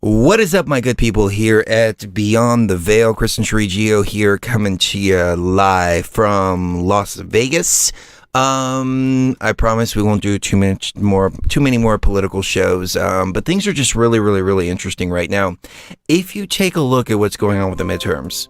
What is up, my good people here at Beyond the Veil? Kristen Chirigio here, coming to you live from Las Vegas. I promise we won't do too many more political shows, but things are just really interesting right now. If you take a look at what's going on with the midterms,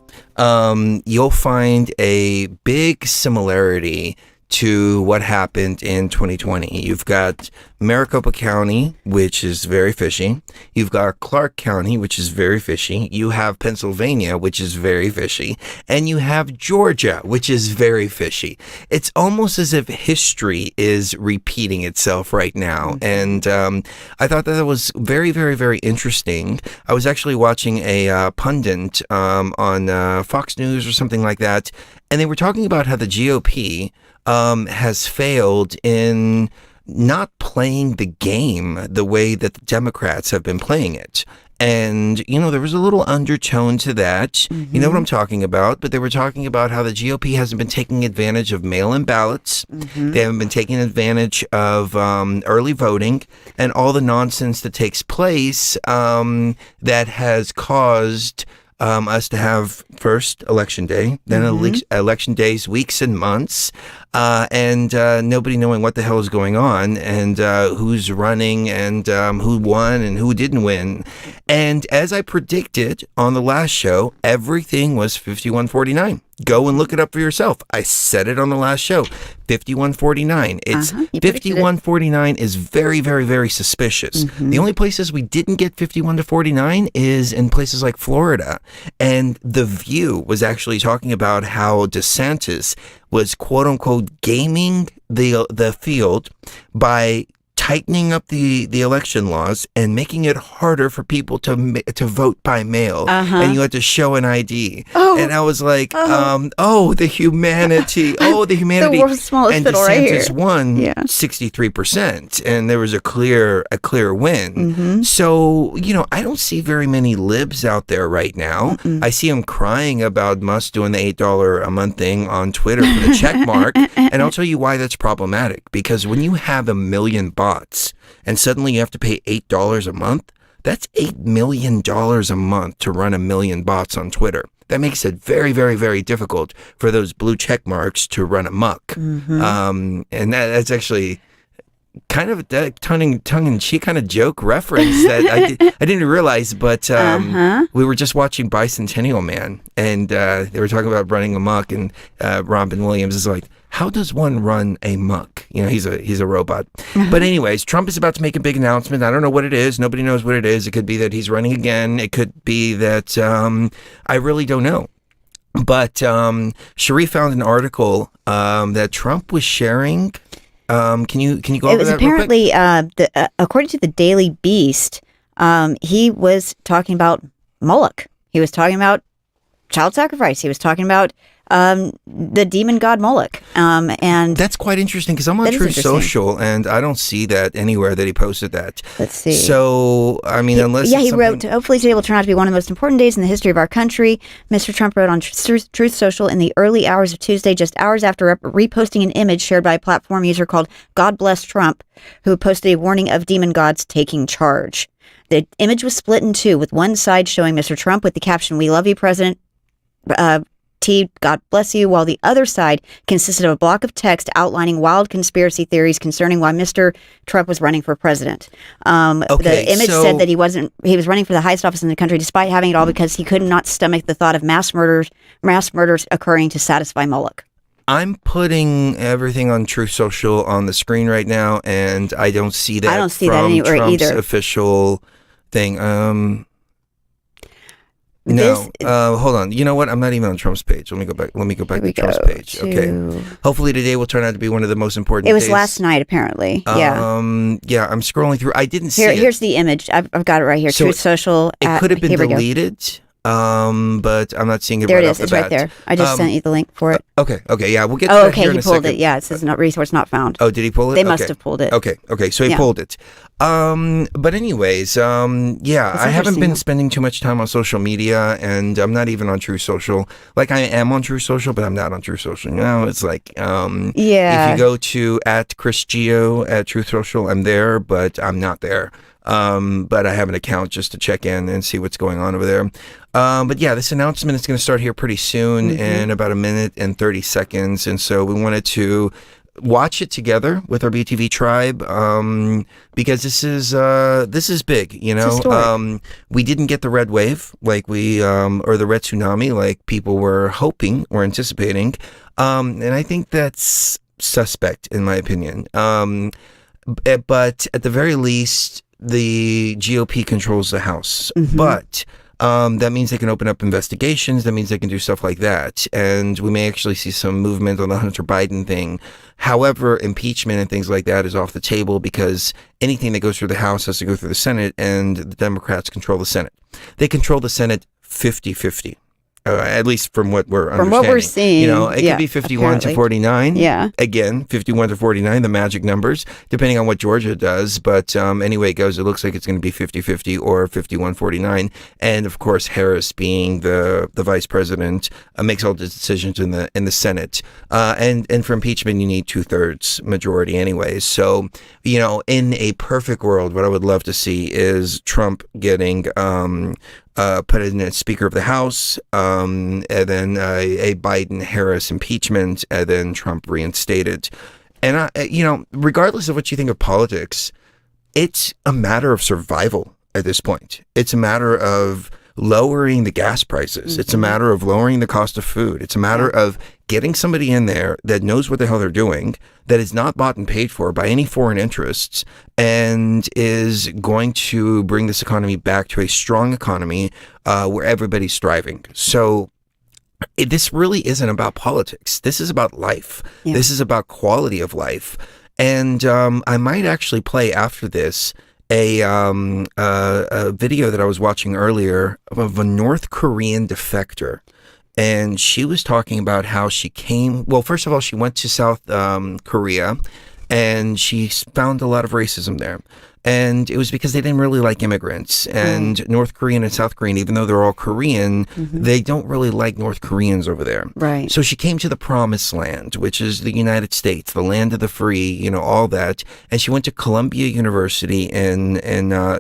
you'll find a big similarity to what happened in 2020. You've got Maricopa County, which is very fishy. You've got Clark County, which is very fishy. You have Pennsylvania, which is very fishy. And you have Georgia, which is very fishy. It's almost as if history is repeating itself right now. And I thought that was very interesting. I was actually watching a pundit on Fox News or something like that, and they were talking about how the GOP has failed in not playing the game the way that the Democrats have been playing it. And, you know, there was a little undertone to that. Mm-hmm. You know what I'm talking about? But they were talking about how the GOP hasn't been taking advantage of mail-in ballots. Mm-hmm. They haven't been taking advantage of early voting and all the nonsense that takes place that has caused us to have first election day, then election days, weeks and months, and nobody knowing what the hell is going on and who's running and who won and who didn't win. And as I predicted on the last show, everything was 51-49. Go and look it up for yourself. I said it on the last show. 51-49. It's 51-49 is very suspicious. Mm-hmm. The only places we didn't get 51-49 is in places like Florida. And The View was actually talking about how DeSantis was quote unquote gaming the field by tightening up the election laws and making it harder for people to vote by mail, and you had to show an ID. And I was like, the humanity, the world's smallest and fiddle DeSantis right here. won 63%, and there was a clear win. Mm-hmm. So I don't see very many libs out there right now. Mm-mm. I see them crying about Musk doing the $8 a month thing on Twitter for the check mark, and I'll tell you why that's problematic. Because when you have 1 million bots and suddenly you have to pay $8 a month, that's $8 million a month to run 1 million bots on Twitter. That makes it very difficult for those blue check marks to run amok. Mm-hmm. And that's actually kind of a tongue-in-cheek kind of joke reference that I didn't realize, but we were just watching Bicentennial Man, and they were talking about running amok, and Robin Williams is like, how does one run amok? He's a robot. But anyways, Trump is about to make a big announcement. I don't know what it is. Nobody knows what it is. It could be that he's running again. It could be that I really don't know. But Cherie found an article that Trump was sharing. Can you go over that real quick? It was apparently, according to the Daily Beast, he was talking about Moloch. He was talking about child sacrifice. He was talking about the demon god Moloch. And that's quite interesting because I'm on Truth Social and I don't see that anywhere that he posted that. Let's see. So, I mean, he wrote, hopefully today will turn out to be one of the most important days in the history of our country. Mr. Trump wrote on Truth Social in the early hours of Tuesday, just hours after reposting an image shared by a platform user called God Bless Trump, who posted a warning of demon gods taking charge. The image was split in two, with one side showing Mr. Trump with the caption, "We love you, President T, God bless you," while the other side consisted of a block of text outlining wild conspiracy theories concerning why Mr. Trump was running for president. The image said that he was running for the highest office in the country despite having it all because he could not stomach the thought of mass murders occurring to satisfy Moloch. I'm putting everything on Truth Social on the screen right now, and I don't see that. I don't see that anywhere Trump's either. Official thing. No, hold on. You know what? I'm not even on Trump's page. Let me go back to Trump's page. Okay. Hopefully today will turn out to be one of the most important days. It was last night, apparently. Yeah. Yeah, I'm scrolling through. I didn't see it. Here's the image. I've got it right here. So Truth Social. It could have been deleted. But I'm not seeing it right off the bat. There it is. It's right there. I just sent you the link for it. Okay. Yeah, we'll get to that here in a second. He pulled it. Yeah, it says resource not found. Oh, did he pull it? They must have pulled it. Okay. So he pulled it. But anyways, I haven't been spending too much time on social media, and I'm not even on True Social. Like, I am on True Social, but I'm not on True Social. It's like, if you go to @ChrisGeo at Truth Social, I'm there, but I'm not there. but I have an account just to check in and see what's going on over there. But yeah, this announcement is going to start here pretty soon in about 1 minute and 30 seconds. And so we wanted to watch it together with our BTV tribe, because this is big, you know. We didn't get the red wave like or the red tsunami like people were hoping or anticipating, and I think that's suspect in my opinion. But at the very least, the GOP controls the House, but that means they can open up investigations. That means they can do stuff like that. And we may actually see some movement on the Hunter Biden thing. However, impeachment and things like that is off the table because anything that goes through the House has to go through the Senate, and the Democrats control the Senate. They control the Senate 50-50. At least from what we're understanding. From what we're seeing. You know, it could be 51 to 49. Yeah. Again, 51 to 49, the magic numbers, depending on what Georgia does. But anyway it goes, it looks like it's going to be 50-50 or 51-49. And of course, Harris being the vice president makes all the decisions in the Senate. And for impeachment, you need 2/3 majority anyway. So, you know, in a perfect world, what I would love to see is Trump getting put in as Speaker of the House, and then a Biden-Harris impeachment, and then Trump reinstated. And, you know, regardless of what you think of politics, it's a matter of survival at this point. It's a matter of lowering the gas prices. It's a matter of lowering the cost of food. It's a matter of getting somebody in there that knows what the hell they're doing, that is not bought and paid for by any foreign interests, and is going to bring this economy back to a strong economy where everybody's thriving. So this really isn't about politics. This is about life. Yeah. This is about quality of life. And I might actually play after this a video that I was watching earlier of a North Korean defector. And she was talking about how she came. Well, first of all, she went to South Korea, and she found a lot of racism there. And it was because they didn't really like immigrants. And North Korean and South Korean, even though they're all Korean, they don't really like North Koreans over there. Right. So she came to the promised land, which is the United States, the land of the free, you know, all that. And she went to Columbia University in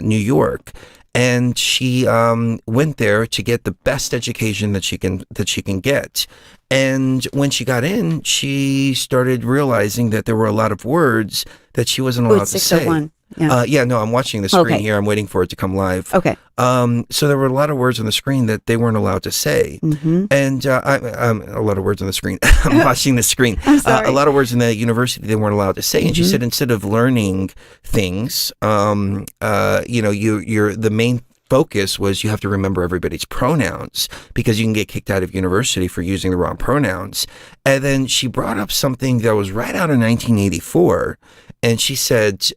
New York. And she went there to get the best education that she can get. And when she got in, she started realizing that there were a lot of words that she wasn't allowed to say. Yeah. No, I'm watching the screen here. I'm waiting for it to come live. Okay. So there were a lot of words on the screen that they weren't allowed to say. And a lot of words on the screen. I'm watching the screen. I'm sorry. A lot of words in the university they weren't allowed to say. And she said instead of learning things, you know, you're the main focus was you have to remember everybody's pronouns because you can get kicked out of university for using the wrong pronouns. And then she brought up something that was right out of 1984. And she said,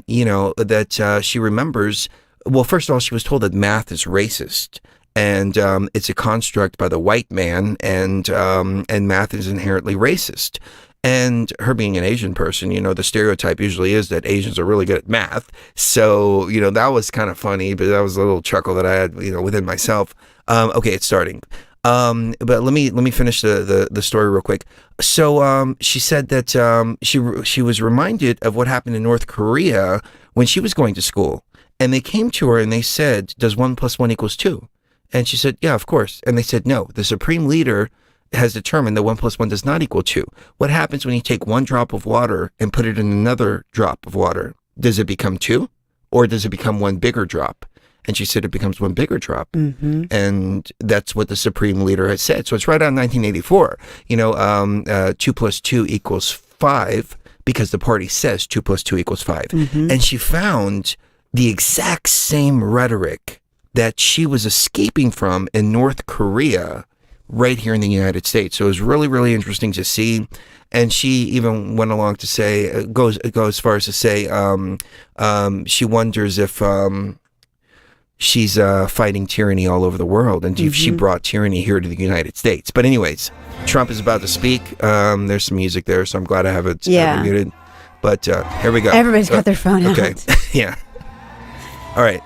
you know, that she remembers, well, first of all, she was told that math is racist. And it's a construct by the white man, and math is inherently racist. And her being an Asian person, you know, the stereotype usually is that Asians are really good at math. So, you know, that was kind of funny, but that was a little chuckle that I had, you know, within myself. Okay, it's starting. But let me finish the story real quick. So she said that she was reminded of what happened in North Korea when she was going to school. And they came to her and they said, does 1 + 1 = 2? And she said, yeah, of course. And they said, no, the supreme leader has determined that 1 + 1 does not equal 2. What happens when you take 1 drop of water and put it in another drop of water? Does it become 2, or does it become 1 bigger drop? And she said it becomes 1 bigger drop. And that's what the supreme leader has said. So it's right out in 1984. You know, 2 + 2 = 5 because the party says 2 + 2 = 5. And she found the exact same rhetoric that she was escaping from in North Korea right here in the United States. So it was really, really interesting to see. And she even went along to say, go as far as to say, she wonders if she's fighting tyranny all over the world, and if she brought tyranny here to the United States. But anyways, Trump is about to speak. There's some music there, so I'm glad I have it muted. But here we go. Everybody's got their phone out. Okay. Yeah. All right.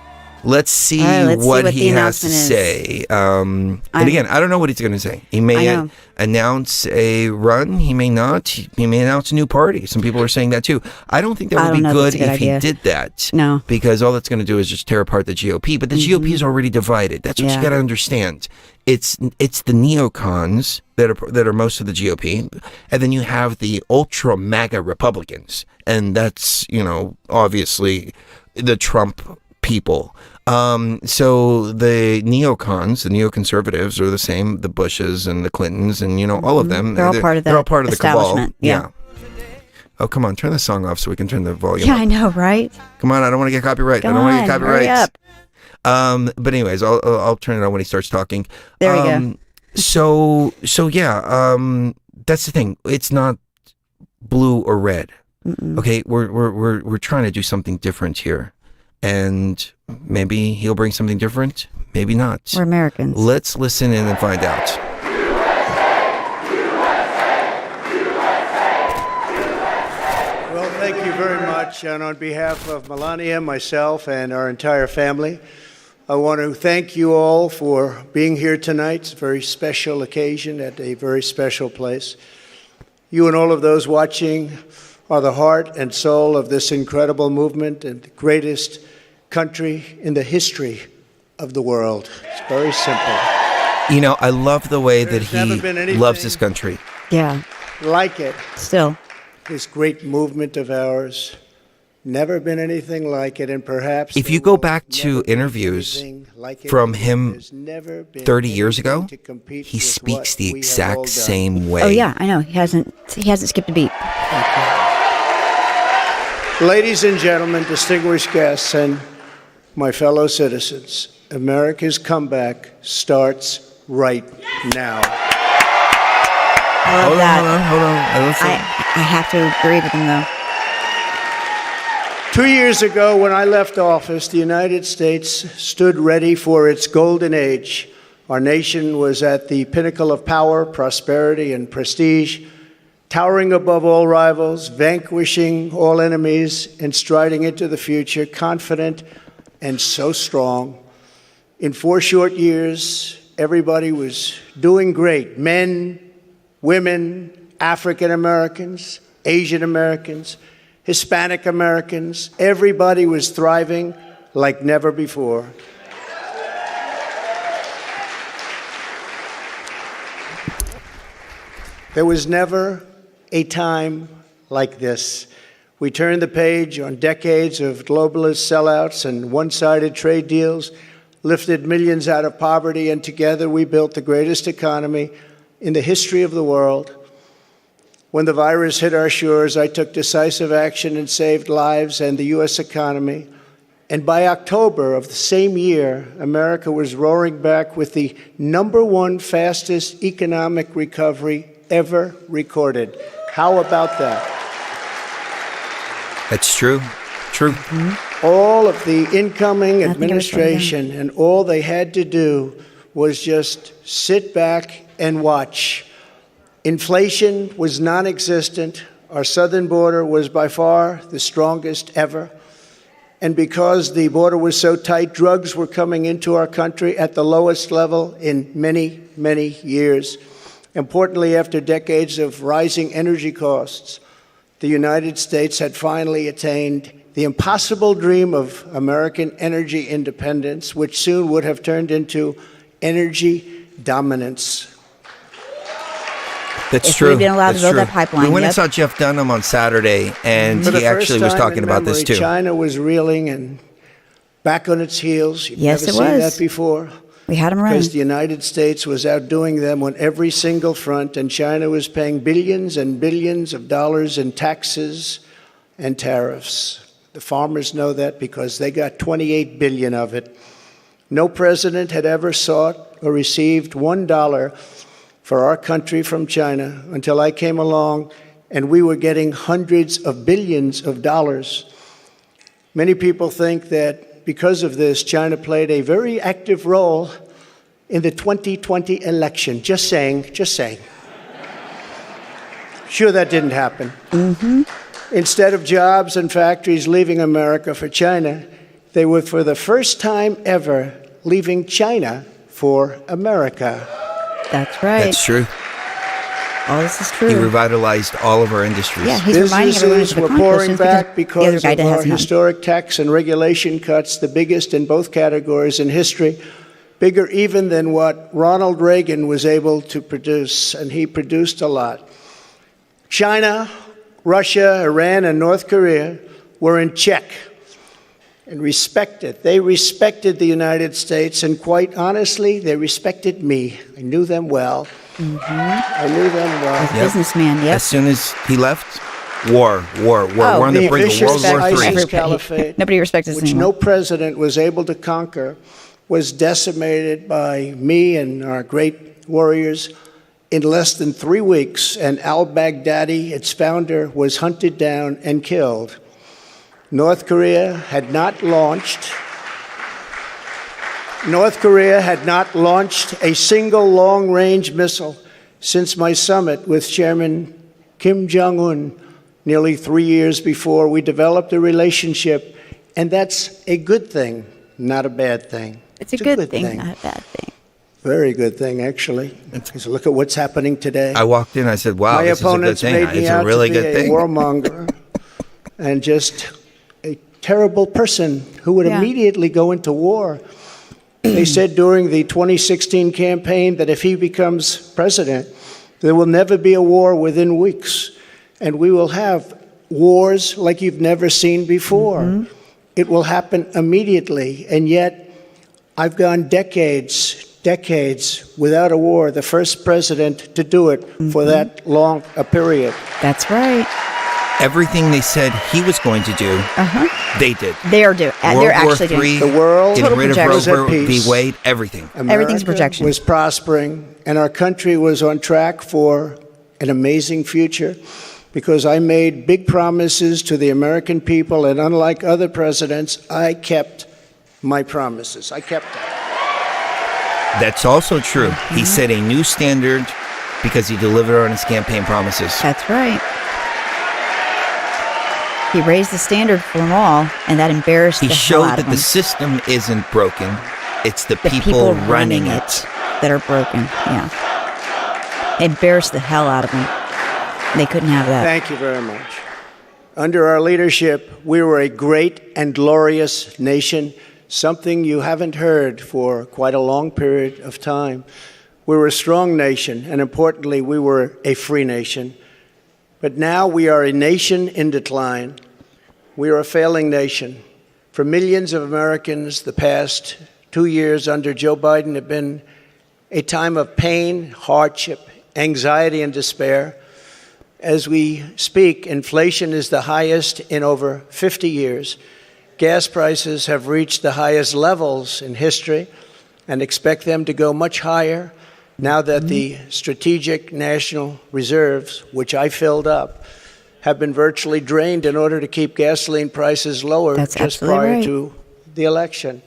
Let's see All right, let's see what what he the has to announcement say. And again, I don't know what he's going to say. He I may know. announce a run. He may not. He may announce a new party. Some people are saying that too. I don't think that I would be don't know if good it's a good if idea. he did that. No. Because all that's going to do is just tear apart the GOP. But the GOP is already divided. That's what you Yeah. got to understand. It's the neocons that are most of the GOP, and then you have the ultra MAGA Republicans, and that's obviously the Trump people. So the neocons, the neoconservatives are the same, the Bushes and the Clintons and all of them. They're all part of They're all that part of the cabal. establishment, yeah. Oh, come on, turn the song off so we can turn the volume Yeah, up. I know, right? Come on, I don't want to get copyright. Come I don't want to on, get copyright. hurry up. But anyways, I'll turn it on when he starts talking. There we go. So yeah, that's the thing. It's not blue or red. Okay, we're trying to do something different here. And maybe he'll bring something different, maybe not. We're Americans. Let's listen in and find out. Well, thank you very much. And on behalf of Melania, myself, and our entire family, I want to thank you all for being here tonight. It's a very special occasion at a very special place. You and all of those watching are the heart and soul of this incredible movement and the greatest country in the history of the world. It's very simple. I love the way that There's never been he anything loves this country. Yeah, Like it, still. this great movement of ours. Never been anything like it, and perhaps If you there go will back to never be interviews anything like it. from him There's never been 30 years ago, anything to compete he with speaks what the we have all exact done. same way. Oh yeah, I know. He hasn't skipped a beat. Ladies and gentlemen, distinguished guests, and my fellow citizens, America's comeback starts right now. I love Hold that. on. Listen. I have to agree with him though. 2 years ago, when I left office, the United States stood ready for its golden age. Our nation was at the pinnacle of power, prosperity, and prestige, towering above all rivals, vanquishing all enemies, and striding into the future, confident and so strong. In 4 short years, everybody was doing great. Men, women, African Americans, Asian Americans, Hispanic Americans, everybody was thriving like never before. There was never a time like this. We turned the page on decades of globalist sellouts and one-sided trade deals, lifted millions out of poverty, and together we built the greatest economy in the history of the world. When the virus hit our shores, I took decisive action and saved lives and the U.S. economy. And by October of the same year, America was roaring back with the #1 fastest economic recovery ever recorded. How about that? That's true. True. All of the incoming I think I was writing administration and all they had to do was just sit back and watch. Inflation was non-existent. Our southern border was by far the strongest ever. And because the border was so tight, drugs were coming into our country at the lowest level in many, many years. Importantly, after decades of rising energy costs, the United States had finally attained the impossible dream of American energy independence, which soon would have turned into energy dominance. That's If true. we'd been allowed to That's build true. that pipeline, We went and yep. saw Jeff Dunham on Saturday, and For the he first actually was time talking in about this memory, too. China was reeling and back on its heels. You've Yes, never it seen was. that before. We had him running. Because the United States was outdoing them on every single front, and China was paying billions and billions of dollars in taxes and tariffs. The farmers know that because they got 28 billion of it. No president had ever sought or received $1 for our country from China until I came along, and we were getting hundreds of billions of dollars. Many people think that because of this, China played a very active role in the 2020 election. Just saying, just saying. Sure, that didn't happen. Instead of jobs and factories leaving America for China, They were, for the first time ever, leaving China for America. That's right. That's true. All this is true. He revitalized all of our industries. Yeah, he's reminding everyone of Businesses the were Concord pouring questions back the other because guy of our hasn't done. historic tax and regulation cuts, the biggest in both categories in history, bigger even than what Ronald Reagan was able to produce, and he produced a lot. China, Russia, Iran, and North Korea were in check and respected. They respected the United States, and quite honestly, they respected me. I knew them well. I knew them well. Businessman, yep. As soon as he left, war. Oh, We're on the brink of World War ISIS III. caliphate, Nobody respects us which anymore. no president was able to conquer, was decimated by me and our great warriors in less than 3 weeks, and al-Baghdadi, its founder, was hunted down and killed. North Korea had not launched a single long-range missile since my summit with Chairman Kim Jong-un nearly 3 years before. We developed a relationship, and that's a good thing, not a bad thing. It's a good thing, not a bad thing. Very good thing, actually. Because look at what's happening today. I walked in, I said, wow, My this is a good opponents thing. made me It's out a really to be good a thing. warmonger and just a terrible person who would Yeah. immediately go into war. They said during the 2016 campaign that if he becomes president, there will never be a war within weeks. And we will have wars like you've never seen before. It will happen immediately. And yet, I've gone decades without a war, the first president to do it for that long a period. That's right. Everything they said he was going to do, they did. They are doing. They're World actually War doing. III, The world getting rid of was Roe at v. peace. Wade, everything. Everything's a America projection. was prospering, and our country was on track for an amazing future because I made big promises to the American people, and unlike other presidents, I kept my promises. I kept them. That's also true. He set a new standard because he delivered on his campaign promises. That's right. He raised the standard for them all, and that embarrassed He the hell showed out that of the them. system isn't broken. It's the The people running it. that are broken. Yeah. Embarrassed the hell out of them. They couldn't have that. Thank you very much. Under our leadership, we were a great and glorious nation, something you haven't heard for quite a long period of time. We were a strong nation, and importantly, we were a free nation. But now we are a nation in decline. We are a failing nation. For millions of Americans, the past 2 years under Joe Biden have been a time of pain, hardship, anxiety, and despair. As we speak, inflation is the highest in over 50 years. Gas prices have reached the highest levels in history and expect them to go much higher now that the strategic national reserves, which I filled up, have been virtually drained in order to keep gasoline prices lower That's just absolutely prior right. to the election.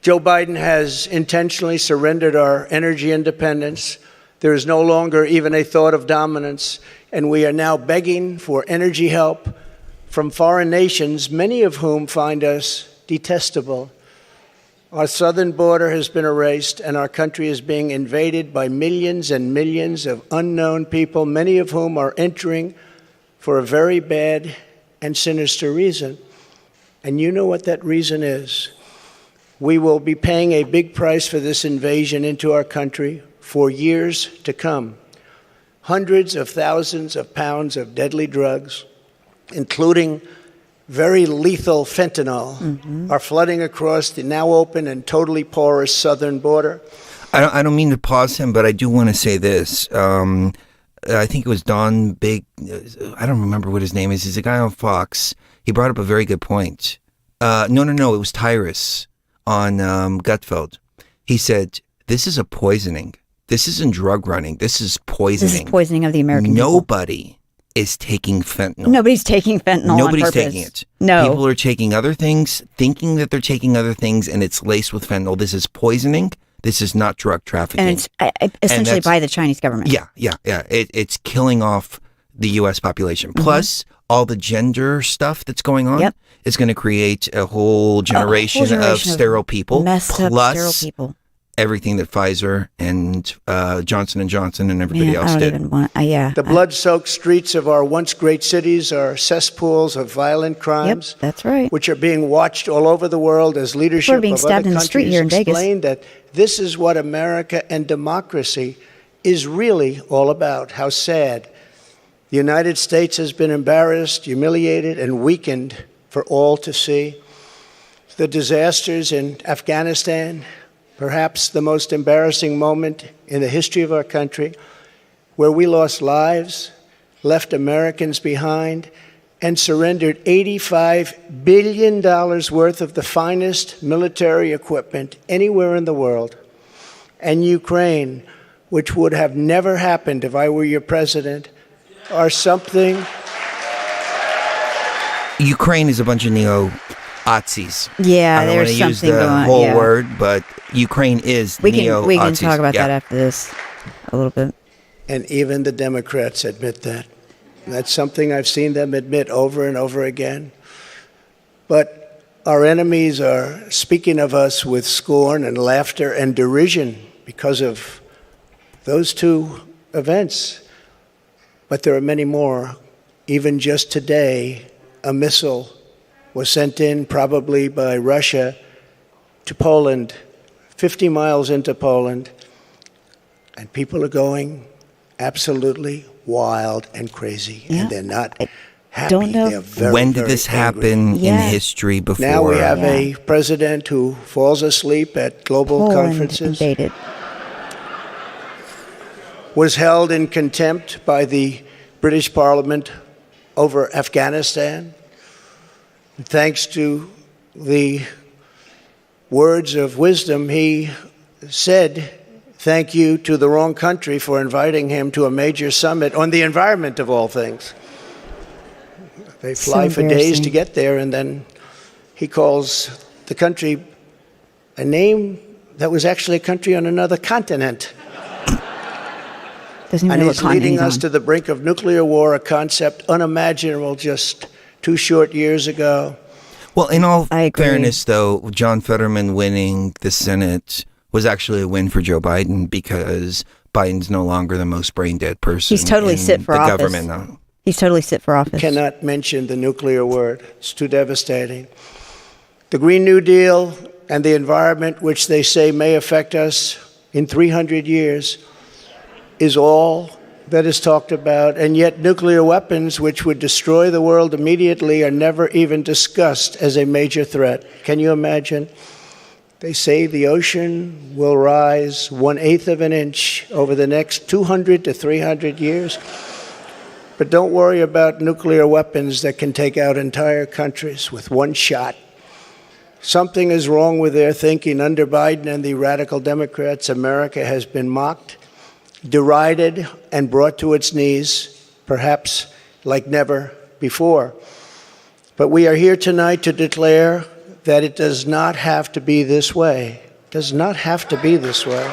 Joe Biden has intentionally surrendered our energy independence. There is no longer even a thought of dominance, and we are now begging for energy help from foreign nations, many of whom find us detestable. Our southern border has been erased, and our country is being invaded by millions and millions of unknown people, many of whom are entering for a very bad and sinister reason. And you know what that reason is. We will be paying a big price for this invasion into our country for years to come. Hundreds of thousands of pounds of deadly drugs, including very lethal fentanyl, are flooding across the now open and totally porous southern border. I don't mean to pause him, but I do want to say this. I think it was Don Big. I don't remember what his name is. He's a guy on Fox. He brought up a very good point. No. It was Tyrus on Gutfeld. He said, this is a poisoning. This isn't drug running. This is poisoning. This is poisoning of the American people. Nobody is taking fentanyl. Nobody's taking fentanyl Nobody's on purpose. taking it. No. People are taking other things, thinking that they're taking other things, and it's laced with fentanyl. This is poisoning. This is not drug trafficking. And it's essentially by the Chinese government. Yeah. It's killing off the U.S. population. Plus, all the gender stuff that's going on Yep. is going to create a whole generation of sterile people, messed up plus sterile people. everything that Pfizer and Johnson & Johnson and everybody Man, else I don't did. even want. Yeah. The blood-soaked streets of our once great cities are cesspools of violent Yep, crimes, that's right. which are being watched all over the world as leadership People are being of stabbed other in the street countries here in Vegas. explain that this is what America and democracy is really all about. How sad. The United States has been embarrassed, humiliated, and weakened for all to see. The disasters in Afghanistan, perhaps the most embarrassing moment in the history of our country, where we lost lives, left Americans behind, and surrendered $85 billion worth of the finest military equipment anywhere in the world. And Ukraine, which would have never happened if I were your president, are something. Ukraine is a bunch of neo-Nazis. Yeah, I don't there's want to use something the going on. whole Yeah. word, but Ukraine is We neo-Nazis. can talk about Yeah. that after this a little bit. And even the Democrats admit that. That's something I've seen them admit over and over again. But our enemies are speaking of us with scorn and laughter and derision because of those two events. But there are many more. Even just today, a missile was sent in, probably by Russia, to Poland, 50 miles into Poland. And people are going absolutely wild and crazy. Yeah. And they're not happy. don't know. They're very, When did very this angry. happen in Yeah. history before? Now we have Yeah. a president who falls asleep at global Poland conferences, invaded. was held in contempt by the British Parliament over Afghanistan. Thanks to the words of wisdom, he said thank you to the wrong country for inviting him to a major summit on the environment of all things. They fly for days embarrassing. to get there, and then he calls the country a name that was actually a country on another continent. Doesn't even And know what he's continent leading he's us on. to the brink of nuclear war, a concept unimaginable just 2 short years ago. Well, in all I agree. fairness, though, John Fetterman winning the Senate was actually a win for Joe Biden because Biden's no longer the most brain-dead person He's totally in fit for the office. government now. He's totally fit for office. Cannot mention the nuclear word. It's too devastating. The Green New Deal and the environment, which they say may affect us in 300 years, is all that is talked about. And yet nuclear weapons, which would destroy the world immediately, are never even discussed as a major threat. Can you imagine? They say the ocean will rise 1/8 of an inch over the next 200 to 300 years. But don't worry about nuclear weapons that can take out entire countries with one shot. Something is wrong with their thinking. Under Biden and the radical Democrats, America has been mocked, derided, and brought to its knees, perhaps like never before. But we are here tonight to declare that it does not have to be this way. It does not have to be this way.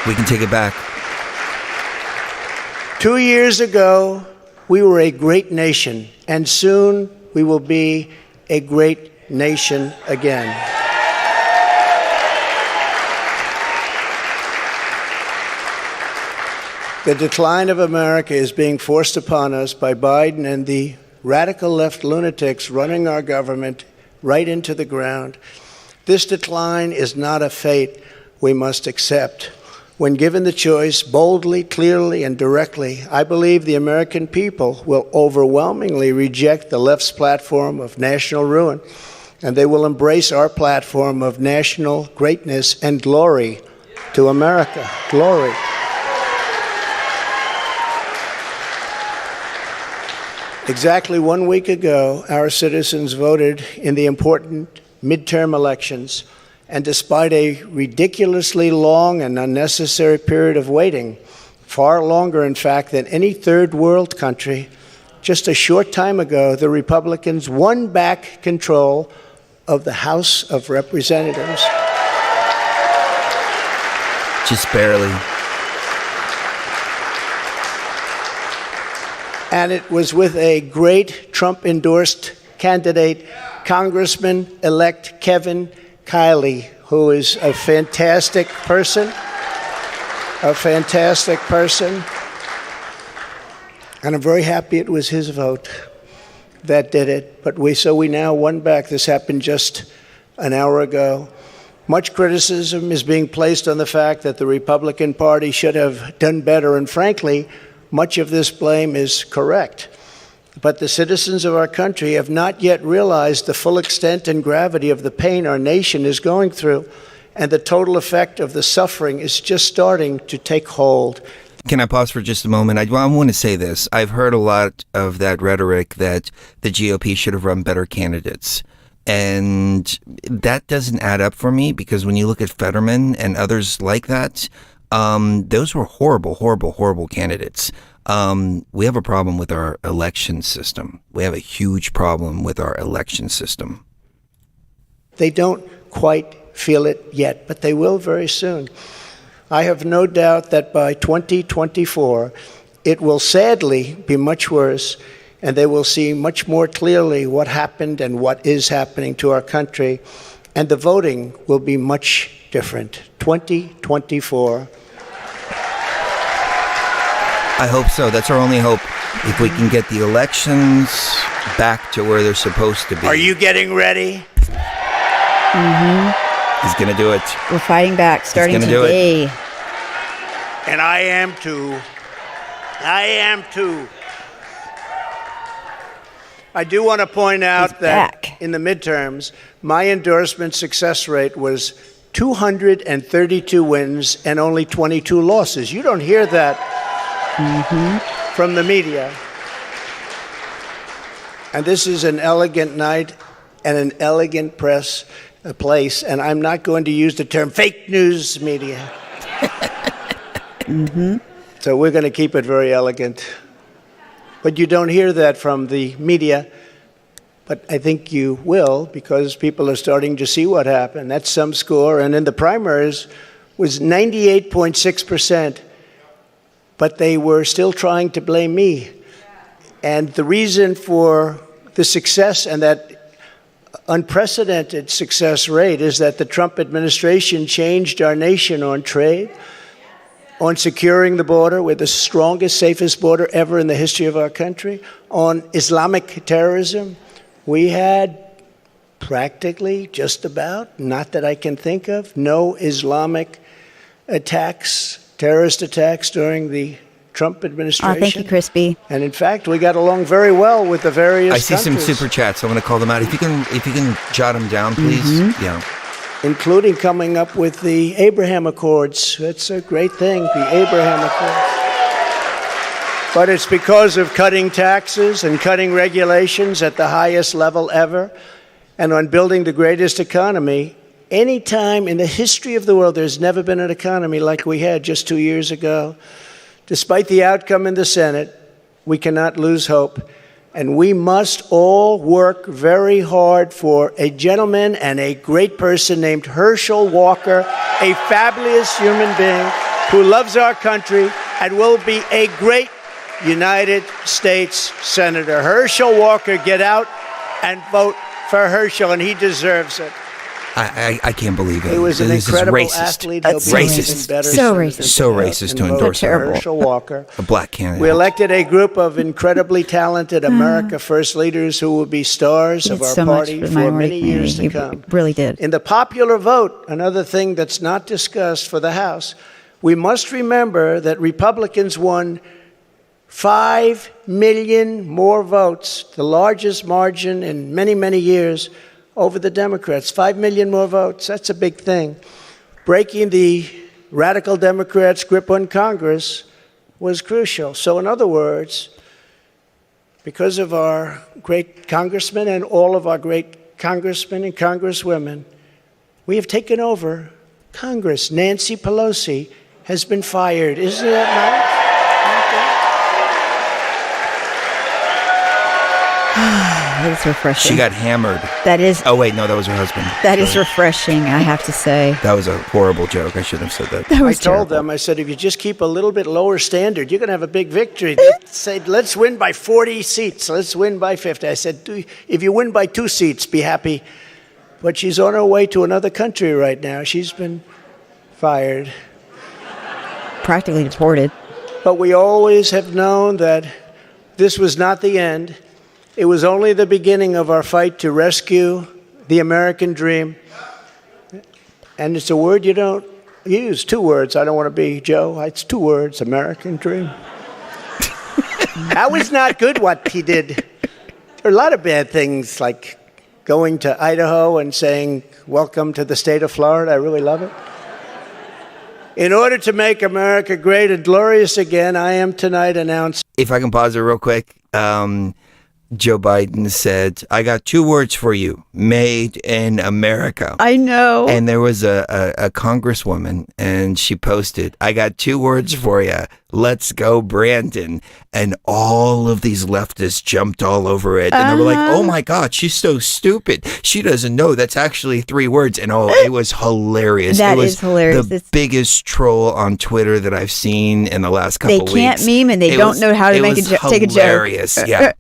We can take it back. 2 years ago, we were a great nation, and soon we will be a great nation again. The decline of America is being forced upon us by Biden and the radical left lunatics running our government right into the ground. This decline is not a fate we must accept. When given the choice, boldly, clearly, and directly, I believe the American people will overwhelmingly reject the left's platform of national ruin, and they will embrace our platform of national greatness and glory to America. Glory. Exactly 1 week ago, our citizens voted in the important midterm elections, and despite a ridiculously long and unnecessary period of waiting, far longer, in fact, than any third world country, just a short time ago, the Republicans won back control of the House of Representatives. Just barely. And it was with a great Trump-endorsed candidate, Congressman-elect Kevin Kiley, who is a fantastic person, And I'm very happy it was his vote that did it. But we now won back. This happened just an hour ago. Much criticism is being placed on the fact that the Republican Party should have done better. And frankly, much of this blame is correct. But the citizens of our country have not yet realized the full extent and gravity of the pain our nation is going through. And the total effect of the suffering is just starting to take hold. Can I pause for just a moment? I want to say this. I've heard a lot of that rhetoric that the GOP should have run better candidates. And that doesn't add up for me, because when you look at Fetterman and others like that, those were horrible candidates. We have a problem with our election system. We have a huge problem with our election system. They don't quite feel it yet, but they will very soon. I have no doubt that by 2024, it will sadly be much worse, and they will see much more clearly what happened and what is happening to our country, and the voting will be much different. 2024. I hope so. That's our only hope. If we can get the elections back to where they're supposed to be. Are you getting ready? He's going to do it. We're fighting back starting gonna do it. today. And I am too. I do want to point out that in the midterms, my endorsement success rate was 232 wins and only 22 losses. You don't hear that from the media. And this is an elegant night and an elegant place, and I'm not going to use the term fake news media. So we're going to keep it very elegant. But you don't hear that from the media. But I think you will, because people are starting to see what happened. That's some score. And in the primaries was 98.6%. But they were still trying to blame me. And the reason for the success and that unprecedented success rate is that the Trump administration changed our nation on trade, on securing the border. We're the strongest, safest border ever in the history of our country. On Islamic terrorism, we had practically, just about, not that I can think of, no Islamic attacks, terrorist attacks during the Trump administration. Oh, thank you, Crispy. And in fact, we got along very well with the various I see countries, some super chats. I want to call them out. If you can jot them down, please. Yeah. including coming up with the Abraham Accords. That's a great thing, the Abraham Accords. But it's because of cutting taxes and cutting regulations at the highest level ever, and on building the greatest economy. Any time in the history of the world, there's never been an economy like we had just 2 years ago. Despite the outcome in the Senate, we cannot lose hope. And we must all work very hard for a gentleman and a great person named Herschel Walker, a fabulous human being who loves our country and will be a great United States Senator. Herschel Walker, get out and vote for Herschel, and he deserves it. I can't believe it. He was an This is incredible racist. athlete. That's He'll be racist. even better So senator racist. So get out racist and to vote endorse for terrible. Herschel Walker. A black candidate. We elected a group of incredibly talented America First leaders who will be stars He of did our so much party for the for minority many years to community. come. He really did. In the popular vote, another thing that's not discussed for the House, we must remember that Republicans won 5 million more votes, the largest margin in many, many years, over the Democrats. 5 million more votes. That's a big thing. Breaking the radical Democrats' grip on Congress was crucial. So in other words, because of our great congressmen and all of our great congressmen and congresswomen, we have taken over Congress. Nancy Pelosi has been fired. Isn't that nice? It's refreshing. She got hammered. That is. Oh wait, no, that was her husband. That is refreshing, I have to say. That was a horrible joke. I shouldn't have said that. That I was told terrible. them, I said, if you just keep a little bit lower standard, you're going to have a big victory. They said, let's win by 40 seats. Let's win by 50. I said, if you win by 2 seats, be happy. But she's on her way to another country right now. She's been fired. Practically deported. But we always have known that this was not the end. It was only the beginning of our fight to rescue the American dream. And it's a word you don't use, 2 words. I don't want to be Joe. It's 2 words, American dream. That was not good what he did. There are a lot of bad things, like going to Idaho and saying, welcome to the state of Florida. I really love it. In order to make America great and glorious again, I am tonight announcing. If I can pause it real quick, Joe Biden said, I got 2 words for you, made in America. I know. And there was a congresswoman, and she posted, I got 2 words for you. Let's go, Brandon. And all of these leftists jumped all over it. And they were like, oh my God, she's so stupid. She doesn't know that's actually 3 words. And it was hilarious. That it was is hilarious. The biggest troll on Twitter that I've seen in the last couple weeks. They can't meme and they don't know how to take a joke. Hilarious. Yeah.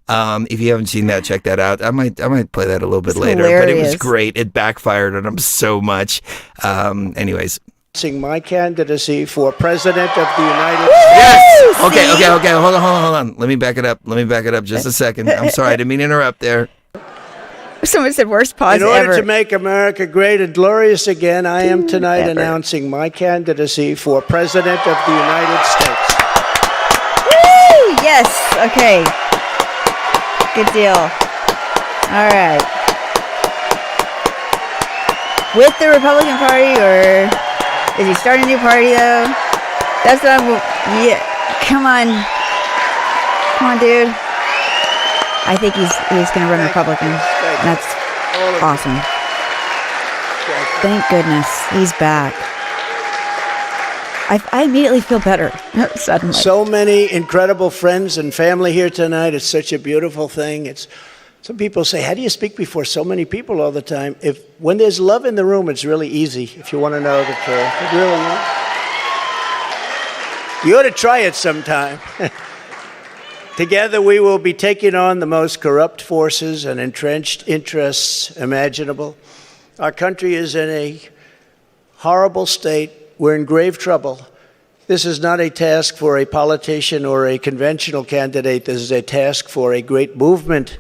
If you haven't seen that, check that out. I might play that a little bit later. Hilarious. But it was great. It backfired on them so much. Anyways. My candidacy for president of the United Yes. States. Okay. Hold on. Let me back it up just a second. I'm sorry. I didn't mean to interrupt there. Someone said worst pause In order ever. to make America great and glorious again, I am tonight announcing my candidacy for president of the United States. Woo! Yes. Okay. Good deal. All right. With the Republican Party, or is he starting a new party though? That's what I'm. Yeah. Come on, dude. I think he's going to run Republican. That's awesome. Thank goodness he's back. I immediately feel better suddenly. So many incredible friends and family here tonight. It's such a beautiful thing. Some people say, how do you speak before so many people all the time? When there's love in the room, it's really easy, if you want to know the truth. It really is. You ought to try it sometime. Together we will be taking on the most corrupt forces and entrenched interests imaginable. Our country is in a horrible state. We're in grave trouble. This is not a task for a politician or a conventional candidate. This is a task for a great movement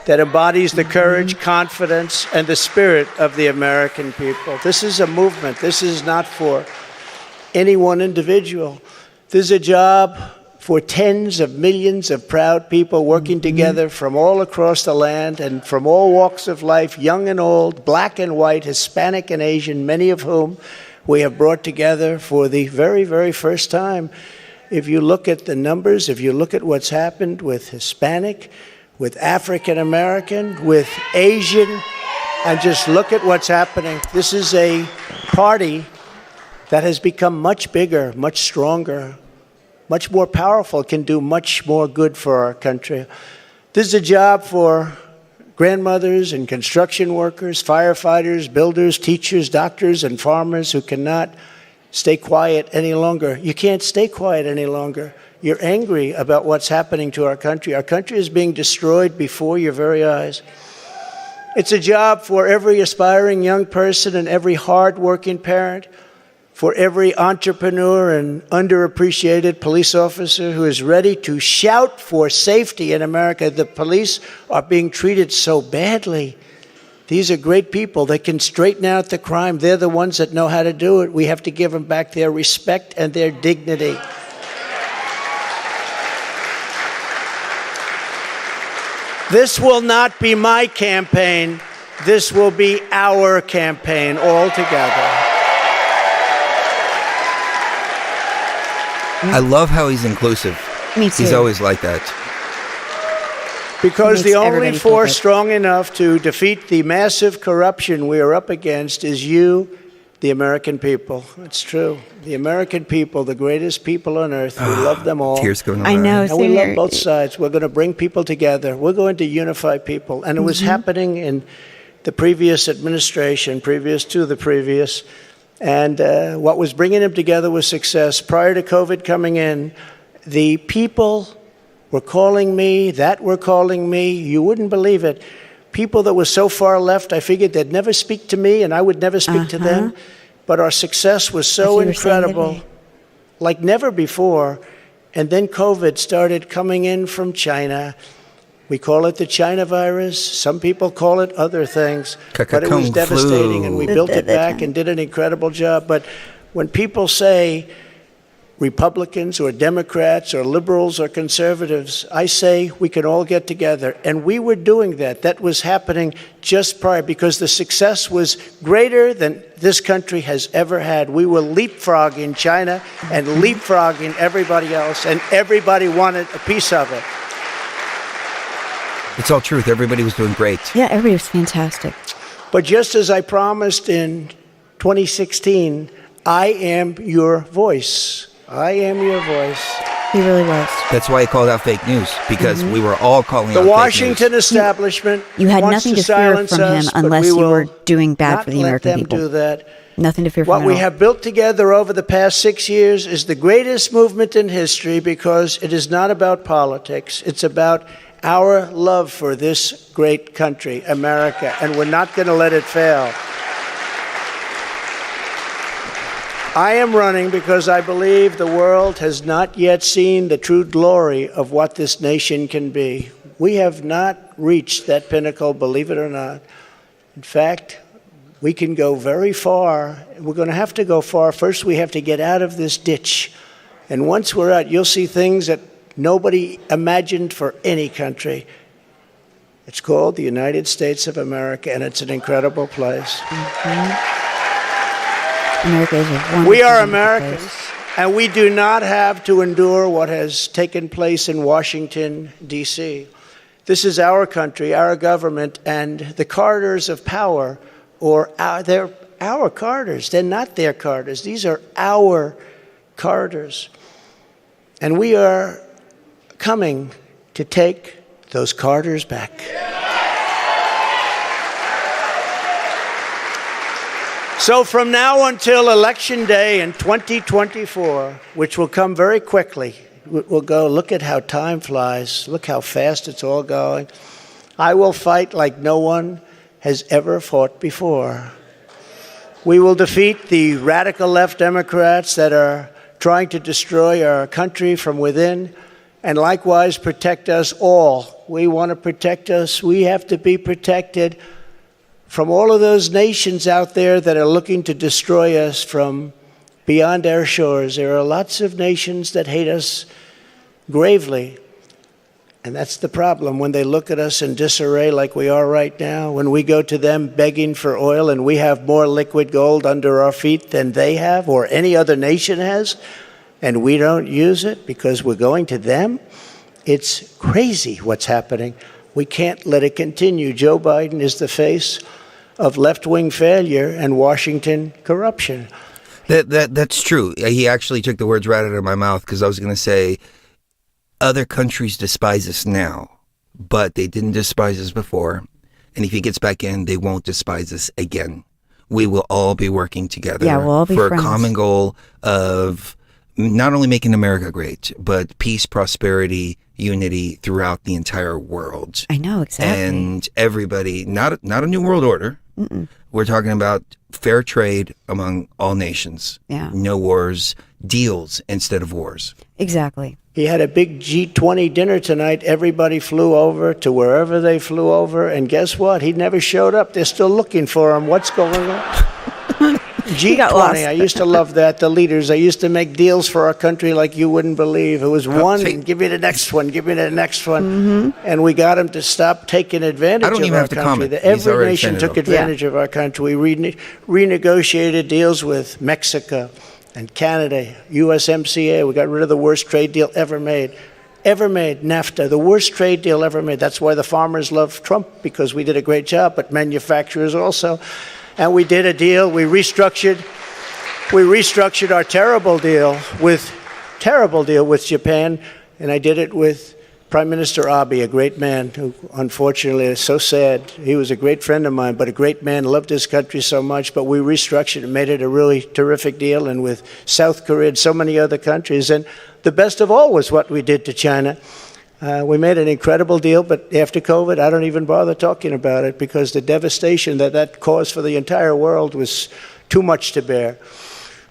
that embodies the courage, confidence, and the spirit of the American people. This is a movement. This is not for any one individual. This is a job for tens of millions of proud people working together from all across the land and from all walks of life, young and old, black and white, Hispanic and Asian, many of whom we have brought together for the very, very first time. If you look at the numbers, if you look at what's happened with Hispanic, with African American, with Asian, and just look at what's happening. This is a party that has become much bigger, much stronger, much more powerful, can do much more good for our country. This is a job for grandmothers and construction workers, firefighters, builders, teachers, doctors, and farmers who cannot stay quiet any longer. You can't stay quiet any longer. You're angry about what's happening to our country. Our country is being destroyed before your very eyes. It's a job for every aspiring young person and every hard-working parent, for every entrepreneur and underappreciated police officer who is ready to shout for safety in America. The police are being treated so badly. These are great people. They can straighten out the crime. They're the ones that know how to do it. We have to give them back their respect and their dignity. This will not be my campaign. This will be our campaign all together. I love how he's inclusive. Me too. He's always like that. Because the Makes only everybody feel force good. strong enough to defeat the massive corruption we are up against is you The American people. It's true. The American people, the greatest people on earth. We love them all. Tears going on. I know. And we love both sides. We're going to bring people together. We're going to unify people. And it was happening in the previous administration, previous to the previous. And what was bringing them together was success. Prior to COVID coming in, the people were calling me, you wouldn't believe it. People that were so far left, I figured they'd never speak to me and I would never speak to them. But our success was so incredible, like never before. And then COVID started coming in from China. We call it the China virus. Some people call it other things. But it was devastating, and we built it back and did an incredible job. But when people say Republicans or Democrats or liberals or conservatives, I say we can all get together. And we were doing that. That was happening just prior, because the success was greater than this country has ever had. We were leapfrogging China and leapfrogging everybody else, and everybody wanted a piece of it. It's all truth. Everybody was doing great. Yeah, everybody was fantastic. But just as I promised in 2016, I am your voice. I am your voice. He really was. That's why he called out fake news, because we were all calling out fake news. The Washington establishment You had wants nothing to fear silence from him us, but unless we you will were doing bad for the not American let them people. do that. Nothing to fear from What him we at all. have built together over the past 6 years is the greatest movement in history, because it is not about politics. It's about our love for this great country, America, and we're not going to let it fail. I am running because I believe the world has not yet seen the true glory of what this nation can be. We have not reached that pinnacle, believe it or not. In fact, we can go very far. We're going to have to go far. First, we have to get out of this ditch. And once we're out, you'll see things that nobody imagined for any country. It's called the United States of America, and it's an incredible place. America is a wonderful, We are wonderful Americans, place. and we do not have to endure what has taken place in Washington, D.C. This is our country, our government, and the corridors of power, they're our corridors. They're not their corridors. These are our corridors. And we are coming to take those corridors back. So from now until Election Day in 2024, which will come very quickly, we'll go, look at how time flies, look how fast it's all going. I will fight like no one has ever fought before. We will defeat the radical left Democrats that are trying to destroy our country from within, and likewise protect us all. We want to protect us. We have to be protected from all of those nations out there that are looking to destroy us from beyond our shores. There are lots of nations that hate us gravely. And that's the problem. When they look at us in disarray like we are right now, when we go to them begging for oil and we have more liquid gold under our feet than they have or any other nation has, and we don't use it because we're going to them, it's crazy what's happening. We can't let it continue. Joe Biden is the face of left-wing failure and Washington corruption. That's true. He actually took the words right out of my mouth, because I was going to say other countries despise us now, but they didn't despise us before. And if he gets back in, they won't despise us again. We will all be working together we'll all be for friends. a common goal of not only making America great, but peace, prosperity, unity throughout the entire world. I know, exactly. And everybody, not a new world order. We're talking about fair trade among all nations. Yeah. No wars, deals instead of wars. Exactly. He had a big G20 dinner tonight. Everybody flew over to wherever they flew over. And guess what? He never showed up. They're still looking for him. What's going on? got lost. G20, I used to love that. The leaders, they used to make deals for our country like you wouldn't believe. It was one, and give me the next one, give me the next one. And we got them to stop taking advantage I don't of even our have to country. comment. He's Every already nation saying it took all. advantage of our country. We renegotiated deals with Mexico and Canada, USMCA. We got rid of the worst trade deal ever made. NAFTA, the worst trade deal ever made. That's why the farmers love Trump, because we did a great job, but manufacturers also. And we did a deal. We restructured our terrible deal with Japan, and I did it with Prime Minister Abe, a great man who unfortunately is so sad. He was a great friend of mine, but a great man, loved his country so much. But we restructured and made it a really terrific deal, and with South Korea and so many other countries. And the best of all was what we did to China. We made an incredible deal, but after COVID, I don't even bother talking about it because the devastation that caused for the entire world was too much to bear.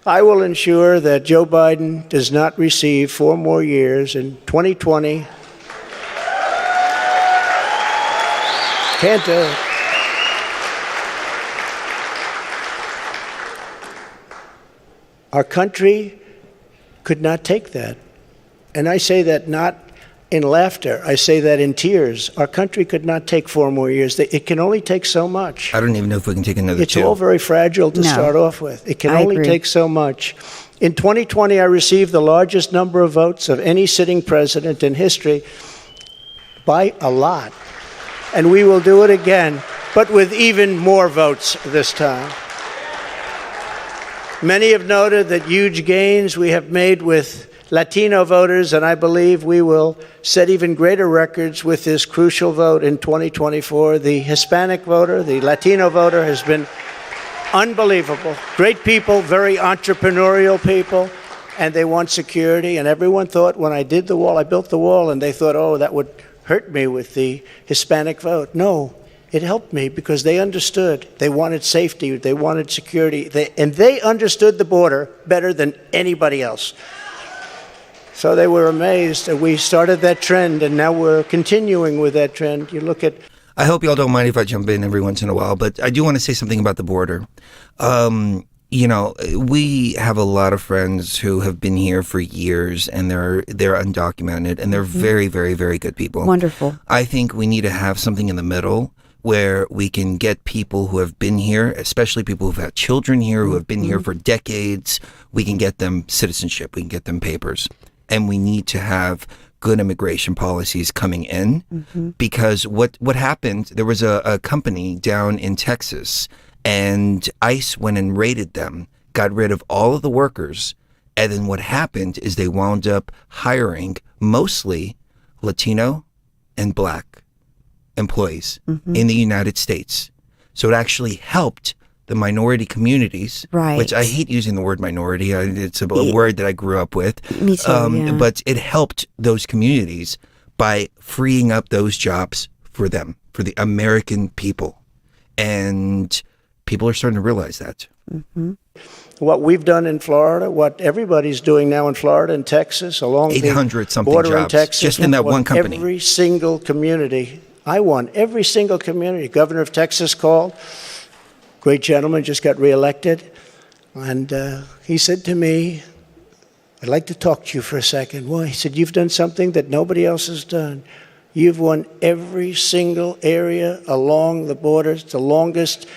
I will ensure that Joe Biden does not receive 4 more years in 2020. Can't do it. Our country could not take that. And I say that not in laughter. I say that in tears. Our country could not take 4 more years. It can only take so much. I don't even know if we can take another 2. It's all very fragile to start off with. It can only take so much. In 2020, I received the largest number of votes of any sitting president in history by a lot. And we will do it again, but with even more votes this time. Many have noted that huge gains we have made with Latino voters, and I believe we will set even greater records with this crucial vote in 2024. The Hispanic voter, the Latino voter has been unbelievable. Great people, very entrepreneurial people, and they want security. And everyone thought when I did the wall, I built the wall, and they thought, oh, that would hurt me with the Hispanic vote. No, it helped me because they understood. They wanted safety. They wanted security. And they understood the border better than anybody else. So they were amazed that we started that trend, and now we're continuing with that trend. You look at... I hope y'all don't mind if I jump in every once in a while, but I do want to say something about the border. You know, we have a lot of friends who have been here for years, and they're undocumented, and they're very, very, very good people. Wonderful. I think we need to have something in the middle where we can get people who have been here, especially people who've had children here, who have been here for decades. We can get them citizenship. We can get them papers. And we need to have good immigration policies coming in because what happened, there was a company down in Texas, and ICE went and raided them, got rid of all of the workers, and then what happened is they wound up hiring mostly Latino and Black employees in the United States. So it actually helped the minority communities, which I hate using the word minority. It's a word that I grew up with. Me too, But it helped those communities by freeing up those jobs for them, for the American people. And people are starting to realize that. What we've done in Florida, what everybody's doing now in Florida and Texas, along the 800-something border jobs, in Texas, just in that one company. Every single community. I won every single community. Governor of Texas called. Great gentleman, just got reelected. And he said to me, I'd like to talk to you for a second. Well, he said, you've done something that nobody else has done. You've won every single area along the border. It's the longest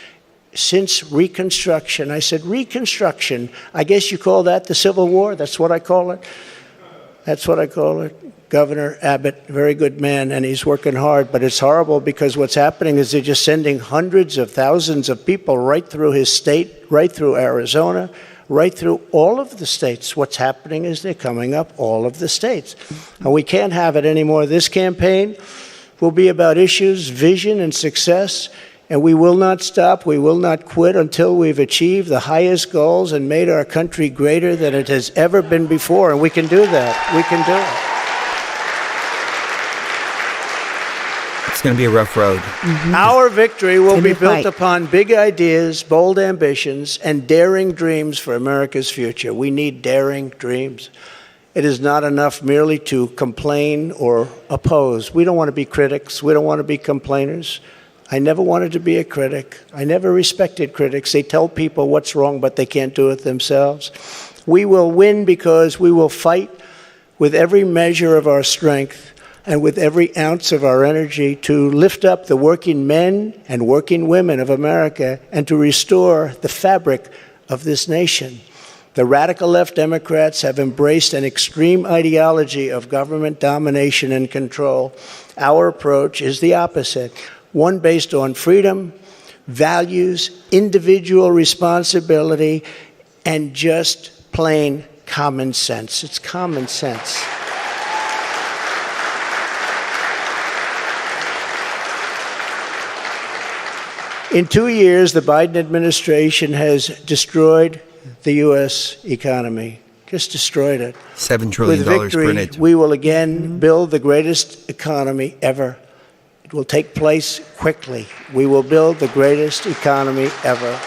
since Reconstruction. I said, Reconstruction? I guess you call that the Civil War? That's what I call it? That's what I call it. Governor Abbott, very good man, and he's working hard, but it's horrible because what's happening is they're just sending hundreds of thousands of people right through his state, right through Arizona, right through all of the states. What's happening is they're coming up all of the states. And we can't have it anymore. This campaign will be about issues, vision, and success, and we will not stop. We will not quit until we've achieved the highest goals and made our country greater than it has ever been before, and we can do that. We can do it. It's going to be a rough road. Our victory will be built upon big ideas, bold ambitions, and daring dreams for America's future. We need daring dreams. It is not enough merely to complain or oppose. We don't want to be critics. We don't want to be complainers. I never wanted to be a critic. I never respected critics. They tell people what's wrong, but they can't do it themselves. We will win because we will fight with every measure of our strength and with every ounce of our energy to lift up the working men and working women of America and to restore the fabric of this nation. The radical left Democrats have embraced an extreme ideology of government domination and control. Our approach is the opposite, one based on freedom, values, individual responsibility, and just plain common sense. It's common sense. In 2 years, the Biden administration has destroyed the U.S. economy, just destroyed it. $7 trillion With victory, printed. we will again build the greatest economy ever. It will take place quickly. We will build the greatest economy ever.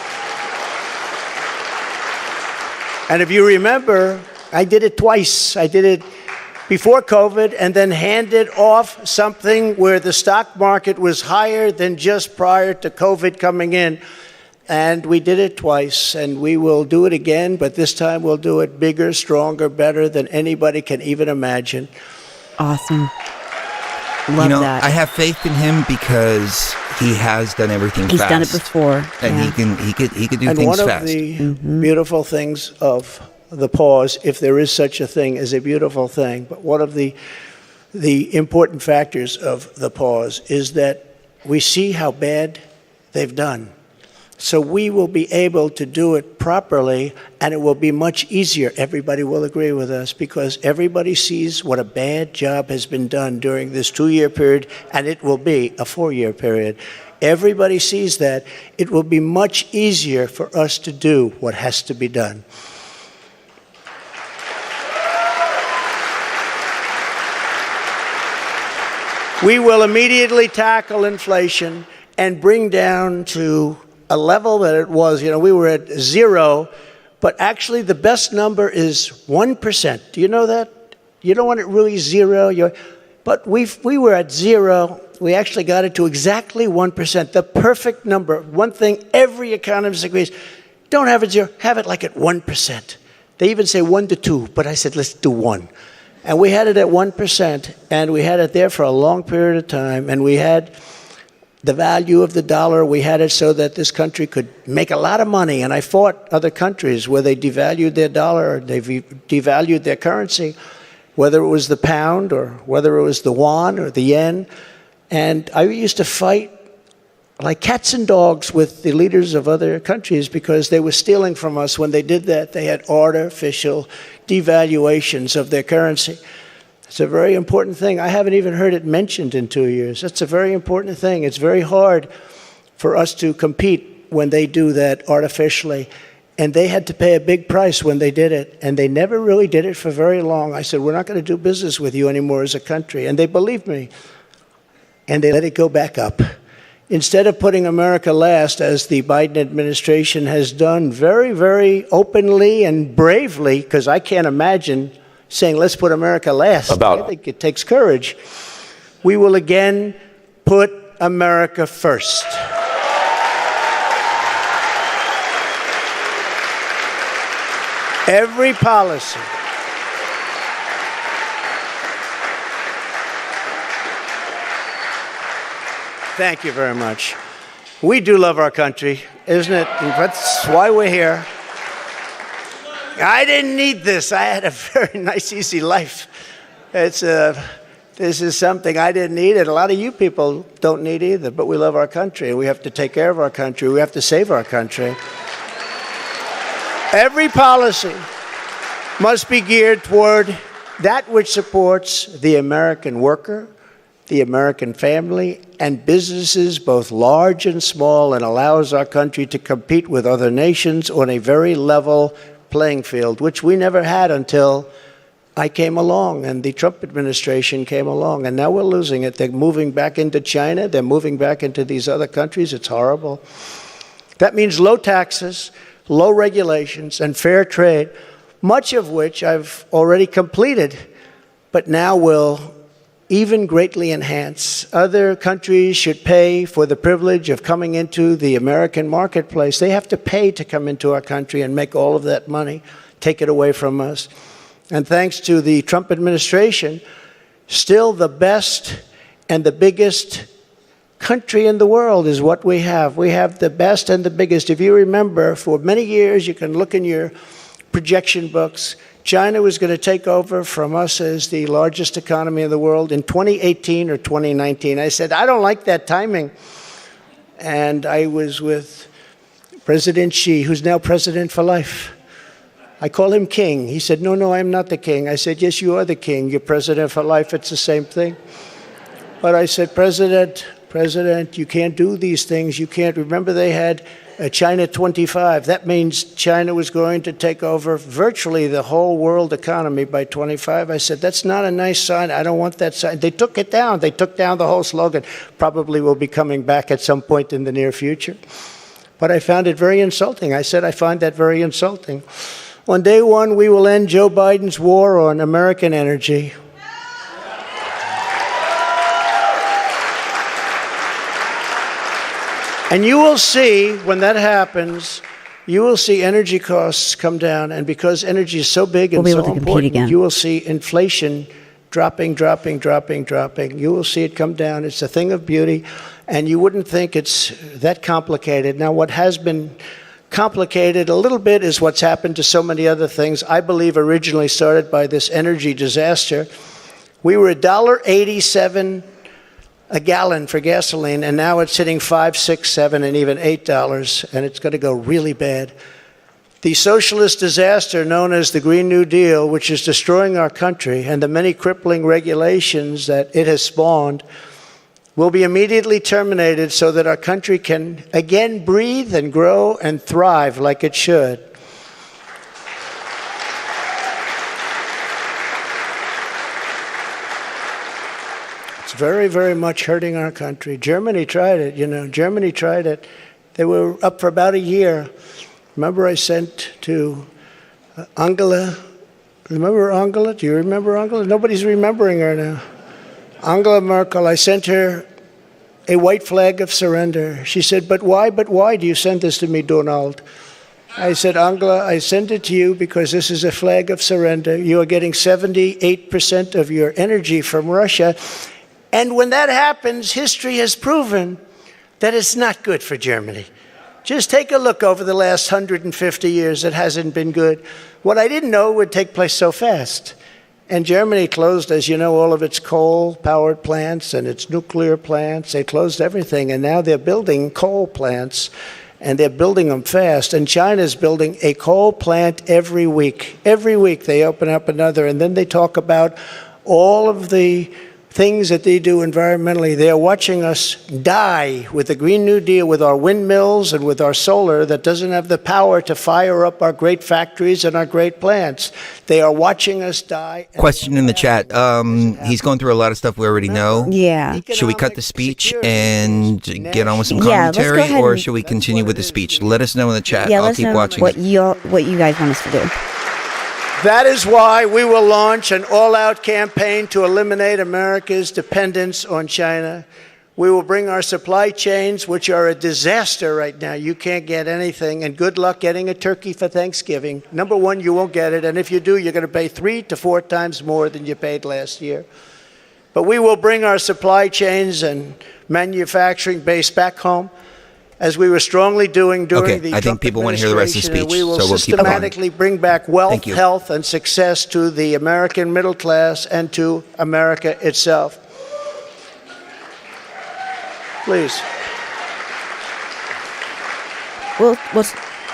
And if you remember, I did it twice. I did it before COVID and then handed off something where the stock market was higher than just prior to COVID coming in. And we did it twice, and we will do it again, but this time we'll do it bigger, stronger, better than anybody can even imagine. Awesome. Love that. I have faith in him because he has done everything He's fast. done it before. And yeah. he could do And things one of fast. the beautiful things of the pause, if there is such a thing as a beautiful thing, but one of the important factors of the pause is that we see how bad they've done. So we will be able to do it properly, and it will be much easier. Everybody will agree with us because everybody sees what a bad job has been done during this 2-year period, and it will be a 4-year period. Everybody sees that. It will be much easier for us to do what has to be done. We will immediately tackle inflation and bring down to a level that it was. We were at 0, but actually the best number is 1%. Do you know that? You don't want it really 0. But we were at 0. We actually got it to exactly 1%, the perfect number. One thing every economist agrees, don't have it 0, have it like at 1%. They even say 1 to 2, but I said, let's do 1. And we had it at 1%, and we had it there for a long period of time, and we had the value of the dollar. We had it so that this country could make a lot of money, and I fought other countries where they devalued their dollar, or they devalued their currency, whether it was the pound or whether it was the yuan or the yen. And I used to fight like cats and dogs with the leaders of other countries because they were stealing from us. When they did that, they had artificial devaluations of their currency. It's a very important thing. I haven't even heard it mentioned in 2 years. That's a very important thing. It's very hard for us to compete when they do that artificially. And they had to pay a big price when they did it. And they never really did it for very long. I said, we're not going to do business with you anymore as a country. And they believed me. And they let it go back up. Instead of putting America last, as the Biden administration has done very, very openly and bravely, because I can't imagine saying, let's put America last. I think it takes courage. We will again put America first. Every policy. Thank you very much. We do love our country, isn't it? And that's why we're here. I didn't need this. I had a very nice, easy life. This is something I didn't need, and a lot of you people don't need either, but we love our country, and we have to take care of our country. We have to save our country. Every policy must be geared toward that which supports the American worker, the American family, and businesses, both large and small, and allows our country to compete with other nations on a very level playing field, which we never had until I came along and the Trump administration came along. And now we're losing it. They're moving back into China. They're moving back into these other countries. It's horrible. That means low taxes, low regulations, and fair trade, much of which I've already completed, but now will even greatly enhance. Other countries should pay for the privilege of coming into the American marketplace. They have to pay to come into our country and make all of that money, take it away from us. And thanks to the Trump administration, still the best and the biggest country in the world is what we have. We have the best and the biggest. If you remember, for many years, you can look in your projection books, China was going to take over from us as the largest economy in the world in 2018 or 2019. I said, I don't like that timing. and I was with President Xi, who's now president for life. I call him king. He said, no, I'm not the king. I said, yes, you are the king. You're president for life. It's the same thing. But I said, President, you can't do these things. You can't. Remember, they had China 25. That means China was going to take over virtually the whole world economy by 25. I said, that's not a nice sign. I don't want that sign. They took it down. They took down the whole slogan. Probably will be coming back at some point in the near future. But I found it very insulting. I said, I find that very insulting. On day one, we will end Joe Biden's war on American energy. And you will see, when that happens, you will see energy costs come down. And because energy is so big and so important, you will see inflation dropping. You will see it come down. It's a thing of beauty. And you wouldn't think it's that complicated. Now, what has been complicated a little bit is what's happened to so many other things. I believe originally started by this energy disaster. We were $1.87 a gallon for gasoline, and now it's hitting $5, $6, $7, and even $8, and it's going to go really bad. The socialist disaster known as the Green New Deal, which is destroying our country, and the many crippling regulations that it has spawned, will be immediately terminated so that our country can again breathe and grow and thrive like it should. It's very, very much hurting our country. Germany tried it, Germany tried it. They were up for about a year. Remember I sent to Angela. Remember Angela? Do you remember Angela? Nobody's remembering her now. Angela Merkel, I sent her a white flag of surrender. She said, but why do you send this to me, Donald? I said, Angela, I send it to you because this is a flag of surrender. You are getting 78% of your energy from Russia. And when that happens, history has proven that it's not good for Germany. Just take a look over the last 150 years. It hasn't been good. What I didn't know would take place so fast. And Germany closed, as you know, all of its coal-powered plants and its nuclear plants. They closed everything, and now they're building coal plants, and they're building them fast. And China's building a coal plant every week. Every week they open up another, and then they talk about all of the things that they do environmentally. They are watching us die with the Green New Deal, with our windmills and with our solar that doesn't have the power to fire up our great factories and our great plants. They are watching us die. Question in the chat. He's going through a lot of stuff we already know. Yeah. Should we cut the speech and get on with some commentary, or should we continue with the speech? Let us know in the chat. I'll keep watching. What you guys want us to do. That is why we will launch an all-out campaign to eliminate America's dependence on China. We will bring our supply chains, which are a disaster right now. You can't get anything, and good luck getting a turkey for Thanksgiving. Number one, you won't get it, and if you do, you're going to pay 3 to 4 times more than you paid last year. But we will bring our supply chains and manufacturing base back home, as we were strongly doing during the Trump I think people want to hear the rest of the speech, we will so we'll keep systematically bring back wealth, health, and success to the American middle class and to America itself. Please. We'll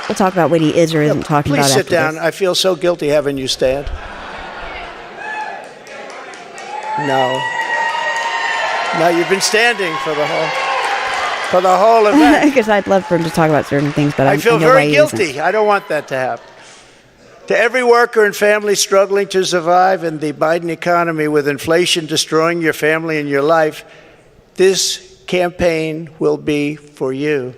talk about what he is or isn't talking about. Please sit down. I feel so guilty having you stand. No, you've been standing for the whole event. Because I'd love for him to talk about certain things, but I feel very guilty. I don't want that to happen. To every worker and family struggling to survive in the Biden economy with inflation destroying your family and your life, this campaign will be for you.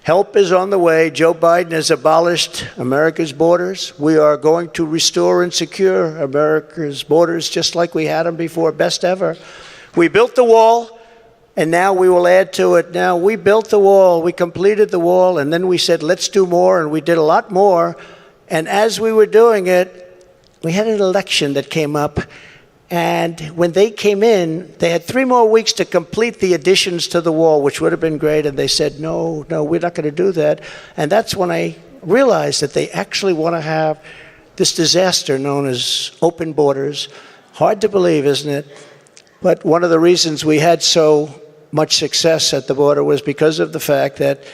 Help is on the way. Joe Biden has abolished America's borders. We are going to restore and secure America's borders just like we had them before, best ever. We built the wall. And now we will add to it. Now, we built the wall, we completed the wall, and then we said, let's do more, and we did a lot more. And as we were doing it, we had an election that came up. And when they came in, they had 3 more weeks to complete the additions to the wall, which would have been great. And they said, no, we're not going to do that. And that's when I realized that they actually want to have this disaster known as open borders. Hard to believe, isn't it? But one of the reasons we had so much success at the border was because of the fact that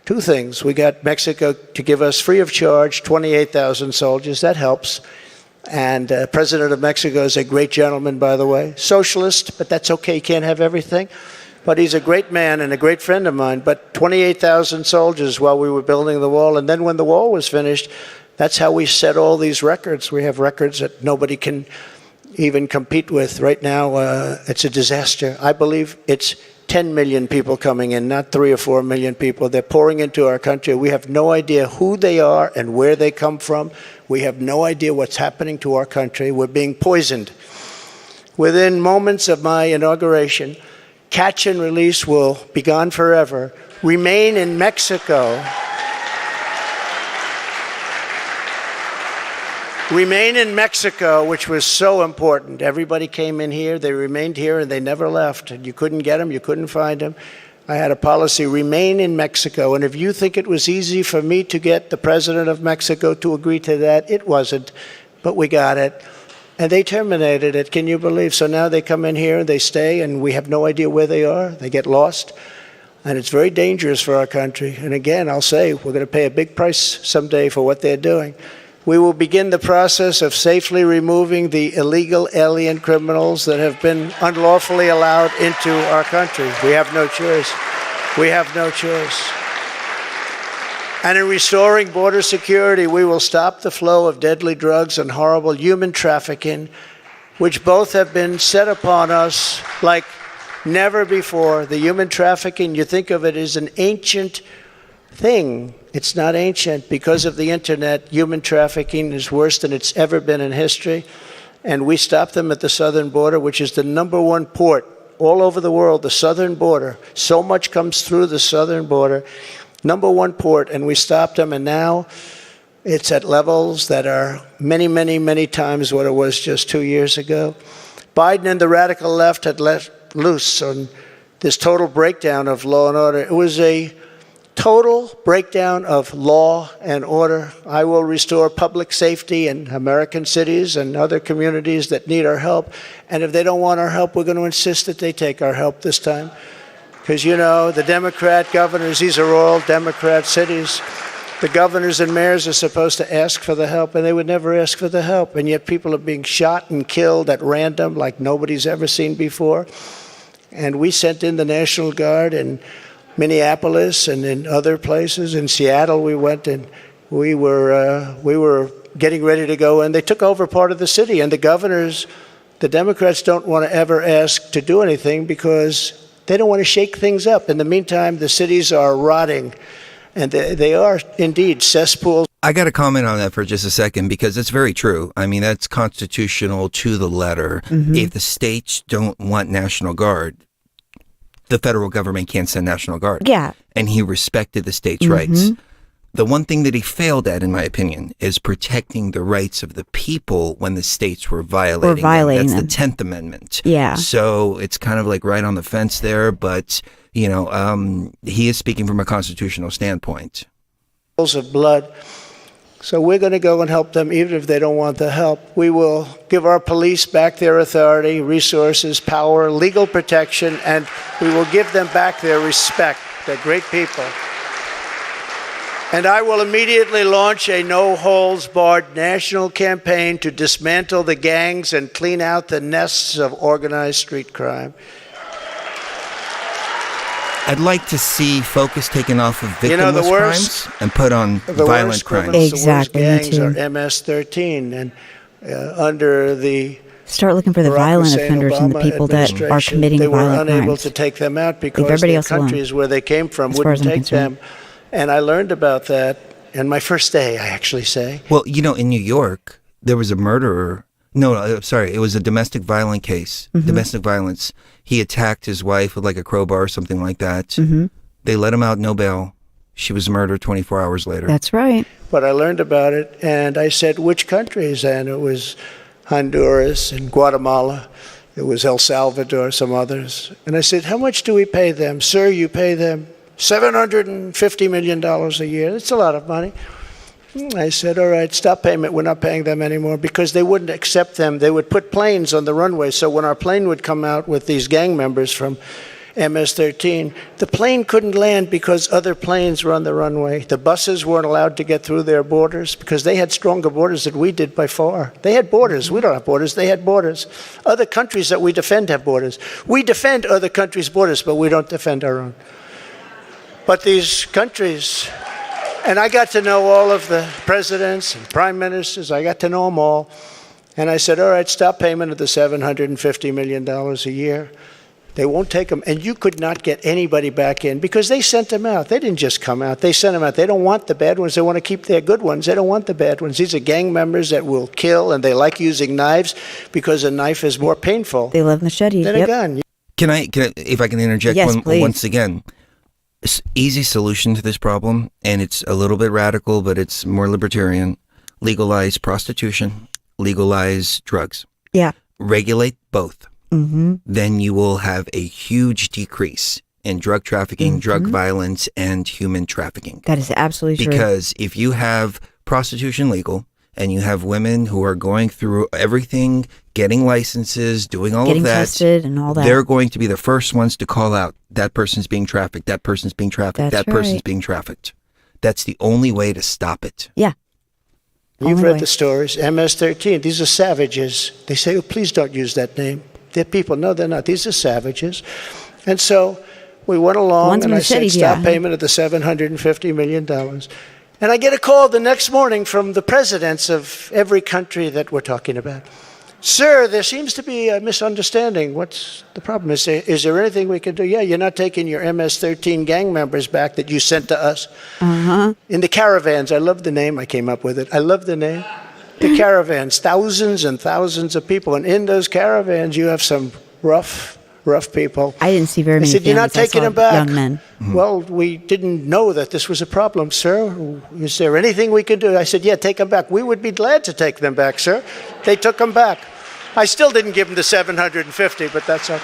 two things. We got Mexico to give us free of charge 28,000 soldiers. That helps. And President of Mexico is a great gentleman, by the way. Socialist, but that's okay. He can't have everything. But he's a great man and a great friend of mine. But 28,000 soldiers while we were building the wall. And then when the wall was finished, that's how we set all these records. We have records that nobody can even compete with. Right now, it's a disaster. I believe it's 10 million people coming in, not 3 or 4 million people. They're pouring into our country. We have no idea who they are and where they come from. We have no idea what's happening to our country. We're being poisoned. Within moments of my inauguration, catch and release will be gone forever. Remain in Mexico. Remain in Mexico, which was so important. Everybody came in here, they remained here, and they never left. And you couldn't get them, you couldn't find them. I had a policy, remain in Mexico. And if you think it was easy for me to get the president of Mexico to agree to that, it wasn't. But we got it. And they terminated it, can you believe? So now they come in here, they stay, and we have no idea where they are. They get lost. And it's very dangerous for our country. And again, I'll say, we're going to pay a big price someday for what they're doing. We will begin the process of safely removing the illegal alien criminals that have been unlawfully allowed into our country. We have no choice. We have no choice. And in restoring border security, we will stop the flow of deadly drugs and horrible human trafficking, which both have been set upon us like never before. The human trafficking, you think of it as an ancient thing. It's not ancient. Because of the internet, human trafficking is worse than it's ever been in history. And we stop them at the southern border, which is the #1 port all over the world, the southern border. So much comes through the southern border. #1 port, and we stopped them, and now it's at levels that are many, many, many times what it was just 2 years ago. Biden and the radical left had let loose on this total breakdown of law and order. It was a total breakdown of law and order. I will restore public safety in American cities and other communities that need our help. And if they don't want our help, we're going to insist that they take our help this time. Because, you know, the Democrat governors, these are all Democrat cities. The governors and mayors are supposed to ask for the help, and they would never ask for the help. And yet people are being shot and killed at random like nobody's ever seen before. And we sent in the National Guard and Minneapolis and in other places. In Seattle, we went and we were getting ready to go, and they took over part of the city. And the governors, the Democrats don't want to ever ask to do anything because they don't want to shake things up. In the meantime, the cities are rotting, and they are indeed cesspools. I got to comment on that for just a second because it's very true. I mean, that's constitutional to the letter. Mm-hmm. If the states don't want National Guard, the federal government can't send National Guard. Yeah. And he respected the states' rights. The one thing that he failed at, in my opinion, is protecting the rights of the people when the states were violating them. That's the 10th Amendment. Yeah. So it's kind of like right on the fence there, but, you know, he is speaking from a constitutional standpoint. Of blood. So we're going to go and help them even if they don't want the help. We will give our police back their authority, resources, power, legal protection, and we will give them back their respect. They're great people. And I will immediately launch a no-holds-barred national campaign to dismantle the gangs and clean out the nests of organized street crime. I'd like to see focus taken off of victimless the worst, crimes and put on violent crimes. Exactly, the worst gangs are MS-13, and under the start looking for the violent offenders and the people that are committing they violent were unable crimes. to take them out because the countries where they came from wouldn't take them. And I learned about that in my first day, I actually say. Well, you know, in New York, there was a murderer. No, sorry, it was a domestic violence case. Domestic violence. He attacked his wife with like a crowbar or something like that. They let him out, no bail. She was murdered 24 hours later. That's right. But I learned about it, and I said, which countries? And it was Honduras and Guatemala. It was El Salvador, some others. And I said, how much do we pay them? Sir, you pay them $750 million a year. That's a lot of money. I said, all right, stop payment. We're not paying them anymore because they wouldn't accept them. They would put planes on the runway. So when our plane would come out with these gang members from MS-13. The plane couldn't land because other planes were on the runway. The buses weren't allowed to get through their borders because they had stronger borders than we did by far. They had borders. We don't have borders. They had borders. Other countries that we defend have borders. We defend other countries' borders, but we don't defend our own. But these countries, and I got to know all of the presidents and prime ministers. I got to know them all. And I said, all right, stop payment of the $750 million a year. They won't take them. And you could not get anybody back in because they sent them out. They didn't just come out. They sent them out. They don't want the bad ones. They want to keep their good ones. They don't want the bad ones. These are gang members that will kill, and they like using knives because a knife is more painful They love machetes. than a gun. Can I, if I can interject Yes, please. once again? Easy solution to this problem, and it's a little bit radical, but it's more libertarian. Legalize prostitution, legalize drugs. Yeah. Regulate both. Mm-hmm. Then you will have a huge decrease in drug trafficking, drug violence, and human trafficking. That is absolutely true. Because if you have prostitution legal and you have women who are going through everything, getting licenses, doing all Getting of that, tested and all that. they're going to be the first ones to call out that person's being trafficked, that person's being trafficked, That's that person's right. being trafficked. That's the only way to stop it. Yeah. You've Only read way. the stories. MS-13. These are savages. They say, oh, please don't use that name. They're people. No, they're not. These are savages. And so we went along, One's and I said, machetes, stop yeah. payment of the $750 million. And I get a call the next morning from the presidents of every country that we're talking about. Sir, there seems to be a misunderstanding. What's the problem? Is there anything we can do? Yeah, you're not taking your MS-13 gang members back that you sent to us. Uh-huh. In the caravans. I love the name. I came up with it. I love the name. The caravans, thousands and thousands of people. And in those caravans, you have some rough people. I didn't see very I many said, you're not families. I taking saw them back. young men. Well, we didn't know that this was a problem, sir. Is there anything we can do? I said, yeah, take them back. We would be glad to take them back, sir. They took them back. I still didn't give them the 750, but that's okay.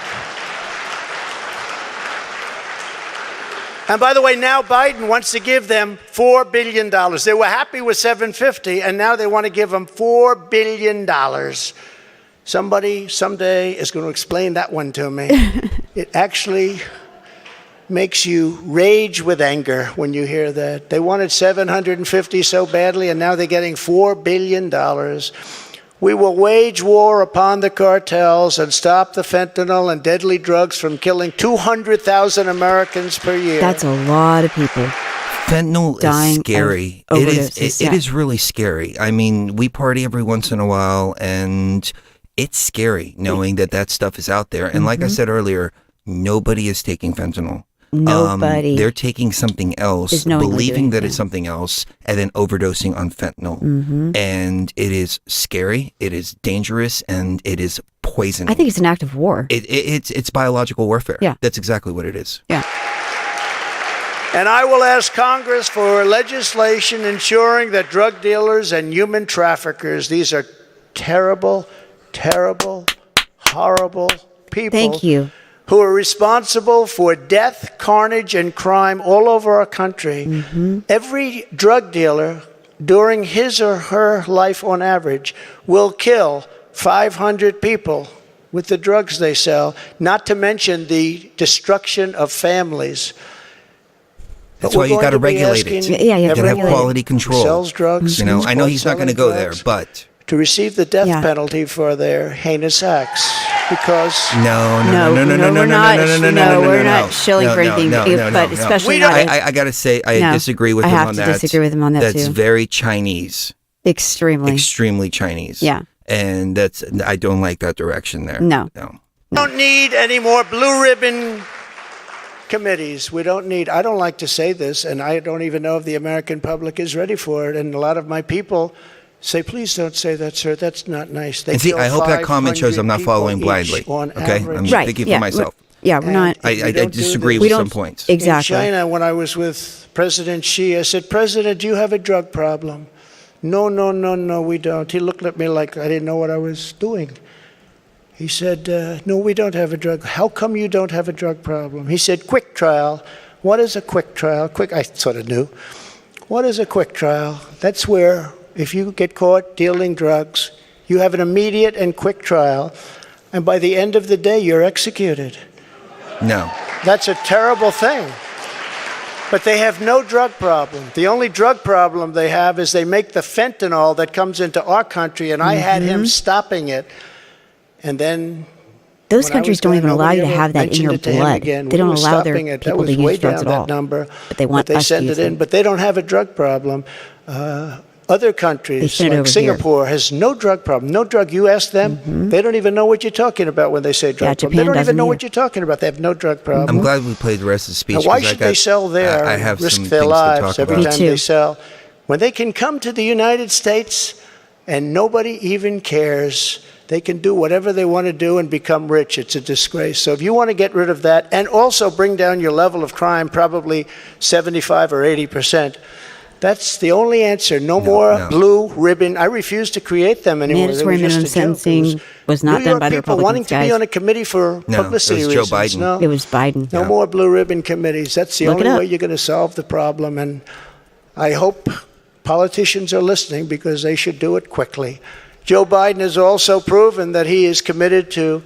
And by the way, now Biden wants to give them $4 billion. They were happy with 750, and now they want to give them $4 billion. Somebody someday is going to explain that one to me. It actually makes you rage with anger when you hear that. They wanted 750 so badly, and now they're getting $4 billion. We will wage war upon the cartels and stop the fentanyl and deadly drugs from killing 200,000 Americans per year. That's a lot of people. Fentanyl Dying is of scary. overdoses, It is really scary. I mean, we party every once in a while, and it's scary knowing that that stuff is out there. And like I said earlier, nobody is taking fentanyl. Nobody. They're taking something else, is knowingly believing doing that it. it's something else, and then overdosing on fentanyl. And it is scary, it is dangerous, and it is poisoning. I think it's an act of war. It's biological warfare. Yeah. That's exactly what it is. Yeah. And I will ask Congress for legislation ensuring that drug dealers and human traffickers, these are terrible, terrible, horrible people. Thank you. Who are responsible for death, carnage, and crime all over our country. Every drug dealer, during his or her life on average, will kill 500 people with the drugs they sell, not to mention the destruction of families. That's why you got to regulate it. Yeah, you have to You got to have regulate it. quality control. Sells drugs. You know, I know who's he's not going to selling go there, drugs, but to receive the death Yeah. penalty for their heinous acts, because no, we're not shilling for anything, but especially We not. don't- I got to say, I No, disagree with I him have on to that. disagree with him on that, That's too. very Chinese, Extremely. extremely Chinese. Yeah. And I don't like that direction there. No. don't need any more blue ribbon committees. We don't need, I don't like to say this, and I don't even know if the American public is ready for it. And a lot of my people say, please don't say that, sir. That's not nice. They And see, kill I hope that comment shows I'm not 500 following people blindly. each on Okay? I'm average. just Right. thinking Yeah. for myself. Yeah, we're not. And I we don't do disagree this. with We some don't- points. Exactly. In China, when I was with President Xi, I said, President, do you have a drug problem? No, we don't. He looked at me like I didn't know what I was doing. He said, no, we don't have a drug. How come you don't have a drug problem? He said, quick trial. What is a quick trial? I sort of knew. What is a quick trial? That's where if you get caught dealing drugs, you have an immediate and quick trial, and by the end of the day, you're executed. No. That's a terrible thing. But they have no drug problem. The only drug problem they have is they make the fentanyl that comes into our country, and I had him stopping it. And then those when I countries was don't going, even allow nobody you to ever have that in mentioned your it to him blood. again. They We don't were allow their stopping it. That people was to way use drugs down at all. that number. But they want they us to send use it in. them. But they don't have a drug problem. Other countries, send it like over Singapore, has no drug problem. No drug. You ask them, they don't even know what you're talking about when they say drug problem. They Japan don't even doesn't know either. what you're talking about. They have no drug problem. I'm glad we played the rest of the speech. Now, why 'cause I should they sell there I and have risk some their things to lives talk every about. time Me they too. sell? When they can come to the United States and nobody even cares, they can do whatever they want to do and become rich. It's a disgrace. So if you want to get rid of that and also bring down your level of crime, probably 75 or 80%, that's the only answer. No more blue ribbon. I refuse to create them anymore. Mandatory They were just minimum a joke. It sentencing was not New done York by the people wanting Republicans, to be guys. on a committee for No, publicity it was Joe reasons. Biden. No. It was Biden. No more blue ribbon committees. That's the Look it only up. way you're going to solve the problem. And I hope politicians are listening because they should do it quickly. Joe Biden has also proven that he is committed to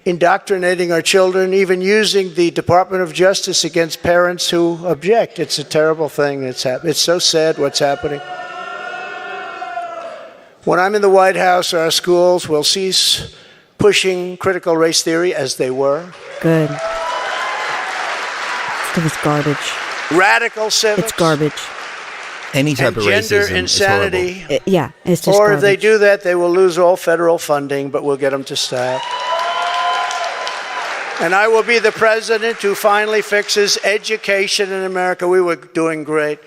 indoctrinating our children, even using the Department of Justice against parents who object. It's a terrible thing that's happening. It's so sad what's happening. When I'm in the White House, our schools will cease pushing critical race theory as they were. Good. It was garbage. Radical civics. It's garbage. Any type And of gender racism insanity. is horrible. Yeah, it's just Or if they garbage. do that, they will lose all federal funding, but we'll get them to stop. And I will be the president who finally fixes education in America. We were doing great.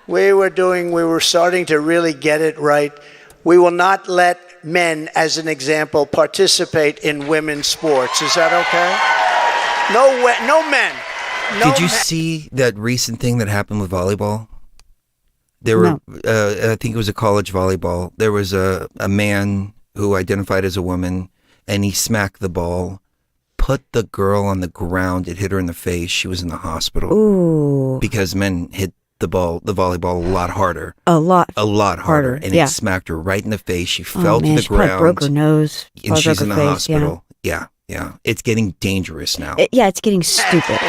We were starting to really get it right. We will not let men, as an example, participate in women's sports. Is that okay? No men. No Did you men. see that recent thing that happened with volleyball? There were, I think it was a college volleyball. There was a man who identified as a woman, and he smacked the ball, put the girl on the ground. It hit her in the face. She was in the hospital. Ooh. Because men hit the volleyball a lot harder. A lot harder. And yeah. it smacked her right in the face. She fell to man, the she probably ground. broke her nose. And Probably she's broke in the her face, hospital. Yeah. It's getting dangerous now. Yeah, it's getting stupid.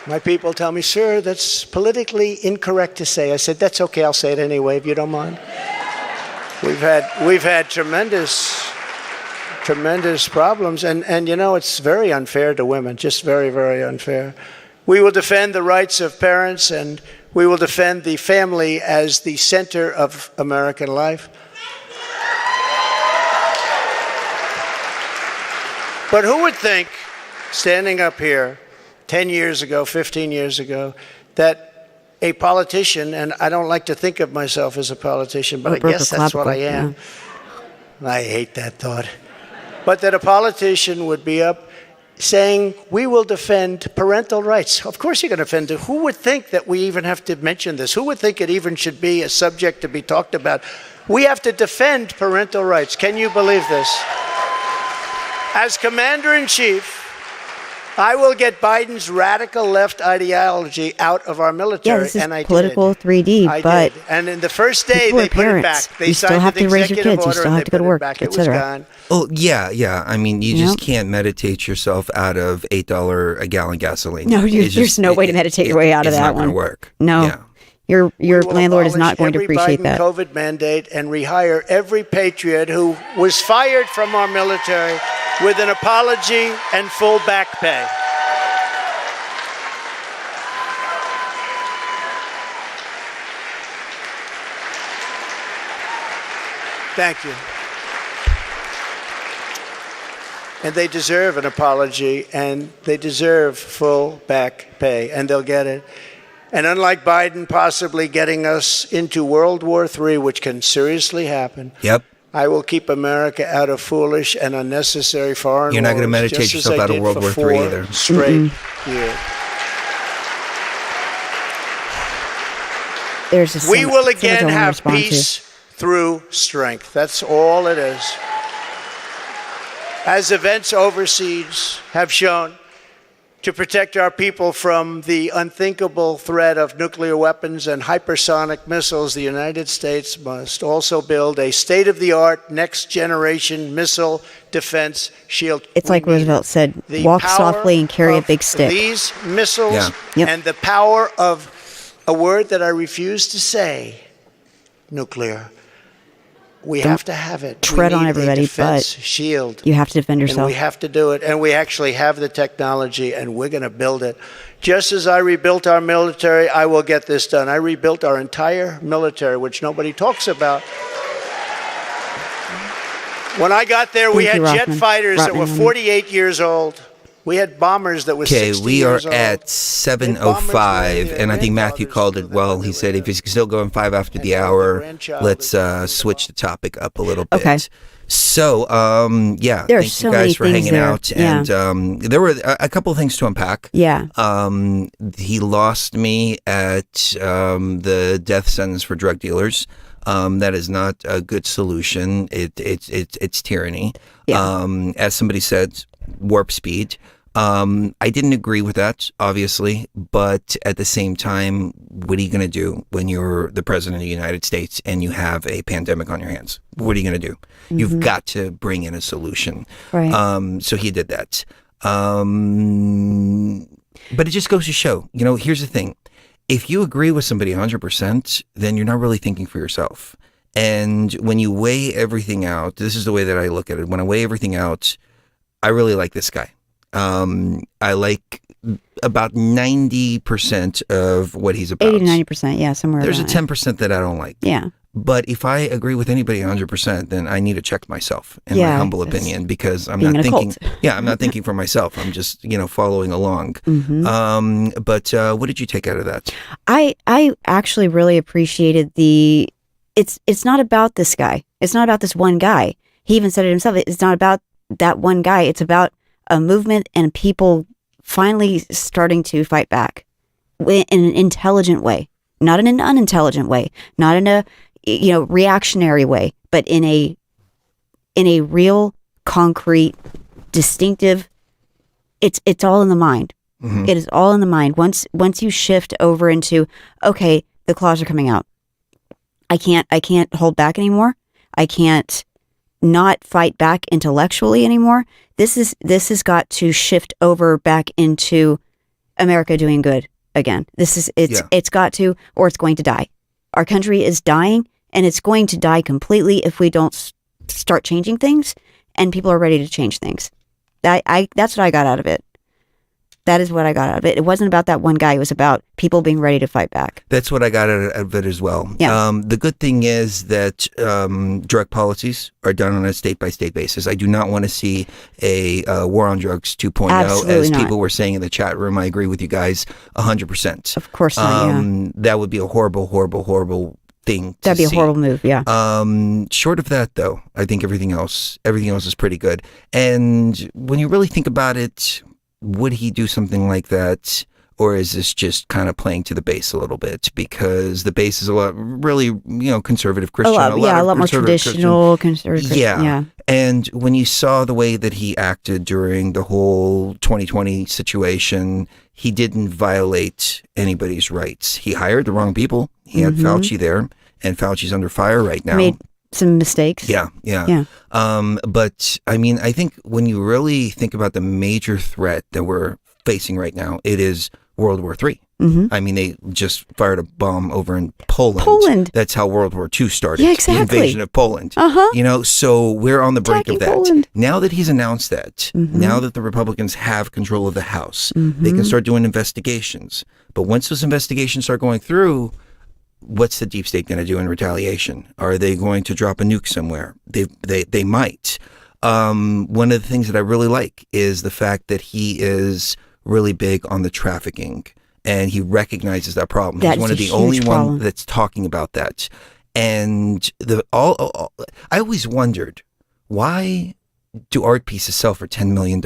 My people tell me, sir, that's politically incorrect to say. I said, that's okay, I'll say it anyway, if you don't mind. We've had tremendous problems, and you know, it's very unfair to women, just very, very unfair. We will defend the rights of parents, and we will defend the family as the center of American life. But who would think, standing up here, 10 years ago, 15 years ago, that a politician, and I don't like to think of myself as a politician, but I guess that's what I am. Yeah. I hate that thought. But that a politician would be up saying, we will defend parental rights. Of course you're going to defend it. Who would think that we even have to mention this? Who would think it even should be a subject to be talked about? We have to defend parental rights. Can you believe this? As Commander-in-Chief, I will get Biden's radical left ideology out of our military. Yeah, this is and I political did. 3D, I but did. And in the first day, people they are put it parents. back. They You still signed have an to raise your executive kids. You order still and have they to go to put it work, back. It was etc. gone. Oh, yeah. I mean, you Yep. just can't meditate yourself out of $8 a gallon gasoline. No, there's no way to meditate your way out of that one. It's not one. going to work. No. Yeah. Your We will landlord is abolish not going to every appreciate Biden that. COVID mandate and rehire every patriot who was fired from our military with an apology and full back pay. Thank you. And they deserve an apology, and they deserve full back pay, and they'll get it. And unlike Biden possibly getting us into World War III, which can seriously happen, Yep. I will keep America out of foolish and unnecessary foreign wars. You're not gonna meditate just as yourself I out of did World for War III 4 either. straight years. There's just We so will much I again wanna have respond to. peace through strength. That's all it is. As events overseas have shown, To protect our people from the unthinkable threat of nuclear weapons and hypersonic missiles, the United States must also build a state-of-the-art, next-generation missile defense shield. It's like Roosevelt said, The walk power softly and carry a of big stick. These missiles Yeah. Yep. and the power of a word that I refuse to say, nuclear. We have to have it. tread We on need everybody, a defense but shield. You have to defend And yourself. we have to do it. And we actually have the technology, and we're going to build it. Just as I rebuilt our military, I will get this done. I rebuilt our entire military, which nobody talks about. When I got there, we Thank had you, jet Rothman. fighters that were Rothman. 48 years old. We had bombers that were Okay, 60 we are years old. at 7:05, and I think Matthew called it well. He said if he's still going 5 after the hour, let's switch the topic up a little bit. Okay. So, yeah, There are thank so you many guys for things hanging there. out. Yeah. And there were a couple of things to unpack. Yeah. He lost me at the death sentence for drug dealers. That is not a good solution. It's tyranny. Yeah. As somebody said, warp speed. I didn't agree with that, obviously, but at the same time, what are you going to do when you're the president of the United States and you have a pandemic on your hands? What are you going to do? You've got to bring in a solution. Right. So he did that. But it just goes to show, here's the thing. If you agree with somebody 100%, then you're not really thinking for yourself. And when you weigh everything out, this is the way that I look at it. When I weigh everything out, I really like this guy. I like about 90% of what he's about. 80 to 90%, yeah, somewhere There's a around 10% that I don't like. Yeah. But if I agree with anybody 100%, then I need to check myself, in my Yeah, humble it's opinion, because I'm being not in a thinking. cult. Yeah, I'm not thinking for myself. I'm just, following along. But what did you take out of that? I actually really appreciated it's not about this guy. It's not about this one guy. He even said it himself. It's not about that one guy. It's about a movement and people finally starting to fight back in an intelligent way, not in an unintelligent way, not in a reactionary way, but in a real, concrete, distinctive. It's all in the mind. Mm-hmm. It is all in the mind. Once you shift over into, okay, the claws are coming out. I can't hold back anymore. I can't not fight back intellectually anymore. This has got to shift over back into America doing good again. It's got to, or it's going to die. Our country is dying, and it's going to die completely if we don't start changing things, and people are ready to change things. That's what I got out of it. That is what I got out of it. It wasn't about that one guy. It was about people being ready to fight back. That's what I got out of it as well. Yeah. The good thing is that drug policies are done on a state-by-state basis. I do not want to see a war on drugs 2.0, Absolutely as not. people were saying in the chat room. I agree with you guys 100%. Of course not, yeah. That would be a horrible, horrible, horrible thing to That'd be a see. horrible move, yeah. Short of that, though, I think everything else is pretty good. And when you really think about it, would he do something like that, or is this just kind of playing to the base a little bit? Because the base is a lot, really, conservative Christian. a lot more traditional, conservative. Yeah. And when you saw the way that he acted during the whole 2020 situation, he didn't violate anybody's rights. He hired the wrong people. He had Fauci there, and Fauci's under fire right now. Made some mistakes. Yeah. But I mean, I think when you really think about the major threat that we're facing right now, it is World War III. I mean, they just fired a bomb over in Poland. That's how World War II started. Yeah, exactly. The invasion of Poland. So we're on the brink of that. Poland. Now that he's announced that, now that the Republicans have control of the House, they can start doing investigations. But once those investigations start going through, what's the deep state going to do in retaliation? Are they going to drop a nuke somewhere? They might. One of the things that I really like is the fact that he is really big on the trafficking, and he recognizes that problem. He's one of the only ones that's talking about that. And I always wondered, why do art pieces sell for $10 million?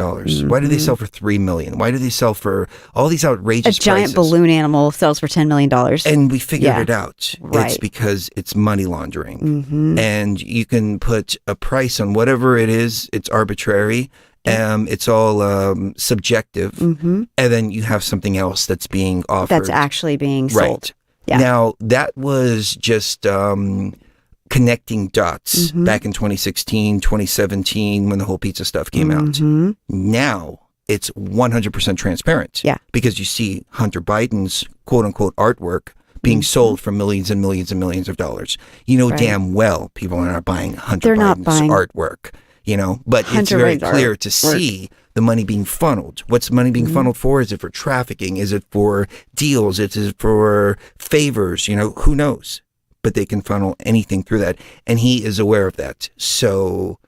Why do they sell for $3 million? Why do they sell for all these outrageous A giant prices? balloon animal sells for $10 million. And we figured it out. Right. It's because it's money laundering. And you can put a price on whatever it is. It's arbitrary. It's all subjective, and then you have something else that's being offered. That's actually being sold. Right. Yeah. Now, that was just connecting dots back in 2016, 2017, when the whole pizza stuff came out. Now, it's 100% transparent. Yeah. Because you see Hunter Biden's quote-unquote artwork being sold for millions and millions and millions of dollars. You know damn well people are not buying Hunter Biden's artwork. You know, but it's very clear to see the money being funneled. What's money being funneled for? Is it for trafficking? Is it for deals? Is it for favors? You know, who knows? But they can funnel anything through that. And he is aware of that. So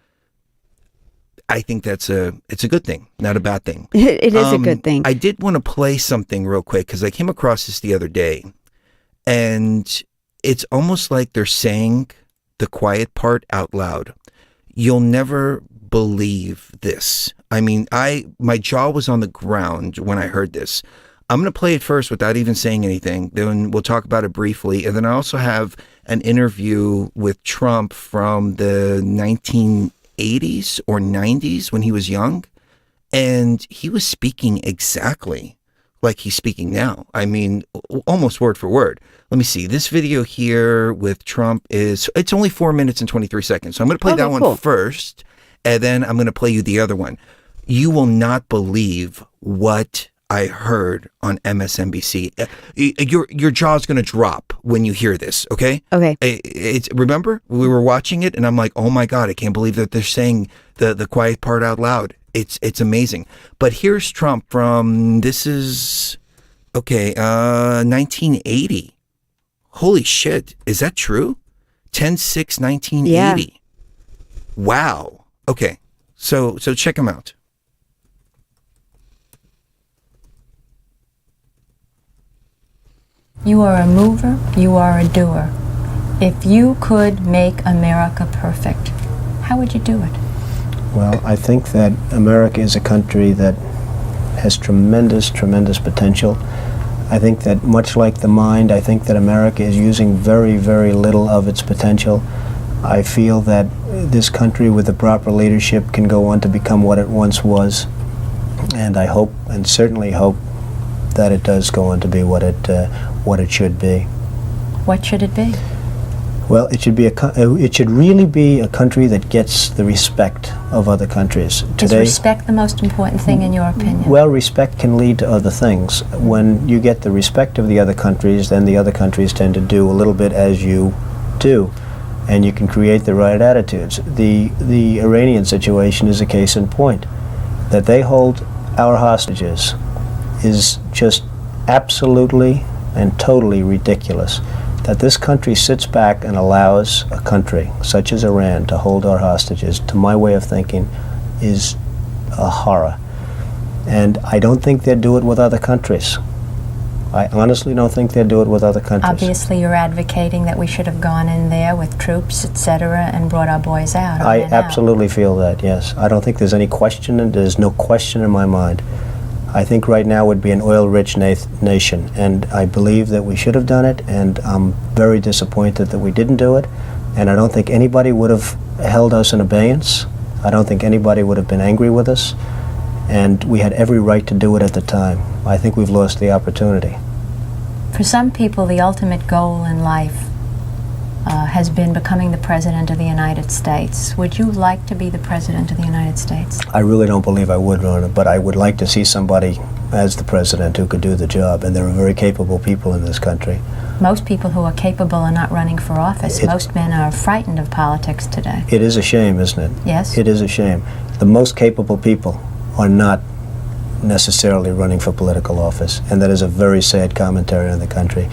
I think it's a good thing, not a bad thing. It is a good thing. I did want to play something real quick because I came across this the other day. And it's almost like they're saying the quiet part out loud. You'll never believe this. I mean, my jaw was on the ground when I heard this. I'm going to play it first without even saying anything. Then we'll talk about it briefly. And then I also have an interview with Trump from the 1980s or 90s when he was young. And he was speaking exactly like he's speaking now. I mean, almost word for word. Let me see. This video here with Trump it's only 4 minutes and 23 seconds. So I'm going to play that one first, and then I'm going to play you the other one. You will not believe what I heard on MSNBC. Your jaw's going to drop when you hear this, okay? Okay. Remember, we were watching it, and I'm like, oh my God, I can't believe that they're saying the quiet part out loud. It's amazing. But here's Trump from, 1980. Holy shit. Is that true? 10/6/1980. Yeah. Wow. Okay. So check him out. You are a mover, you are a doer. If you could make America perfect, how would you do it? Well, I think that America is a country that has tremendous, tremendous potential. I think that much like the mind, I think that America is using very, very little of its potential. I feel that this country with the proper leadership can go on to become what it once was. And I hope, and certainly hope, that it does go on to be what it should be. What should it be? Well, it should really be a country that gets the respect of other countries. Is respect the most important thing in your opinion? Well, respect can lead to other things. When you get the respect of the other countries, then the other countries tend to do a little bit as you do, and you can create the right attitudes. The Iranian situation is a case in point. That they hold our hostages is just absolutely and totally ridiculous. That this country sits back and allows a country such as Iran to hold our hostages, to my way of thinking, is a horror. And I don't think they'd do it with other countries. I honestly don't think they'd do it with other countries. Obviously, you're advocating that we should have gone in there with troops, etc., and brought our boys out. I absolutely feel that, yes. I don't think there's any question, and there's no question in my mind. I think right now would be an oil-rich nation, and I believe that we should have done it, and I'm very disappointed that we didn't do it, and I don't think anybody would have held us in abeyance. I don't think anybody would have been angry with us, and we had every right to do it at the time. I think we've lost the opportunity. For some people, the ultimate goal in life has been becoming the President of the United States. Would you like to be the President of the United States? I really don't believe I would, Rona, but I would like to see somebody as the President who could do the job, and there are very capable people in this country. Most people who are capable are not running for office. Most men are frightened of politics today. It is a shame, isn't it? Yes. It is a shame. The most capable people are not necessarily running for political office, and that is a very sad commentary on the country.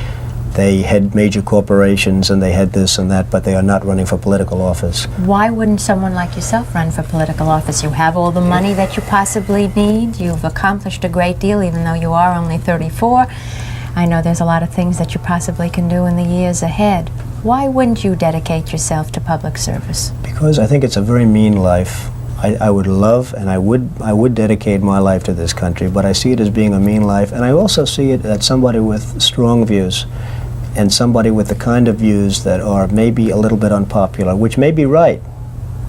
They had major corporations and they had this and that, but they are not running for political office. Why wouldn't someone like yourself run for political office? You have all the money that you possibly need. You've accomplished a great deal, even though you are only 34. I know there's a lot of things that you possibly can do in the years ahead. Why wouldn't you dedicate yourself to public service? Because I think it's a very mean life. I would love and I would dedicate my life to this country, but I see it as being a mean life, and I also see it as somebody with strong views and somebody with the kind of views that are maybe a little bit unpopular, which may be right,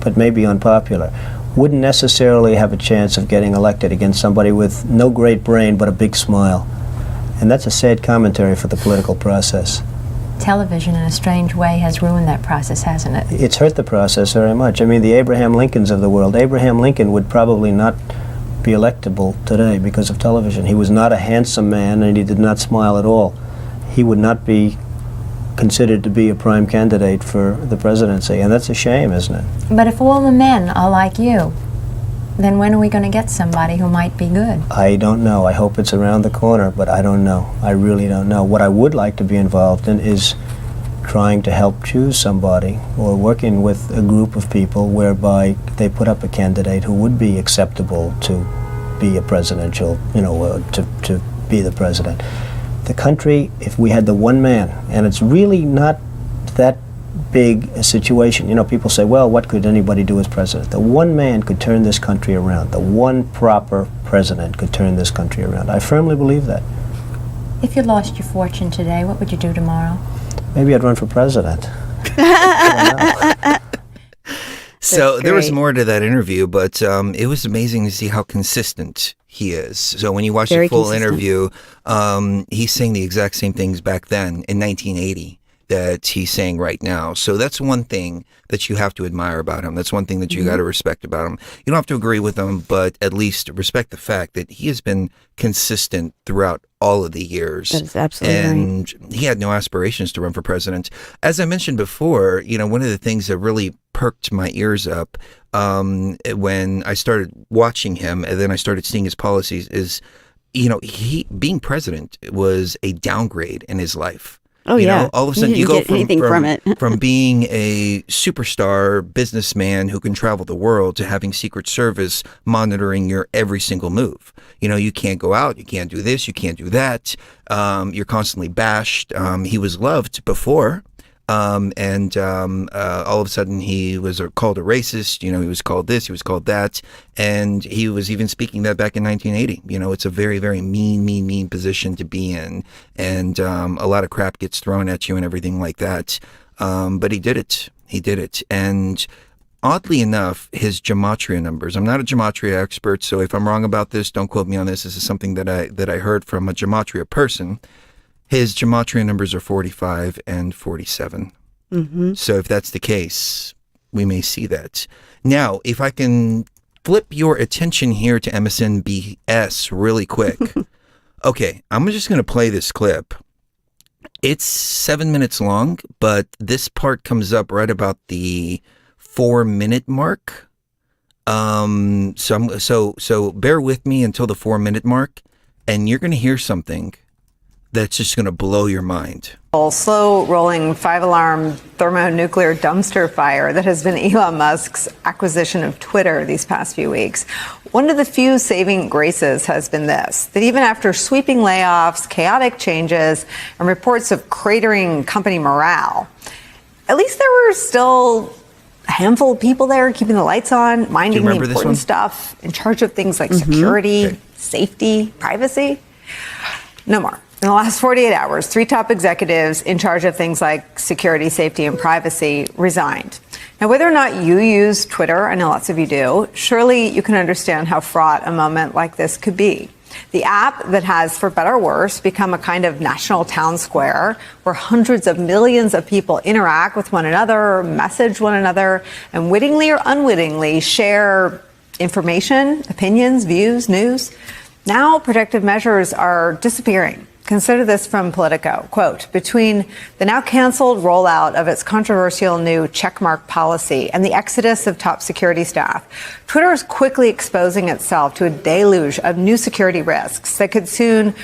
but may be unpopular. wouldn't necessarily have a chance of getting elected against somebody with no great brain but a big smile. And that's a sad commentary for the political process. Television, in a strange way, has ruined that process, hasn't it? It's hurt the process very much. I mean, the Abraham Lincolns of the world. Abraham Lincoln would probably not be electable today because of television. He was not a handsome man, and he did not smile at all. He would not be considered to be a prime candidate for the presidency, and that's a shame, isn't it? But if all the men are like you, then when are we going to get somebody who might be good? I don't know. I hope it's around the corner, but I don't know. I really don't know. What I would like to be involved in is trying to help choose somebody, or working with a group of people whereby they put up a candidate who would be acceptable to be a presidential, to be the president. The country, if we had the one man, and it's really not that big a situation. You know, people say, well, what could anybody do as president? The one man could turn this country around. The one proper president could turn this country around. I firmly believe that. If you lost your fortune today, what would you do tomorrow? Maybe I'd run for president. So there was more to that interview, but it was amazing to see how consistent he is. So when you watch the full interview, he's saying the exact same things back then in 1980 that he's saying right now. So that's one thing that you have to admire about him. That's one thing that you got to respect about him. You don't have to agree with him, but at least respect the fact that he has been consistent throughout all of the years. That is absolutely and he had no aspirations to run for president. As I mentioned before, one of the things that really perked my ears up when I started watching him and then I started seeing his policies is, he being president was a downgrade in his life. Oh, yeah. All of a sudden you go from from being a superstar businessman who can travel the world to having Secret Service monitoring your every single move. You can't go out, you can't do this, you can't do that. You're constantly bashed. He was loved before. And all of a sudden he was called a racist, he was called this, he was called that. And he was even speaking that back in 1980. It's a very, very mean position to be in. And a lot of crap gets thrown at you and everything like that. But he did it. He did it. And oddly enough, his gematria numbers, I'm not a gematria expert, so if I'm wrong about this, don't quote me on this. This is something that I heard from a gematria person. His gematria numbers are 45 and 47. Mm-hmm. So if that's the case, we may see that. Now, if I can flip your attention here to MSNBS really quick. Okay, I'm just going to play this clip. It's 7 minutes long, but this part comes up right about the 4-minute mark. So bear with me until the 4-minute mark, and you're going to hear something that's just going to blow your mind. Slow-rolling 5-alarm thermonuclear dumpster fire that has been Elon Musk's acquisition of Twitter these past few weeks. One of the few saving graces has been this, that even after sweeping layoffs, chaotic changes, and reports of cratering company morale, at least there were still a handful of people there keeping the lights on, minding the important stuff, in charge of things like security, safety, privacy. No more. In the last 48 hours, 3 top executives in charge of things like security, safety, and privacy resigned. Now, whether or not you use Twitter, I know lots of you do, surely you can understand how fraught a moment like this could be. The app that has, for better or worse, become a kind of national town square where hundreds of millions of people interact with one another, message one another, and wittingly or unwittingly share information, opinions, views, news. Now, protective measures are disappearing. Consider this from Politico. Quote, between the now canceled rollout of its controversial new checkmark policy and the exodus of top security staff, Twitter is quickly exposing itself to a deluge of new security risks that could soon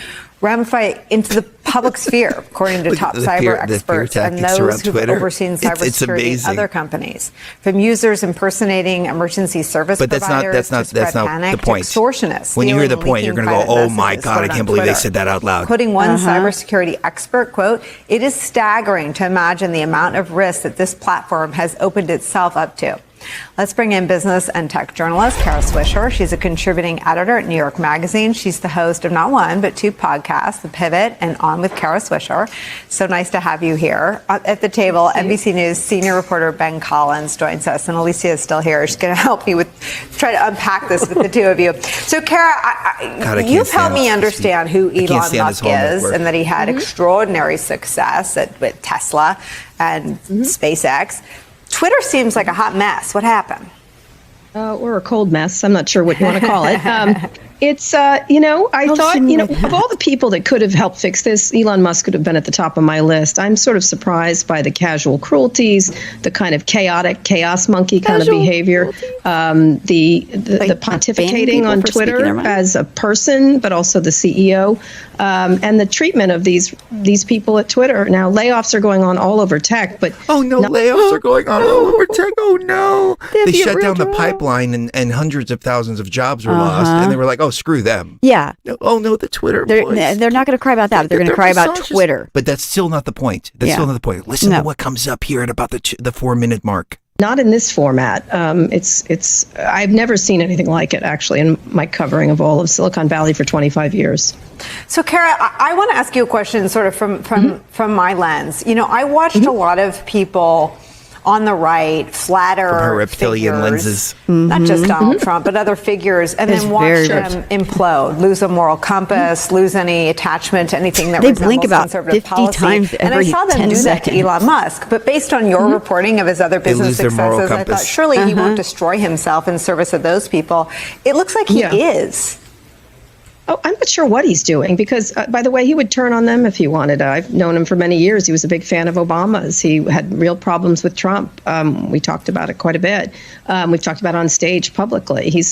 ramify into the public sphere, according to top cyber experts and those who've overseen cybersecurity in other companies. From users impersonating emergency service providers that's not panic, the point. Extortionists. When you hear the point, you're going to go, oh my God, I can't believe they said that out loud. Quoting one cybersecurity expert, quote, it is staggering to imagine the amount of risk that this platform has opened itself up to. Let's bring in business and tech journalist Kara Swisher. She's a contributing editor at New York Magazine. She's the host of not one, but two podcasts, The Pivot and On with Kara Swisher. So nice to have you here. At the table, NBC News senior reporter Ben Collins joins us, and Alicia is still here. She's going to help me try to unpack this with the two of you. So, Kara, you've helped me understand who Elon Musk is and that he had extraordinary success with Tesla and SpaceX. Twitter seems like a hot mess. What happened? Or a cold mess. I'm not sure what you want to call it. It's, I thought, of all the people that could have helped fix this, Elon Musk could have been at the top of my list. I'm sort of surprised by the casual cruelties, the kind of chaos monkey kind of behavior, the pontificating on Twitter as a person, but also the CEO, and the treatment of these people at Twitter. Now, layoffs are going on all over tech, but layoffs are going on all over tech. Oh no, they shut down the pipeline and hundreds of thousands of jobs were lost, and they were like, oh, screw them. Yeah. Oh no, the Twitter They're employees. not going to cry about that, but they're going to cry about Twitter. But that's still not the point. Still not the point. Listen to what comes up here at about the 4-minute mark. not in this format. I've never seen anything like it, actually, in my covering of all of Silicon Valley for 25 years. So, Kara, I want to ask you a question sort of from my lens. You know, I watched a lot of people on the right flatter from her reptilian figures, lenses, not just Donald Trump, but other figures, and then watch them implode, lose a moral compass, lose any attachment to anything that resembles conservative policy. Times and I saw them do that to Elon Musk. But based on your reporting of his other business successes, I thought surely he won't destroy himself in service of those people. It looks like he is. Oh, I'm not sure what he's doing because, by the way, he would turn on them if he wanted. I've known him for many years. He was a big fan of Obama's. He had real problems with Trump. We talked about it quite a bit. We've talked about it on stage publicly. He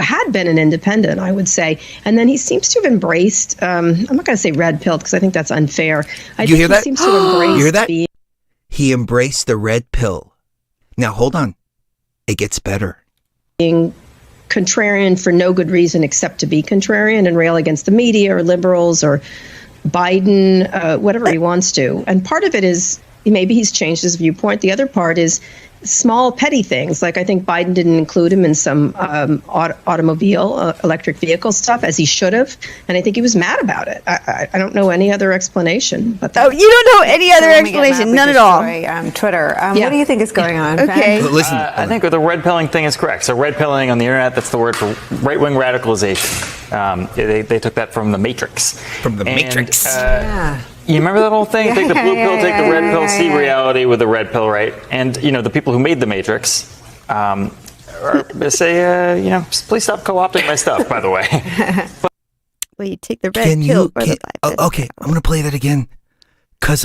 had been an independent, I would say. And then he seems to have embraced, I'm not going to say red pill because I think that's unfair. You hear that? Seems to embrace you hear that? He embraced the red pill. Now, hold on. It gets better. Being contrarian for no good reason except to be contrarian and rail against the media or liberals or Biden, whatever he wants to. And part of it is maybe he's changed his viewpoint. The other part is small, petty things. Like I think Biden didn't include him in some automobile, electric vehicle stuff, as he should have. And I think he was mad about it. I don't know any other explanation. But you don't know any other explanation? None at all. Twitter. What do you think is going on? Okay. Listen, I think the red pilling thing is correct. So red pilling on the internet, that's the word for right-wing radicalization. They took that from the Matrix. From the Matrix. You remember that whole thing? Take the blue pill, take the red pill, see reality with the red pill, right? And, you know, the people who made the Matrix say, please stop co-opting my stuff, by the way. Well, you take the red pill. Okay, I'm going to play that again. Because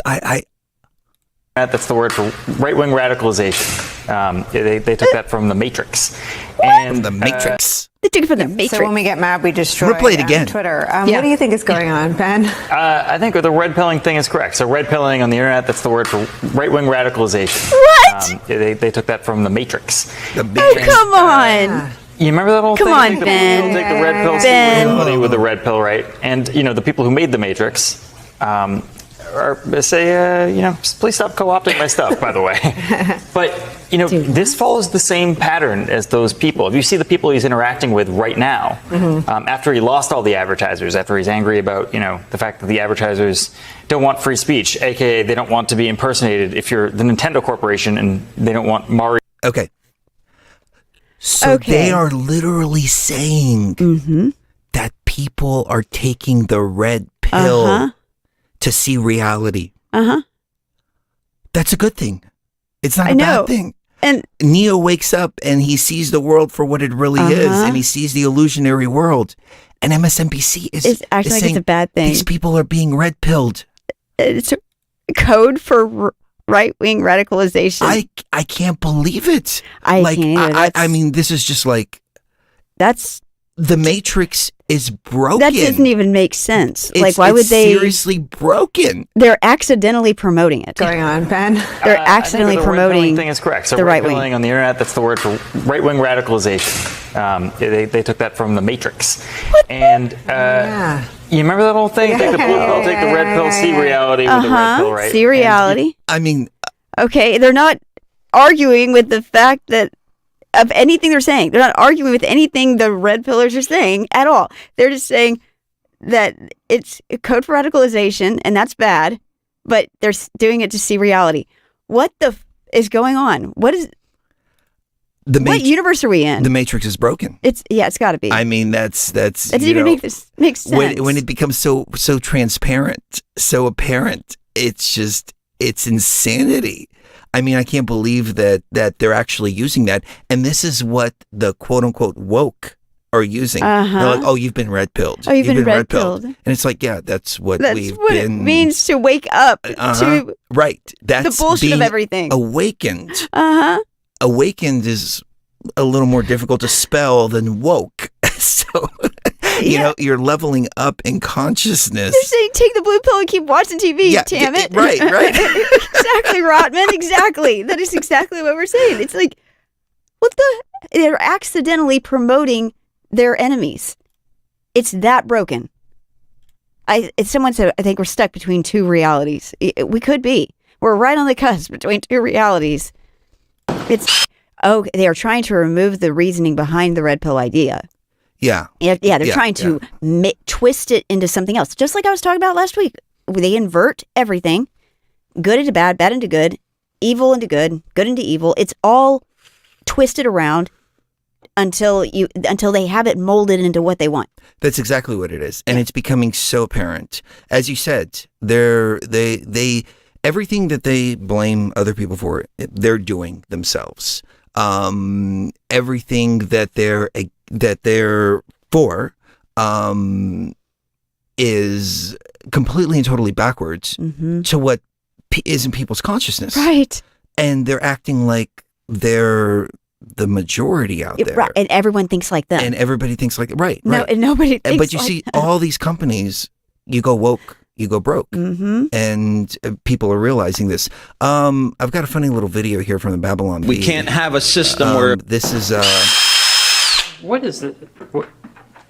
That's the word for right-wing radicalization. They took that from the Matrix. And the Matrix. They took it from the Matrix. So when we get mad, we destroy We'll play it again. Twitter. What do you think is going on, Ben? I think the red pilling thing is correct. So red pilling on the internet, that's the word for right-wing radicalization. What? They took that from the Matrix. The Matrix. Oh, come on. You remember that whole thing? Come on, Take the Ben. blue pill, take the red pill, see reality with the red pill, right? And, you know, the people who made the Matrix say, please stop co-opting my stuff, by the way. But, this follows the same pattern as those people. If you see the people he's interacting with right now, after he lost all the advertisers, after he's angry about, the fact that the advertisers don't want free speech, aka they don't want to be impersonated if you're the Nintendo Corporation and they don't want Mario. Okay. So they are literally saying that people are taking the red pill to see reality. That's a good thing. It's not a bad thing. And Neo wakes up and he sees the world for what it really is, and he sees the illusionary world. And MSNBC is acting like saying it's a bad thing. These people are being red pilled. It's a code for right-wing radicalization. I can't believe it. I can't either. I mean, this is just like That's the Matrix is broken. that doesn't even make sense. Why would they? Seriously broken. They're accidentally promoting it. Going on, Ben? They're accidentally I think the promoting red pilling thing is correct. So the red right pilling wing. on the internet, that's the word for right-wing radicalization. They took that from the Matrix. And you remember that whole thing? Take the blue pill, take the red pill, see reality with the red pill, right? See reality. I mean, Okay, they're not arguing with the fact that of anything they're saying. They're not arguing with anything the red pillars are saying at all. They're just saying that it's a code for radicalization, and that's bad, but they're doing it to see reality. What is going on? What what universe are we in? The Matrix is broken. It's got to be. I mean, that's. It doesn't even make sense. When it becomes so transparent, so apparent, it's insanity. I mean, I can't believe that they're actually using that, and this is what the quote unquote woke are using. They're like, oh, you've been red pilled. Oh, you've been red pilled. And it's like, yeah, that's what it means to wake up to That's the bullshit of everything. Awakened. Awakened is a little more difficult to spell than woke. So, you know, you're leveling up in consciousness. They're saying take the blue pill and keep watching TV, damn it. Right. Exactly, Rotman, exactly. That is exactly what we're saying. It's like, they're accidentally promoting their enemies. It's that broken. Someone said, I think we're stuck between two realities. We could be. We're right on the cusp between two realities. They are trying to remove the reasoning behind the red pill idea. Yeah. They're trying to twist it into something else. Just like I was talking about last week. They invert everything. Good into bad, bad into good, evil into good, good into evil. It's all twisted around until they have it molded into what they want. That's exactly what it is. And it's becoming so apparent. As you said, they everything that they blame other people for, they're doing themselves. Everything that they're for is completely and totally backwards to what is in people's consciousness. Right. And they're acting like they're the majority out there. Right. And everyone thinks like them. And everybody thinks like, right. No, and nobody thinks but you see all these companies, you go woke, you go broke. And people are realizing this. I've got a funny little video here from the Babylon We Bee. can't have a system where... This is... What is it?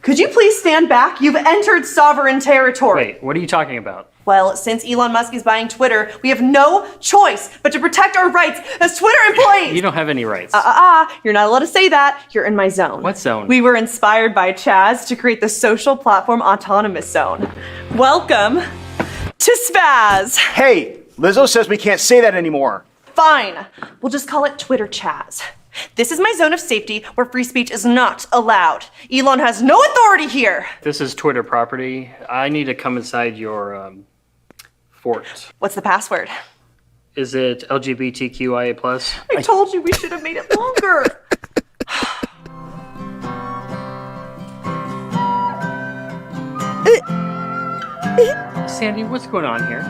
Could you please stand back? You've entered sovereign territory. Wait, what are you talking about? Well, since Elon Musk is buying Twitter, we have no choice but to protect our rights as Twitter employees. You don't have any rights. You're not allowed to say that. You're in my zone. What zone? We were inspired by Chaz to create the social platform autonomous zone. Welcome to Spaz. Hey, Lizzo says we can't say that anymore. Fine. We'll just call it Twitter Chaz. This is my zone of safety where free speech is not allowed. Elon has no authority here. This is Twitter property. I need to come inside your fort. What's the password? Is it LGBTQIA+? I told you we should have made it longer. Sandy, what's going on here?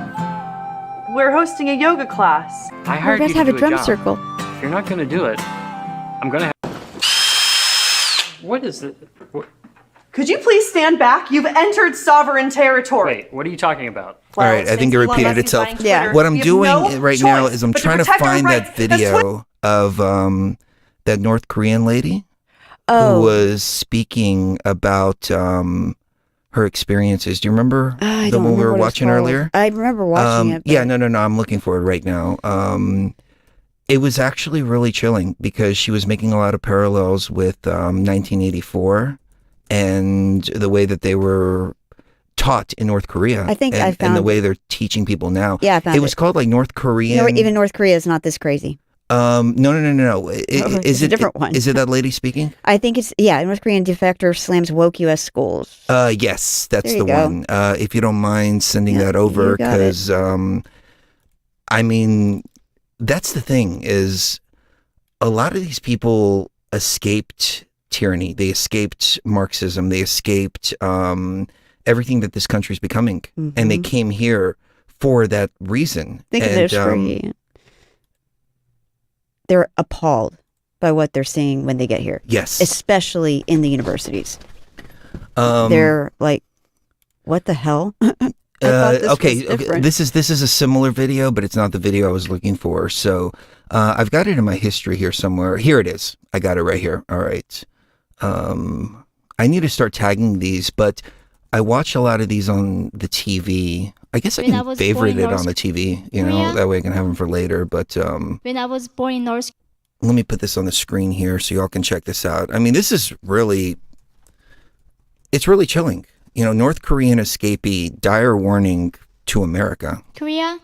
We're hosting a yoga class. I hired We're you about to have to do a drum job. circle. If you're not going to do it, I'm going to have... What is it? Could you please stand back? You've entered sovereign territory. Wait, what are you talking about? All right, I think it repeated itself. What I'm doing right now is I'm trying to find that video of that North Korean lady who was speaking about her experiences. Do you remember the one we were watching earlier? I remember watching it. Yeah, no, I'm looking for it right now. It was actually really chilling because she was making a lot of parallels with 1984 and the way that they were taught in North Korea. I think and, I found... and the way they're teaching people now. Yeah, I found it. was called like North Korean... even North Korea is not this crazy. No. Is it a different one? Is it that lady speaking? I think it's, North Korean defector slams woke U.S. schools. Yes, that's the one. If you don't mind sending that over, because, I mean, that's the thing is a lot of these people escaped tyranny. They escaped Marxism. They escaped everything that this country is becoming. And they came here for that reason. Think of this for you. They're appalled by what they're seeing when they get here. Yes. Especially in the universities. They're like, what the hell? This is a similar video, but it's not the video I was looking for. So I've got it in my history here somewhere. Here it is. I got it right here. All right. I need to start tagging these, but I watch a lot of these on the TV. I guess I can favorite it on the TV, you know, that way I can have them for later. But when I was born in North let me put this on the screen here so y'all can check this out. I mean, this is really, it's really chilling. You know, North Korean escapee, dire warning to America. Korea,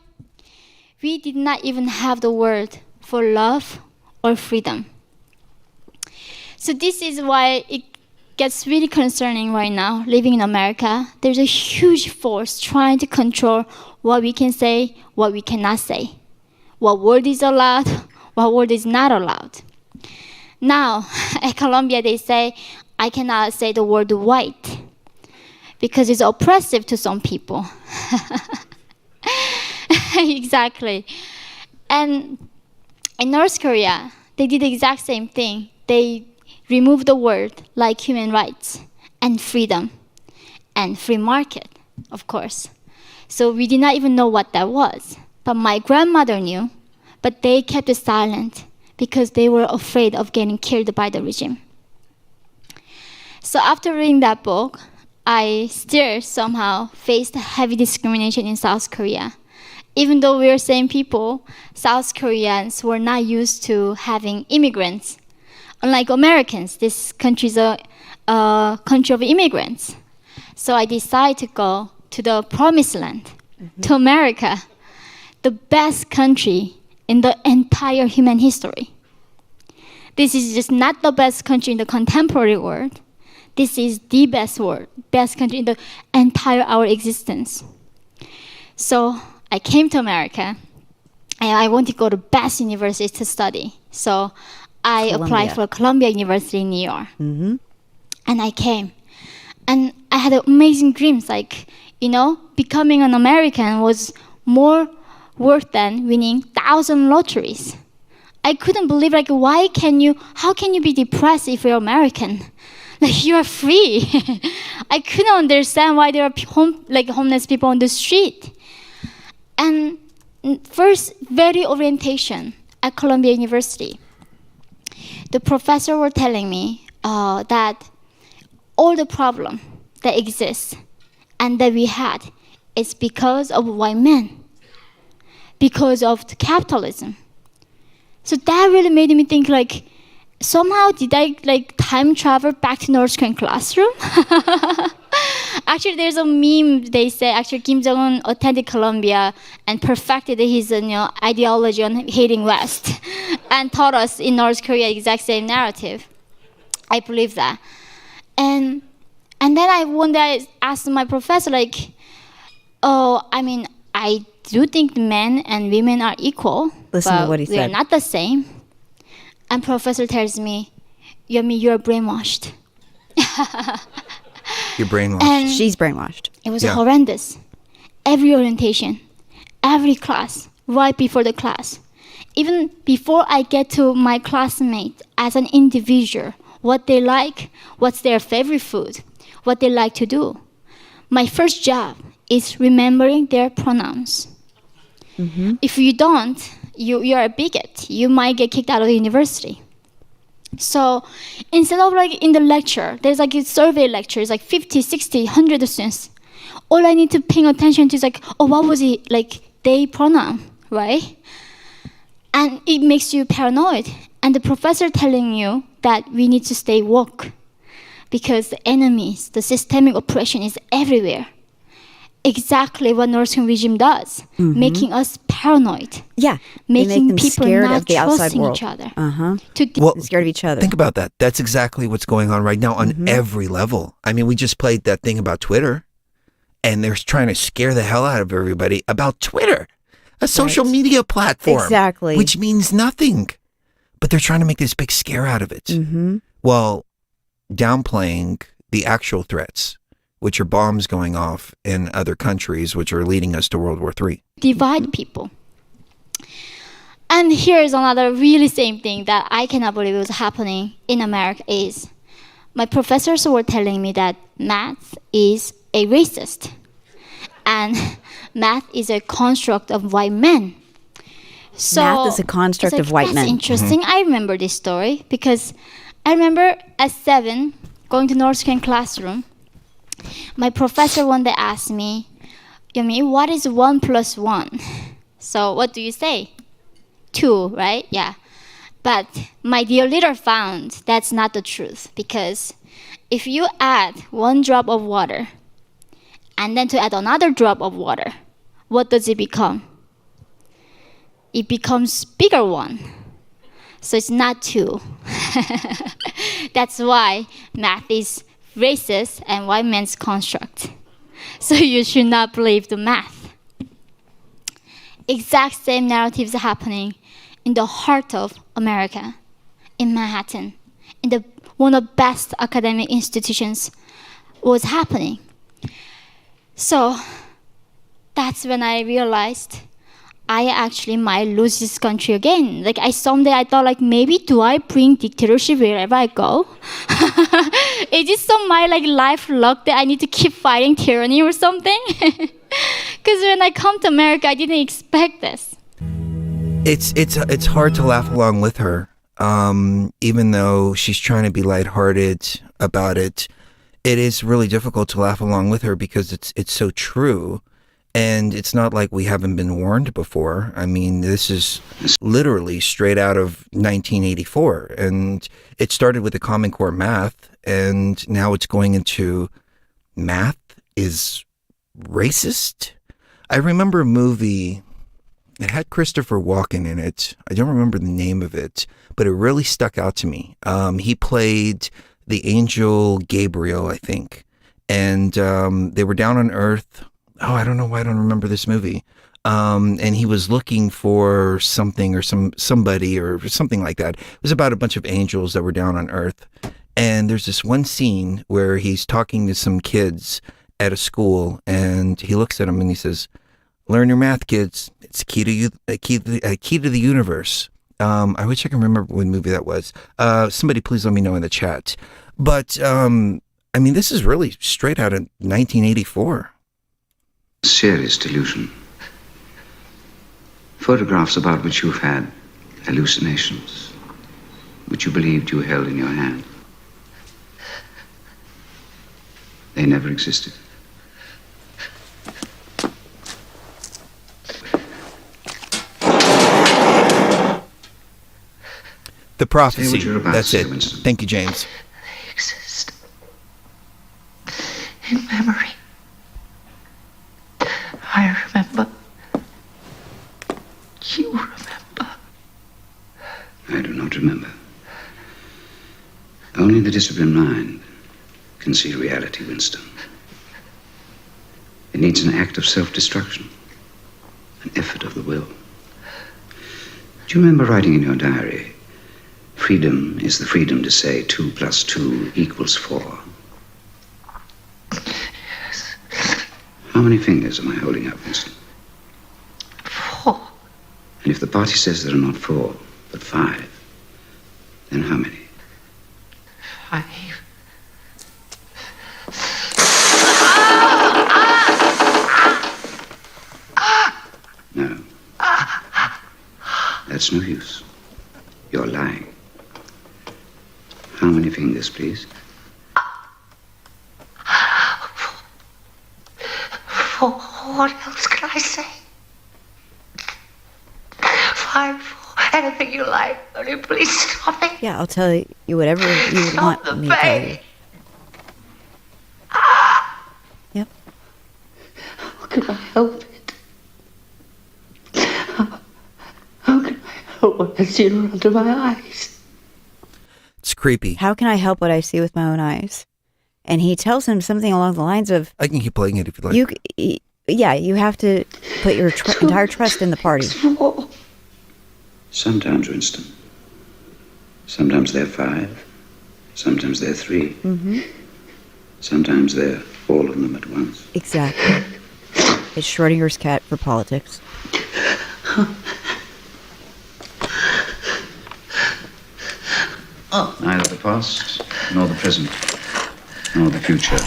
we did not even have the word for love or freedom. So this is why it gets really concerning right now, living in America. There's a huge force trying to control what we can say, what we cannot say, what word is allowed, what word is not allowed. Now, at Columbia, they say, I cannot say the word white because it's oppressive to some people. Exactly. And in North Korea, they did the exact same thing. They removed the word like human rights and freedom and free market, of course. So we did not even know what that was. But my grandmother knew, but they kept it silent because they were afraid of getting killed by the regime. So after reading that book, I still somehow faced heavy discrimination in South Korea. Even though we are same people, South Koreans were not used to having immigrants. Unlike Americans, this country is a country of immigrants. So I decided to go to the promised land, to America, the best country in the entire human history. This is just not the best country in the contemporary world. This is the best country in the entire our existence. So I came to America, and I wanted to go to best university to study. So I applied for Columbia University in New York. And I came. And I had amazing dreams, like, you know, becoming an American was more worth than winning 1,000 lotteries. I couldn't believe, like, how can you be depressed if you're American? Like, you are free. I couldn't understand why there are homeless people on the street. And first, very orientation at Columbia University. The professor were telling me that all the problem that exists and that we had is because of white men, because of the capitalism. So that really made me think, like, somehow did I time travel back to North Korean classroom? Actually, there's a meme. They say actually Kim Jong-un attended Columbia and perfected his ideology on hating West, and taught us in North Korea the exact same narrative. I believe that, and then one day I asked my professor, like, I do think men and women are equal. Listen but to what he we said. are not the same. And professor tells me, you're brainwashed. You're brainwashed. And She's brainwashed. it was horrendous. Every orientation, every class, right before the class. Even before I get to my classmate as an individual, what they like, what's their favorite food, what they like to do. My first job is remembering their pronouns. If you don't, you're a bigot. You might get kicked out of the university. So instead of in the lecture, there's a survey lecture, it's 50, 60, 100 students. All I need to pay attention to is what was it, they pronoun, right? And it makes you paranoid. And the professor telling you that we need to stay woke because the enemies, the systemic oppression is everywhere. Exactly what North Korean regime does, making us paranoid. Yeah, making them people scared not of the outside trusting world. each other. Scared of each other. Think about that. That's exactly what's going on right now on every level. I mean, we just played that thing about Twitter, and they're trying to scare the hell out of everybody about Twitter, a social media platform. Exactly. Which means nothing. But they're trying to make this big scare out of it. While downplaying the actual threats, which are bombs going off in other countries, which are leading us to World War III. Divide people. And here's another really same thing that I cannot believe it was happening in America is my professors were telling me that math is a racist. And math is a construct of white men. So Math is a construct of white men. That's interesting. I remember this story because I remember at 7 going to North Korean classroom. My professor one day asked me, Yomi, what is 1 plus 1? So what do you say? 2, right? Yeah. But my dear leader found that's not the truth, because if you add 1 drop of water and then to add another drop of water, what does it become? It becomes bigger one. So it's not 2. That's why math is racist and white man's construct. So you should not believe the math. Exact same narratives are happening in the heart of America, in Manhattan, in the one of the best academic institutions was happening. So that's when I realized I actually might lose this country again. Like someday I thought like maybe do I bring dictatorship wherever I go? Is it some my life luck that I need to keep fighting tyranny or something? Because when I come to America, I didn't expect this. It's hard to laugh along with her, even though she's trying to be lighthearted about it. It is really difficult to laugh along with her because it's so true. And it's not like we haven't been warned before. I mean, this is literally straight out of 1984. And it started with the Common Core math, and now it's going into math is racist. I remember a movie, it had Christopher Walken in it. I don't remember the name of it, but it really stuck out to me. He played the angel Gabriel, I think. And they were down on Earth. Oh, I don't know why I don't remember this movie. And he was looking for something or somebody or something like that. It was about a bunch of angels that were down on Earth. And there's this one scene where he's talking to some kids at a school, and he looks at them and he says, "Learn your math, kids. It's a key to the universe." I wish I can remember what movie that was. Somebody please let me know in the chat. But I mean, this is really straight out of 1984. Serious delusion. Photographs about which you've had hallucinations, which you believed you held in your hand. They never existed. The prophecy. That's it. Winston. Thank you, James. They exist in memory. I remember. You remember. I do not remember. Only the disciplined mind can see reality, Winston. It needs an act of self-destruction, an effort of the will. Do you remember writing in your diary, freedom is the freedom to say 2 + 2 = 4? Yes. How many fingers am I holding up, Winston? 4. And if the party says there are not 4, but 5, then how many? 5. No. That's no use. You're lying. How many fingers, please? 4. What else can I say? 5, 4. Anything you like. Only please stop me. Yeah, I'll tell you whatever you would want Stop the me to tell you. pain. Yep. How can I help it? How can I help what I see under my eyes? It's creepy. How can I help what I see with my own eyes? And he tells him something along the lines of, I can keep playing it if you like. you have to put your entire trust in the party. Sometimes, Winston. Sometimes they're 5. Sometimes they're 3. Mm-hmm. Sometimes they're all of them at once. Exactly. It's Schrodinger's cat for politics. Neither the past, nor the present, nor the future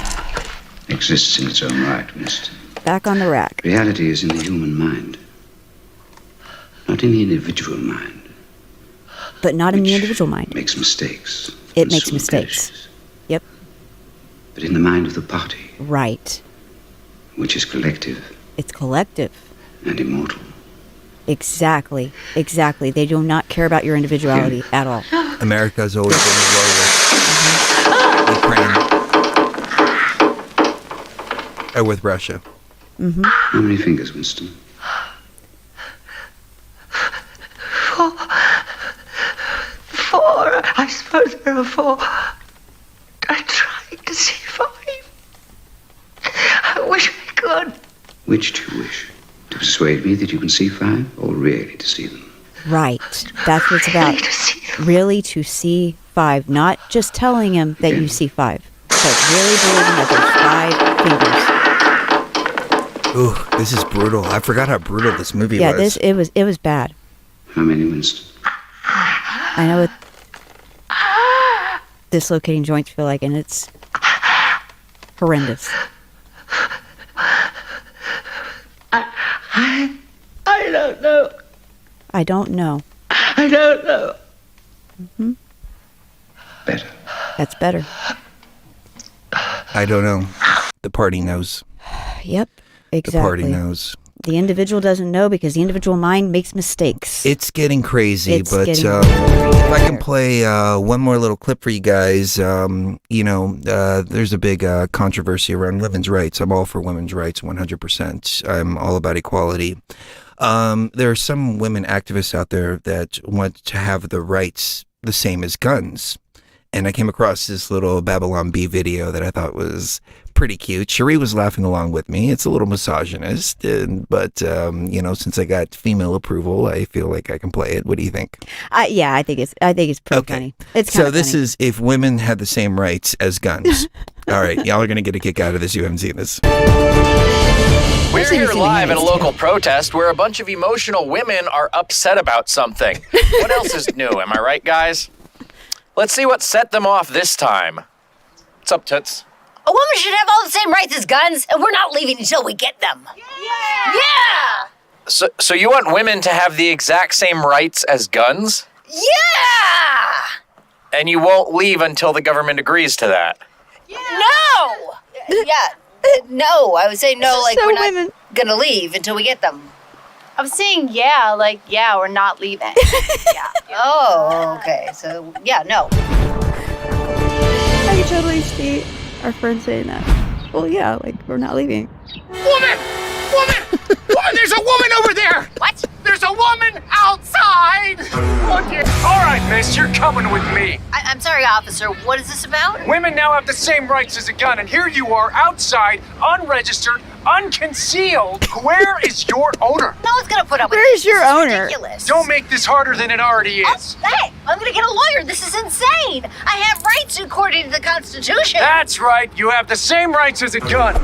exists in its own right, Winston. Back on the rack. Reality is in the human mind, not in the individual mind. But not in the individual mind. Makes mistakes. It makes mistakes. Perishes. Yep. But in the mind of the party, Right. which is collective It's collective. and immortal. Exactly. They do not care about your individuality at all. America's always been the lowest. Ukraine. Or with Russia. How many fingers, Winston? 4. I suppose there are 4. I tried to see 5. I wish I could. Which do you wish? To persuade me that you can see 5, or really to see them? Right. That's what it's about. Really to see 5. Not just telling him that you see 5. But really believing that there's 5 fingers. Ooh, this is brutal. I forgot how brutal this movie was. Yeah, it was bad. How many, Winston? I know what dislocating joints feel like, and it's horrendous. I don't know. I don't know. I don't know. Better. That's better. I don't know. The party knows. Yep, exactly. The party knows. The individual doesn't know because the individual mind makes mistakes. It's getting crazy, but getting if I can play one more little clip for you guys, there's a big controversy around women's rights. I'm all for women's rights, 100%. I'm all about equality. There are some women activists out there that want to have the rights the same as guns. And I came across this little Babylon Bee video that I thought was pretty cute. Cherie was laughing along with me. It's a little misogynist, but since I got female approval, I feel like I can play it. What do you think? I think it's pretty funny. It's so this is if women had the same rights as guns. All right, y'all are gonna get a kick out of this. You haven't seen this. We're here live at a local protest where a bunch of emotional women are upset about something. What else is new? Am I right, guys? Let's see what set them off this time. What's up, Toots? A woman should have all the same rights as guns, and we're not leaving until we get them. Yeah! So you want women to have the exact same rights as guns? Yeah! And you won't leave until the government agrees to that? No! No, I would say no, like we're not gonna leave until we get them. I'm saying we're not leaving. Yeah. Oh, okay. So, no. I can totally see our friend saying that. Well, yeah, we're not leaving. Woman! There's a woman over there! What? There's a woman outside! Oh, dear. All right, miss, you're coming with me. I'm sorry, officer. What is this about? Women now have the same rights as a gun, and here you are outside, unregistered, unconcealed. Where is your owner? No one's gonna put up with Where's your This is owner? ridiculous. Don't make this harder than it already is. Hey, I'm gonna get a lawyer. This is insane. I have rights according to the Constitution. That's right. You have the same rights as a gun.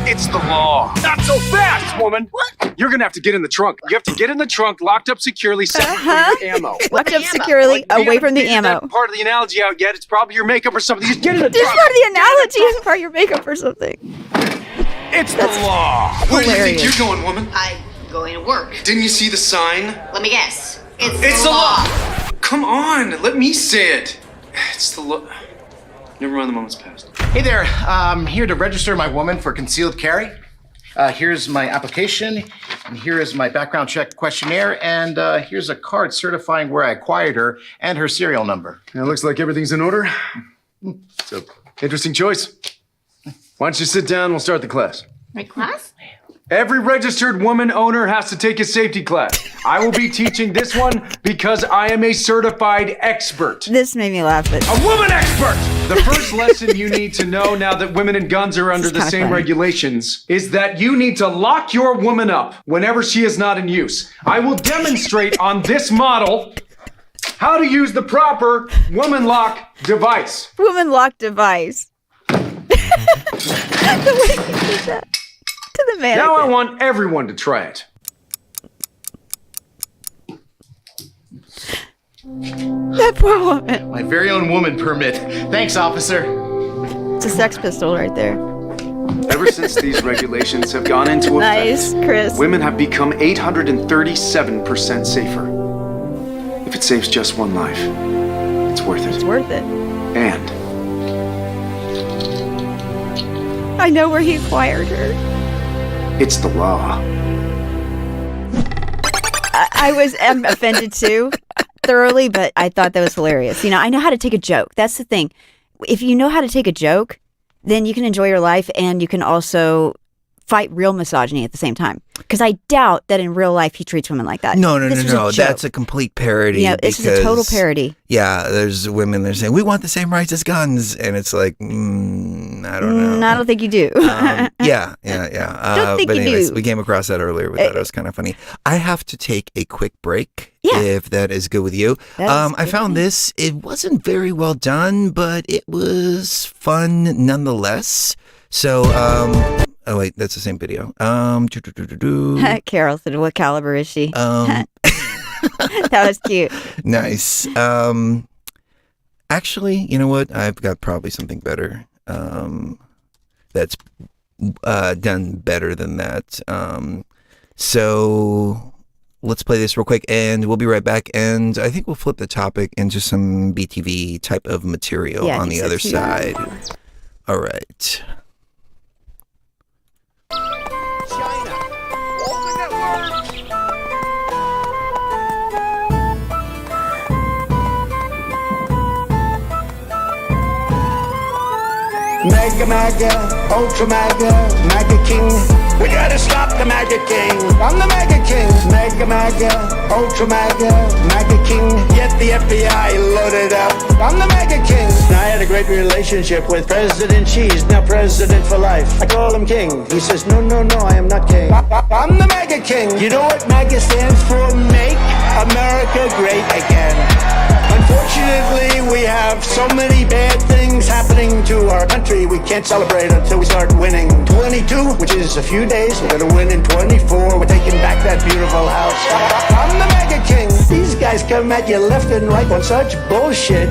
It's the law. Not so fast, woman. What? You're gonna have to get in the trunk. You have to get in the trunk, locked up securely, separate from your ammo. Locked up securely, away from the ammo. That part of the analogy out yet? It's probably your makeup or something. Just get in the This trunk. part of the analogy is part of your makeup or something. It's the law. Where do you hilarious. think you're going, woman? I'm going to work. Didn't you see the sign? Let me guess. It's the law. Come on, let me say it. It's the law. Never mind, the moment's passed. Hey there, I'm here to register my woman for concealed carry. Here's my application, and here is my background check questionnaire, and here's a card certifying where I acquired her and her serial number. It looks like everything's in order. So, interesting choice. Why don't you sit down, we'll start the class. My class? Every registered woman owner has to take a safety class. I will be teaching this one because I am a certified expert. This made me laugh, but A woman expert! The first lesson you need to know now that women and guns are under the kinda same funny. regulations is that you need to lock your woman up whenever she is not in use. I will demonstrate on this model how to use the proper woman lock device. woman lock device. The way he did that to the man. Now I want everyone to try it. That poor woman. My very own woman permit. Thanks, officer. It's a Sex Pistol right there. Ever since these regulations have gone into effect, Nice, Chris. women have become 837% safer. If it saves just one life, it's worth it. It's worth it. And I know where he acquired her. it's the law. I'm offended too, thoroughly, but I thought that was hilarious. I know how to take a joke. That's the thing. If you know how to take a joke, then you can enjoy your life, and you can also fight real misogyny at the same time. Because I doubt that in real life he treats women like that. No. That's a complete parody. Yeah, this is a total parody. Yeah, there's women that are saying, we want the same rights as guns. And it's like, I don't know. I don't think you do. Yeah. Don't think but you anyways, do. we came across that earlier. We thought it was kind of funny. I have to take a quick break, if that is good with you. I found this. It wasn't very well done, but it was fun nonetheless. So, oh wait, that's the same video. Carol said, what caliber is she? That was cute. Nice. Actually, you know what? I've got probably something better. That's done better than that. So let's play this real quick, and we'll be right back. And I think we'll flip the topic into some BTV type of material on the other side. All right. MAGA, ultra MAGA king. We gotta stop the MAGA king. I'm the MAGA king. MAGA, ultra MAGA king. Get the FBI loaded up. I'm the MAGA king. I had a great relationship with President Xi. He's now president for life. I call him king. He says, no, I am not king. I'm the MAGA king. You know what MAGA stands for? Make America Great Again. Unfortunately, we have so many bad things happening to our country. We can't celebrate until we start winning. 22, which is a few days. We're gonna win in 24. We're taking back that beautiful house. I'm the MAGA king. These guys come at you left and right on such bullshit.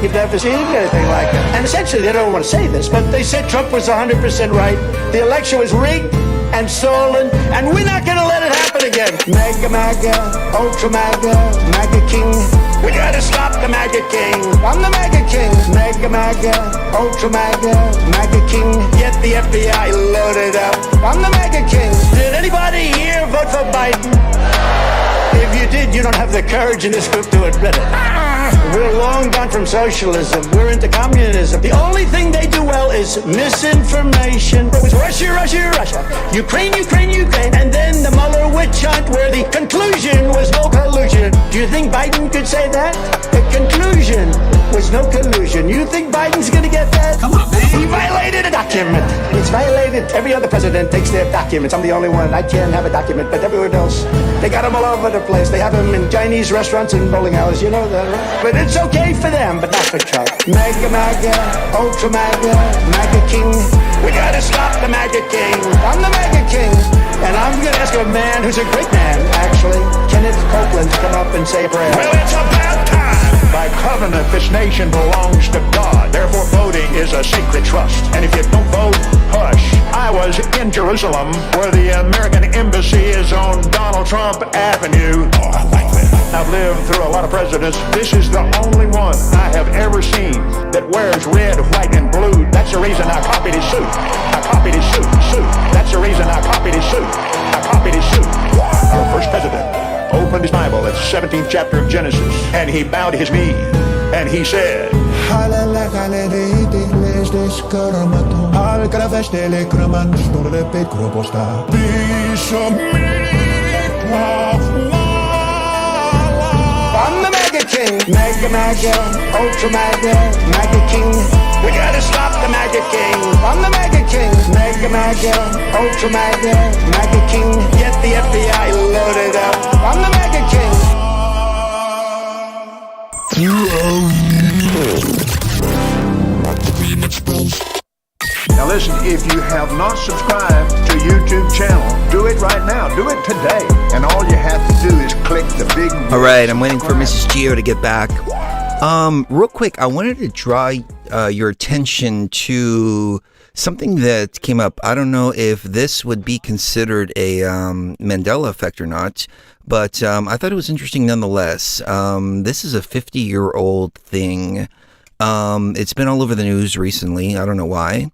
You've never seen anything like it. And essentially, they don't want to say this, but they said Trump was 100% right. The election was rigged and stolen, and we're not gonna let it happen again. MAGA, ultra MAGA king. We gotta stop the MAGA king. I'm the MAGA king. MAGA, ultra MAGA king. Get the FBI loaded up. I'm the MAGA king. Did anybody here vote for Biden? If you did, you don't have the courage in this group to admit it. We're long gone from socialism. We're into communism. The only thing they do well is misinformation. It was Russia, Ukraine, and then the Mueller witch hunt where the conclusion was no collusion. Do you think Biden could say that? The conclusion was no collusion. You think Biden's gonna get that? Come on, man. He violated a document. It's violated. Every other president takes their documents. I'm the only one. I can't have a document, but everyone else, they got them all over the place. They have them in Chinese restaurants and bowling alleys. You know that, right? But it's okay for them, but not for Trump. MAGA, ultra MAGA king. We gotta stop the MAGA king. I'm the MAGA king. And I'm gonna ask a man who's a great man, actually, Kenneth Copeland, to come up and say a prayer. Well, it's about time. By covenant, this nation belongs to God. Therefore, voting is a sacred trust. And if you don't vote, hush. I was in Jerusalem, where the American embassy is on Donald Trump Avenue. Oh, I like that. I've lived through a lot of presidents. This is the only one I have ever seen that wears red, white, and blue. That's the reason I copied his suit. That's the reason I copied his suit. Our first president opened his Bible at the 17th chapter of Genesis, and he bowed his knee, and he said, I'm the MAGA king. MAGA, ultra MAGA king. We gotta stop the MAGA king. I'm the MAGA king. MAGA, ultra MAGA king. Get the FBI loaded up. I'm the MAGA king. now listen, if you have not subscribed to YouTube channel, do it right now. Do it today. And all you have to do is click the big... All right, I'm waiting for Mrs. Gio to get back. Real quick, I wanted to draw your attention to something that came up. I don't know if this would be considered a Mandela effect or not, but I thought it was interesting nonetheless. This is a 50-year-old thing. It's been all over the news recently. I don't know why.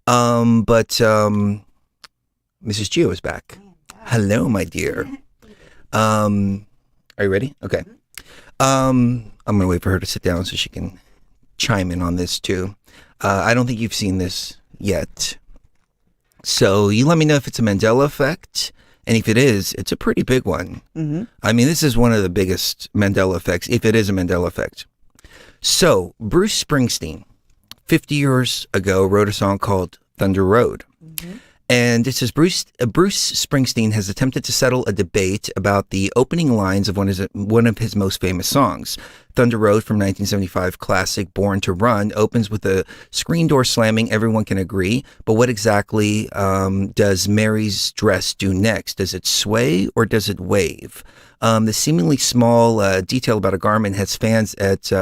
But Mrs. Gio is back. Hello, my dear. Are you ready? Okay. I'm going to wait for her to sit down so she can chime in on this too. I don't think you've seen this yet. So you let me know if it's a Mandela effect. And if it is, it's a pretty big one. Mm-hmm. I mean, this is one of the biggest Mandela effects, if it is a Mandela effect. So Bruce Springsteen, 50 years ago, wrote a song called Thunder Road. Mm-hmm. And it says Bruce Springsteen has attempted to settle a debate about the opening lines of one of his most famous songs. Thunder Road from 1975 classic Born to Run opens with a screen door slamming, everyone can agree. But what exactly does Mary's dress do next? Does it sway or does it wave? The seemingly small detail about a garment has fans at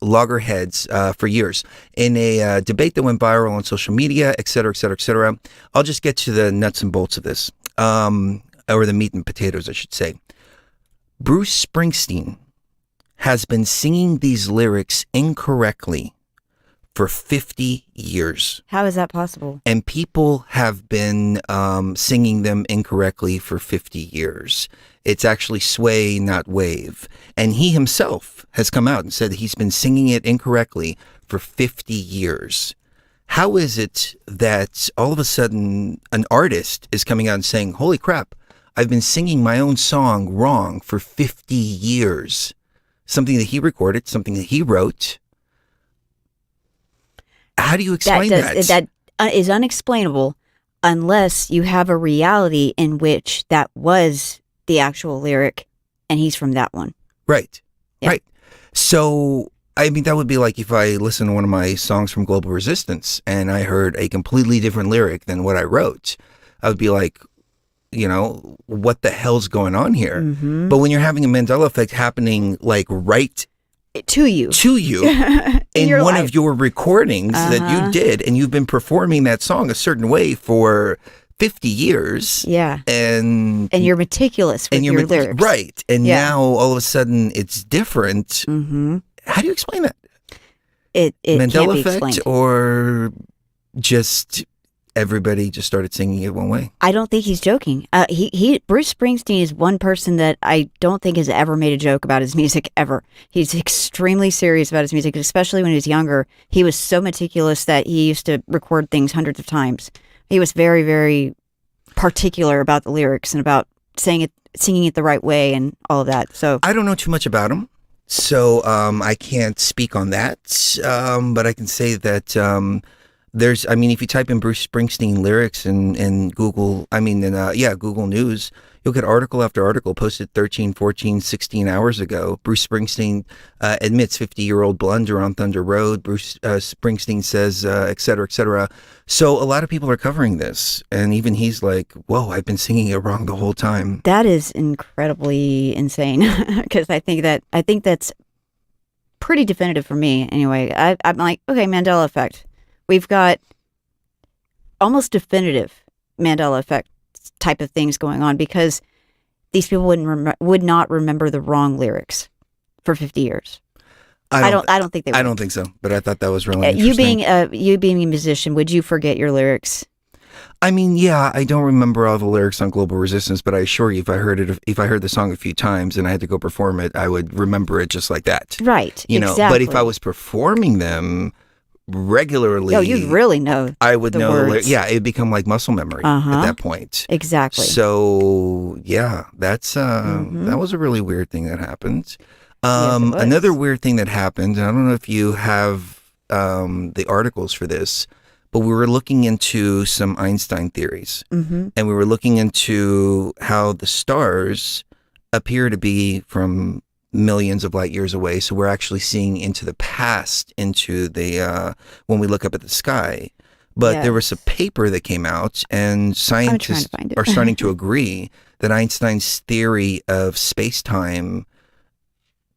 loggerheads for years. In a debate that went viral on social media, et cetera, et cetera, et cetera. I'll just get to the nuts and bolts of this, or the meat and potatoes, I should say. Bruce Springsteen has been singing these lyrics incorrectly for 50 years. How is that possible? And people have been singing them incorrectly for 50 years. It's actually sway, not wave. And he himself has come out and said he's been singing it incorrectly for 50 years. How is it that all of a sudden an artist is coming out and saying, holy crap, I've been singing my own song wrong for 50 years? Something that he recorded, something that he wrote. How do you explain that? That is unexplainable unless you have a reality in which that was the actual lyric and he's from that one. Right. Yeah. Right. So, I mean, that would be like if I listened to one of my songs from Global Resistance and I heard a completely different lyric than what I wrote. I would be like, you know, what the hell's going on here? Mm-hmm. But when you're having a Mandela effect happening like right to you in one of your recordings that you did, and you've been performing that song a certain way for 50 years. Yeah. And you're meticulous with your lyrics. Right. And now all of a sudden it's different. Mm-hmm. How do you explain that? It Mandela can't be effect explained. or just everybody just started singing it one way? I don't think he's joking. Bruce Springsteen is one person that I don't think has ever made a joke about his music ever. He's extremely serious about his music, especially when he was younger. He was so meticulous that he used to record things hundreds of times. He was very, very particular about the lyrics and about singing it the right way and all of that. So I don't know too much about him, so I can't speak on that. But I can say that if you type in Bruce Springsteen lyrics in Google, Google News, you'll get article after article posted 13, 14, 16 hours ago. Bruce Springsteen admits 50-year-old blunder on Thunder Road. Bruce Springsteen says, et cetera, et cetera. So a lot of people are covering this. And even he's like, whoa, I've been singing it wrong the whole time. that is incredibly insane because I think that's pretty definitive for me anyway. I'm like, okay, Mandela effect. We've got almost definitive Mandela effect type of things going on because these people would not remember the wrong lyrics for 50 years. I don't think they would. I don't think so, but I thought that was really You interesting. you being a musician, would you forget your lyrics? I mean, yeah, I don't remember all the lyrics on Global Resistance, but I assure you, if I heard the song a few times and I had to go perform it, I would remember it just like that. Right. You know, exactly. but if I was performing them regularly, you'd really know. I would the know. words. Yeah, it'd become like muscle memory at that point. Exactly. So yeah, that's that was a really weird thing that happened. Yes, it was. Another weird thing that happened, and I don't know if you have the articles for this, but we were looking into some Einstein theories, and we were looking into how the stars appear to be from millions of light years away. So we're actually seeing into the past, into the when we look up at the sky. But there was a paper that came out, and scientists are starting to agree that Einstein's theory of space-time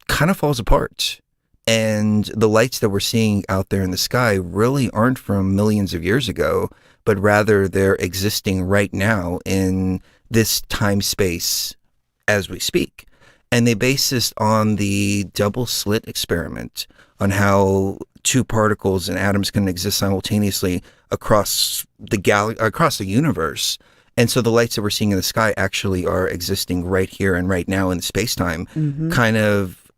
kind of falls apart. And the lights that we're seeing out there in the sky really aren't from millions of years ago, but rather they're existing right now in this time-space as we speak. And they base this on the double slit experiment, on how two particles and atoms can exist simultaneously across the universe. And so the lights that we're seeing in the sky actually are existing right here and right now in space-time, kind of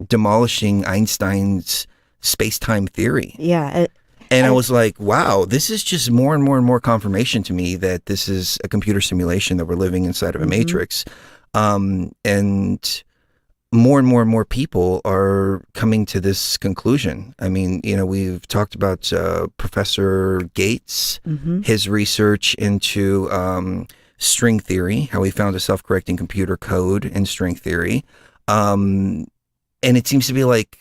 demolishing Einstein's space-time theory. Yeah. And I was like, wow, this is just more and more and more confirmation to me that this is a computer simulation, that we're living inside of a matrix. And more and more and more people are coming to this conclusion. I mean, you know, we've talked about Professor Gates, his research into string theory, how he found a self-correcting computer code in string theory. And it seems to be like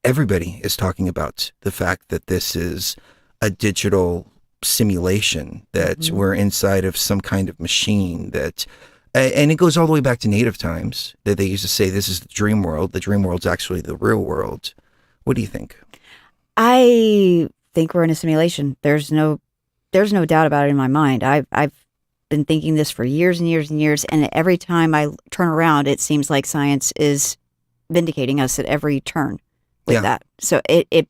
everybody is talking about the fact that this is a digital simulation, that we're inside of some kind of machine, that and it goes all the way back to native times, that they used to say this is the dream world. The dream world's actually the real world. What do you think? I think we're in a simulation. There's no doubt about it in my mind. I've been thinking this for years and years and years, and every time I turn around, it seems like science is vindicating us at every turn with that. So it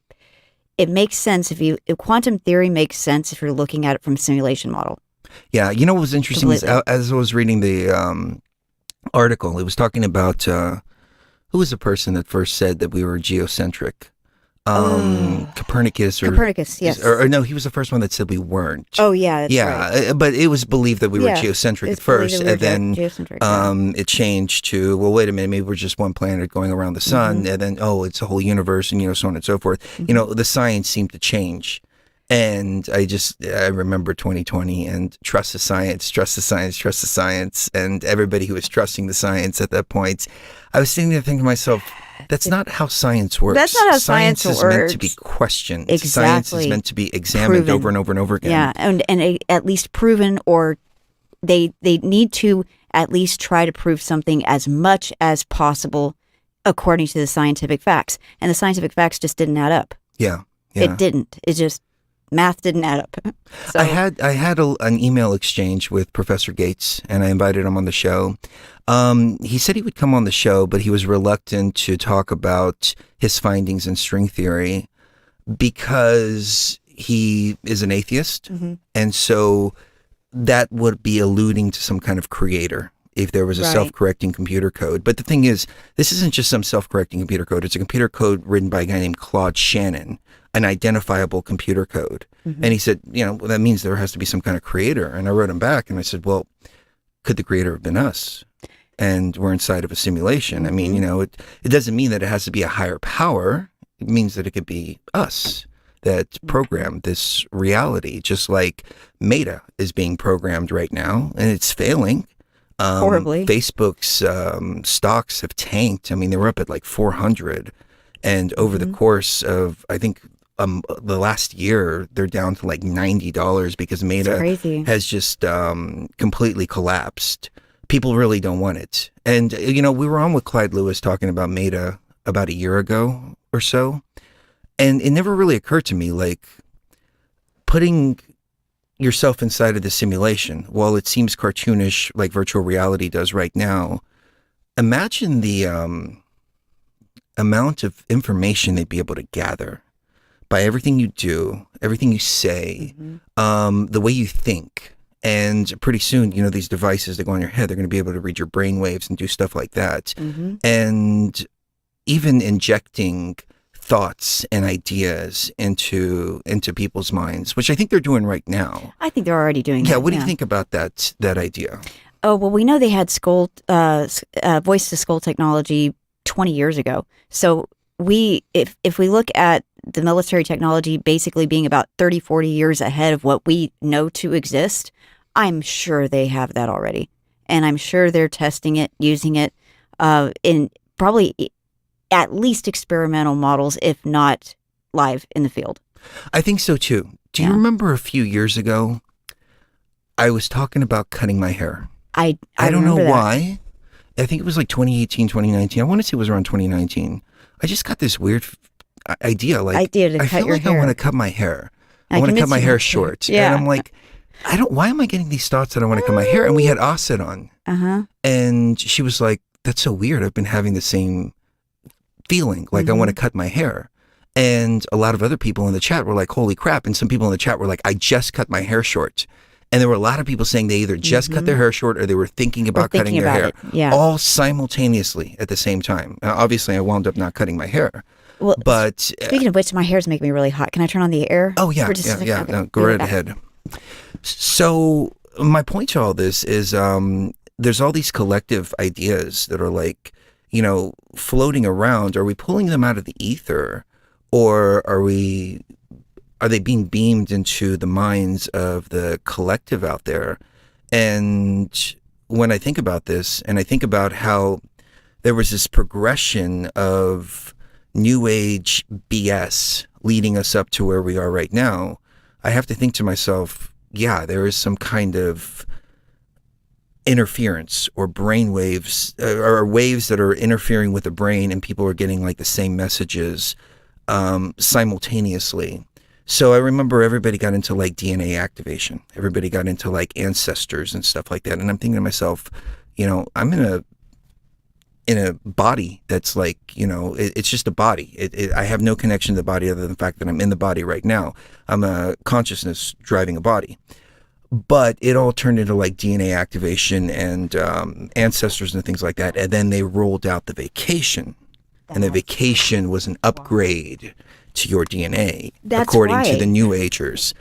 makes sense if quantum theory makes sense if you're looking at it from a simulation model. Yeah, you know what was interesting is as I was reading the article, it was talking about who was the person that first said that we were geocentric? Copernicus, yes. Or no, he was the first one that said we weren't. Oh yeah, that's right. But it was believed that we were geocentric at first, and then it changed to, well, wait a minute, maybe we're just one planet going around the sun, and then it's a whole universe, and so on and so forth. The science seemed to change. And I remember 2020 and trust the science, trust the science, trust the science. And everybody who was trusting the science at that point, I was sitting there thinking to myself, that's not how science works. That's not how science is works. Meant to be questioned. Exactly. Science is meant to be examined over and over and over again. Yeah, and at least proven, or they need to at least try to prove something as much as possible according to the scientific facts. And the scientific facts just didn't add up. Yeah. It didn't. It just... math didn't add up. So. I had an email exchange with Professor Gates, and I invited him on the show. He said he would come on the show, but he was reluctant to talk about his findings in string theory because he is an atheist, and so that would be alluding to some kind of creator if there was a self-correcting computer code. But the thing is, this isn't just some self-correcting computer code. It's a computer code written by a guy named Claude Shannon, an identifiable computer code. And he said, well, that means there has to be some kind of creator. And I wrote him back and I said, well, could the creator have been us? And we're inside of a simulation. I mean, it doesn't mean that it has to be a higher power. It means that it could be us that programmed this reality, just like Meta is being programmed right now, and it's failing. Horribly. Facebook's stocks have tanked. I mean, they were up at like 400. And over the course of, I think, the last year, they're down to like $90 because Meta has just completely collapsed. People really don't want it. And, we were on with Clyde Lewis talking about Meta about a year ago or so. And it never really occurred to me, like, putting yourself inside of the simulation, while it seems cartoonish like virtual reality does right now, imagine the amount of information they'd be able to gather by everything you do, everything you say, the way you think. And pretty soon, these devices that go on your head, they're going to be able to read your brain waves and do stuff like that. And even injecting thoughts and ideas into people's minds, which I think they're doing right now. I think they're already doing that. Yeah, what do you think about that idea? Oh, well, we know they had voice-to-skull technology 20 years ago. So if we look at the military technology basically being about 30, 40 years ahead of what we know to exist, I'm sure they have that already. And I'm sure they're testing it, using it in probably at least experimental models, if not live in the field. I think so too. Do you remember a few years ago, I was talking about cutting my hair? I don't know why. I think it was like 2018, 2019. I want to say it was around 2019. I just got this weird idea. Like, I feel like I want to cut my hair. I want to cut my hair short. Yeah. And I'm like, why am I getting these thoughts that I want to cut my hair? And we had Asit on. And she was like, that's so weird. I've been having the same feeling. Like, I want to cut my hair. And a lot of other people in the chat were like, holy crap. And some people in the chat were like, I just cut my hair short. And there were a lot of people saying they either just cut their hair short or they were thinking about cutting their hair. Yeah. All simultaneously at the same time. Obviously, I wound up not cutting my hair. Well, but speaking of which, my hair's making me really hot. Can I turn on the air? Oh, yeah. For just a second? Okay. No, go right ahead. So my point to all this is there's all these collective ideas that are like, you know, floating around. Are we pulling them out of the ether, or are they being beamed into the minds of the collective out there? And when I think about this, and I think about how there was this progression of New Age BS leading us up to where we are right now, I have to think to myself, yeah, there is some kind of interference or brain waves or waves that are interfering with the brain, and people are getting like the same messages simultaneously. So I remember everybody got into like DNA activation. Everybody got into like ancestors and stuff like that. And I'm thinking to myself, you know, I'm in a body that's like, you know, it's just a body. I have no connection to the body other than the fact that I'm in the body right now. I'm a consciousness driving a body. But it all turned into like DNA activation and ancestors and things like that. And then they rolled out the vacation. And the vacation was an upgrade to your DNA, according to the New Agers.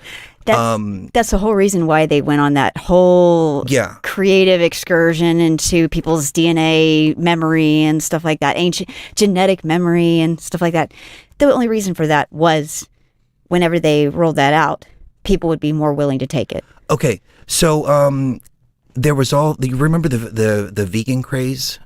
That's the whole reason why they went on that whole creative excursion into people's DNA memory and stuff like that, ancient genetic memory and stuff like that. The only reason for that was whenever they rolled that out, people would be more willing to take it. Okay, so there was you remember the vegan craze?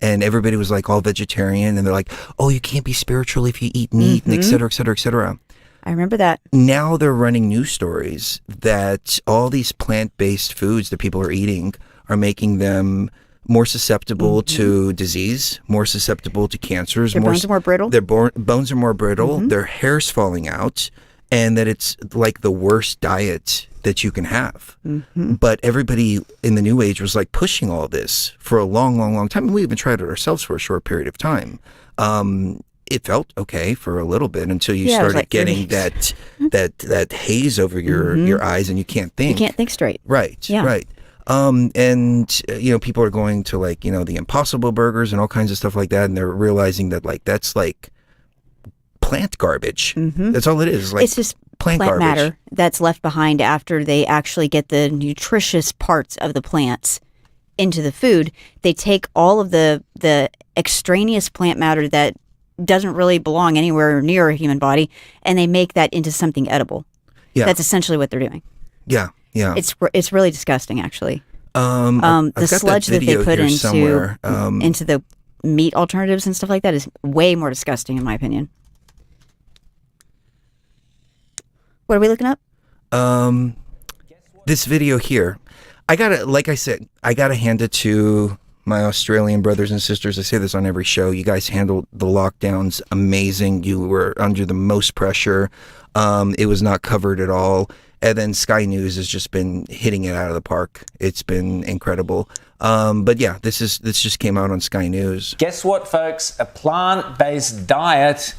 And everybody was like all vegetarian, and they're like, oh, you can't be spiritual if you eat meat, and et cetera, et cetera, et cetera. I remember that. Now they're running news stories that all these plant-based foods that people are eating are making them more susceptible to disease, more susceptible to cancers. Their bones are more brittle. Their bones are more brittle. Their hair's falling out, and that it's like the worst diet that you can have. But everybody in the New Age was like pushing all this for a long, long, long time. And we even tried it ourselves for a short period of time. It felt okay for a little bit until you started like getting that haze over your eyes, and you can't think. You can't think straight. Right. Yeah. Right. And you know, people are going to like, you know, the Impossible Burgers and all kinds of stuff like that, and they're realizing that like that's like plant garbage. That's all it is. Like, it's just plant matter that's left behind after they actually get the nutritious parts of the plants into the food. They take all of the extraneous plant matter that doesn't really belong anywhere near a human body, and they make that into something edible. Yeah, that's essentially what they're doing. Yeah. It's really disgusting, actually. The sludge that they put into the meat alternatives and stuff like that is way more disgusting, in my opinion. What are we looking up? This video here. Like I said, I gotta hand it to my Australian brothers and sisters. I say this on every show. You guys handled the lockdowns amazing. You were under the most pressure. It was not covered at all. And then Sky News has just been hitting it out of the park. It's been incredible. But yeah, this just came out on Sky News. Guess what, folks? A plant-based diet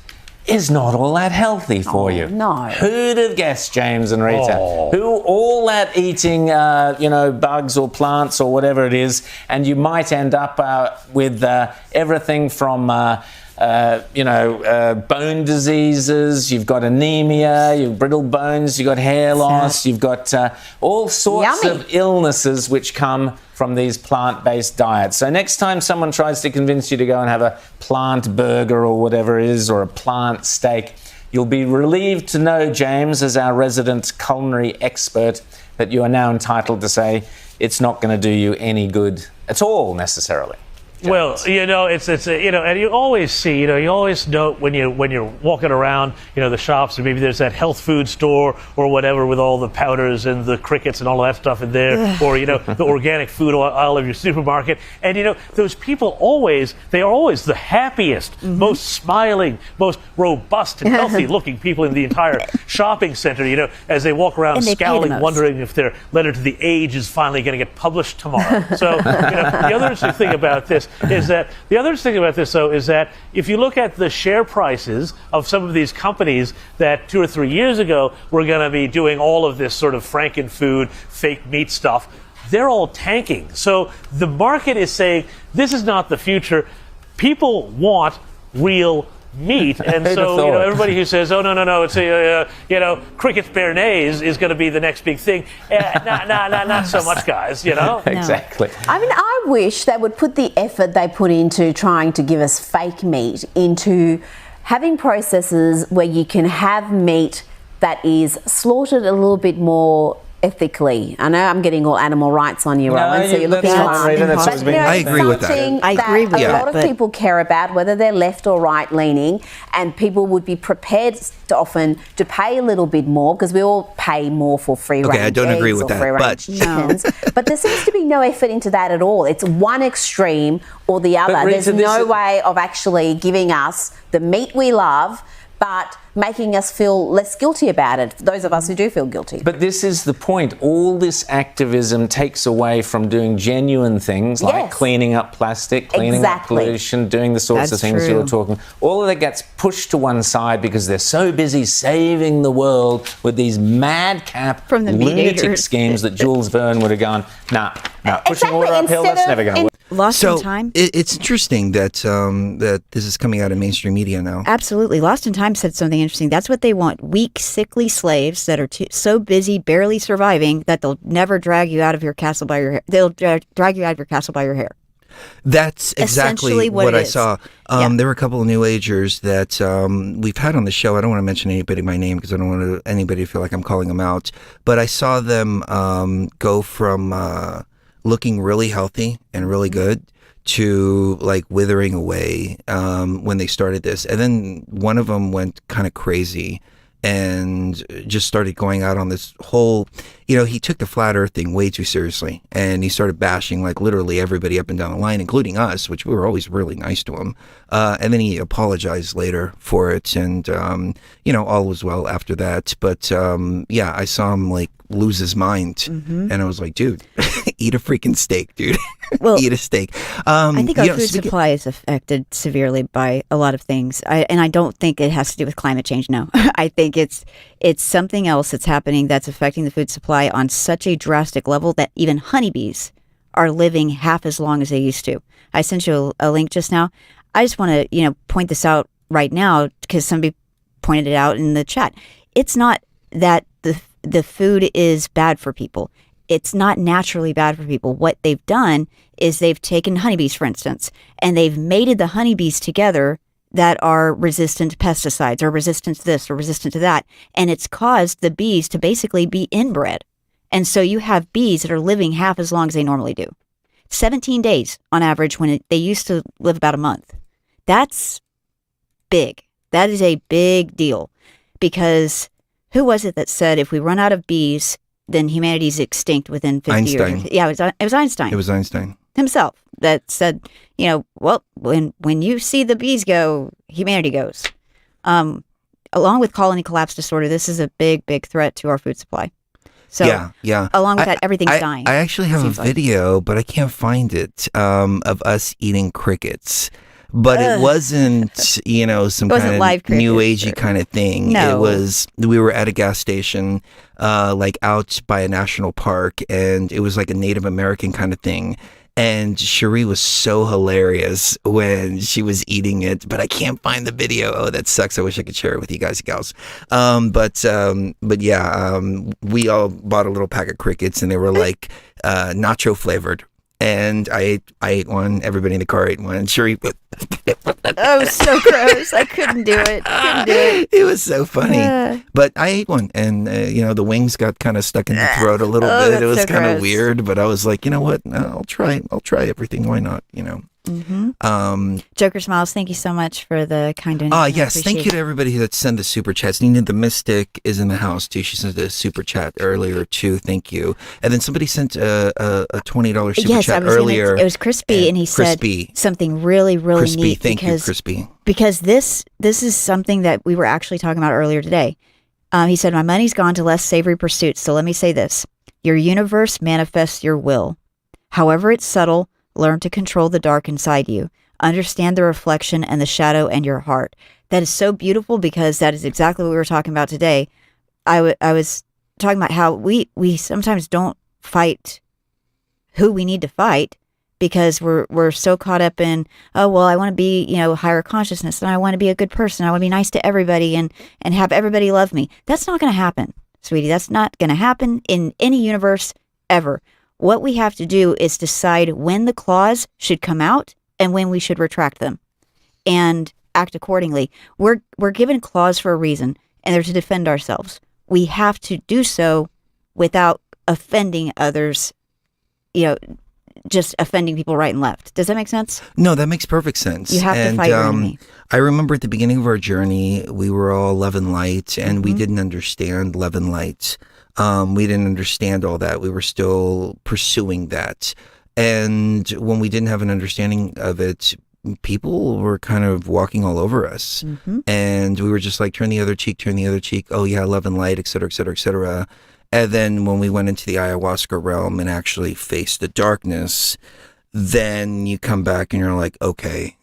is not all that healthy for you. No. Who'd have guessed, James and Rita? Who all that eating, bugs or plants or whatever it is, and you might end up with everything from, bone diseases. You've got anemia, you've brittle bones, you've got hair loss, you've got all sorts of illnesses which come from these plant-based diets. So next time someone tries to convince you to go and have a plant burger or whatever it is, or a plant steak, you'll be relieved to know, James, as our resident culinary expert, that you are now entitled to say it's not going to do you any good at all, necessarily. Well, it's and you always see, you always know when you're walking around, the shops, or maybe there's that health food store or whatever with all the powders and the crickets and all of that stuff in there, or the organic food aisle of your supermarket, and those people they are always the happiest, most smiling, most robust and healthy looking people in the entire shopping center, as they walk around scowling, wondering if their letter to the Age is finally going to get published tomorrow. So, the other interesting thing about this is that the other thing about this, though, is that if you look at the share prices of some of these companies that 2 or 3 years ago were going to be doing all of this sort of frankenfood, fake meat stuff, they're all tanking. So the market is saying this is not the future. People want real meat, and so everybody who says, "Oh no, it's crickets béarnaise is going to be the next big thing," not so much, guys. Exactly. I mean, I wish they would put the effort they put into trying to give us fake meat into having processes where you can have meat that is slaughtered a little bit more ethically. I know I'm getting all animal rights on you, Rowan, so you're looking at I agree with that. I agree with that. A lot of people care about whether they're left or right leaning, and people would be prepared to often to pay a little bit more, because we all pay more for free range I don't agree with that, but chickens. But there seems to be no effort into that at all. It's one extreme or the other. There's no way of actually giving us the meat we love, but making us feel less guilty about it, those of us who do feel guilty. But this is the point. All this activism takes away from doing genuine things like cleaning up plastic, cleaning up pollution, doing the sorts of things you were talking. All of that gets pushed to one side because they're so busy saving the world with these madcap lunatic schemes that Jules Verne would have gone, nah, pushing water uphill, that's never going to work. Lost in Time? It's interesting that that this is coming out of mainstream media now. Absolutely. Lost in Time said something interesting. That's what they want. Weak, sickly slaves that are so busy, barely surviving, that they'll never drag you out of your castle by your hair. They'll drag you out of your castle by your hair. That's exactly what I saw. There were a couple of New Agers that we've had on the show. I don't want to mention anybody by name because I don't want anybody to feel like I'm calling them out. But I saw them go from looking really healthy and really good to like withering away when they started this. And then one of them went kind of crazy and just started going out on this whole, he took the flat earth thing way too seriously, and he started bashing like literally everybody up and down the line, including us, which we were always really nice to him. And then he apologized later for it, and all was well after that. But I saw him like lose his mind, and I was like, dude, eat a freaking steak, dude. Well, eat a steak. I think our food supply is affected severely by a lot of things, and I don't think it has to do with climate change. No, I think it's something else that's happening that's affecting the food supply on such a drastic level that even honeybees are living half as long as they used to. I sent you a link just now. I just want to point this out right now because somebody pointed it out in the chat. It's not that the food is bad for people. It's not naturally bad for people. What they've done is they've taken honeybees, for instance, and they've mated the honeybees together that are resistant to pesticides or resistant to this or resistant to that. And it's caused the bees to basically be inbred. And so you have bees that are living half as long as they normally do. 17 days on average when they used to live about a month. That's big. That is a big deal, because who was it that said if we run out of bees, then humanity's extinct within 50 years? Yeah, it was Einstein. It was Einstein himself that said, well, when you see the bees go, humanity goes. Along with colony collapse disorder, this is a big, big threat to our food supply. So yeah. Along with that, everything's dying. I actually have a video, but I can't find it, of us eating crickets. But it wasn't, some kind of new agey kind of thing. No. It was, we were at a gas station, like out by a national park, and it was like a Native American kind of thing. And Cherie was so hilarious when she was eating it, but I can't find the video. Oh, that sucks. I wish I could share it with you guys and gals. We all bought a little pack of crickets, and they were like nacho flavored. And I ate one. Everybody in the car ate one. And Cherie, oh, so gross! I couldn't do it. It was so funny. But I ate one, and the wings got kind of stuck in the throat a little bit. It was kind of weird, but I was like, you know what? No, I'll try everything. Why not? Mm-hmm. Joker Smiles, thank you so much for the kind donation. Yes, thank you to everybody that sent the super chats. Nina the Mystic is in the house too. She sent a super chat earlier too. Thank you. And then somebody sent a $20 super chat earlier. It was Crispy, and he said something really, really Crispy, neat. Thank you, Crispy. Because this is something that we were actually talking about earlier today. He said, my money's gone to less savory pursuits. So let me say this: your universe manifests your will. However it's subtle, Learn to control the dark inside you. Understand the reflection and the shadow in your heart. That is so beautiful because that is exactly what we were talking about today. I was talking about how we sometimes don't fight who we need to fight because we're so caught up in, oh, well, I want to be, higher consciousness, and I want to be a good person. I want to be nice to everybody and have everybody love me. That's not going to happen, sweetie. That's not going to happen in any universe ever. What we have to do is decide when the claws should come out and when we should retract them and act accordingly. We're given claws for a reason, and they're to defend ourselves. We have to do so without offending others, just offending people right and left. Does that make sense? No, that makes perfect sense. You have to fight your enemy. I remember at the beginning of our journey, we were all love and light, and we didn't understand love and light. We didn't understand all that. We were still pursuing that. And when we didn't have an understanding of it, people were kind of walking all over us. And we were just like, turn the other cheek. Oh yeah, love and light, et cetera, et cetera, et cetera. And then when we went into the ayahuasca realm and actually faced the darkness, then you come back and you're like, okay,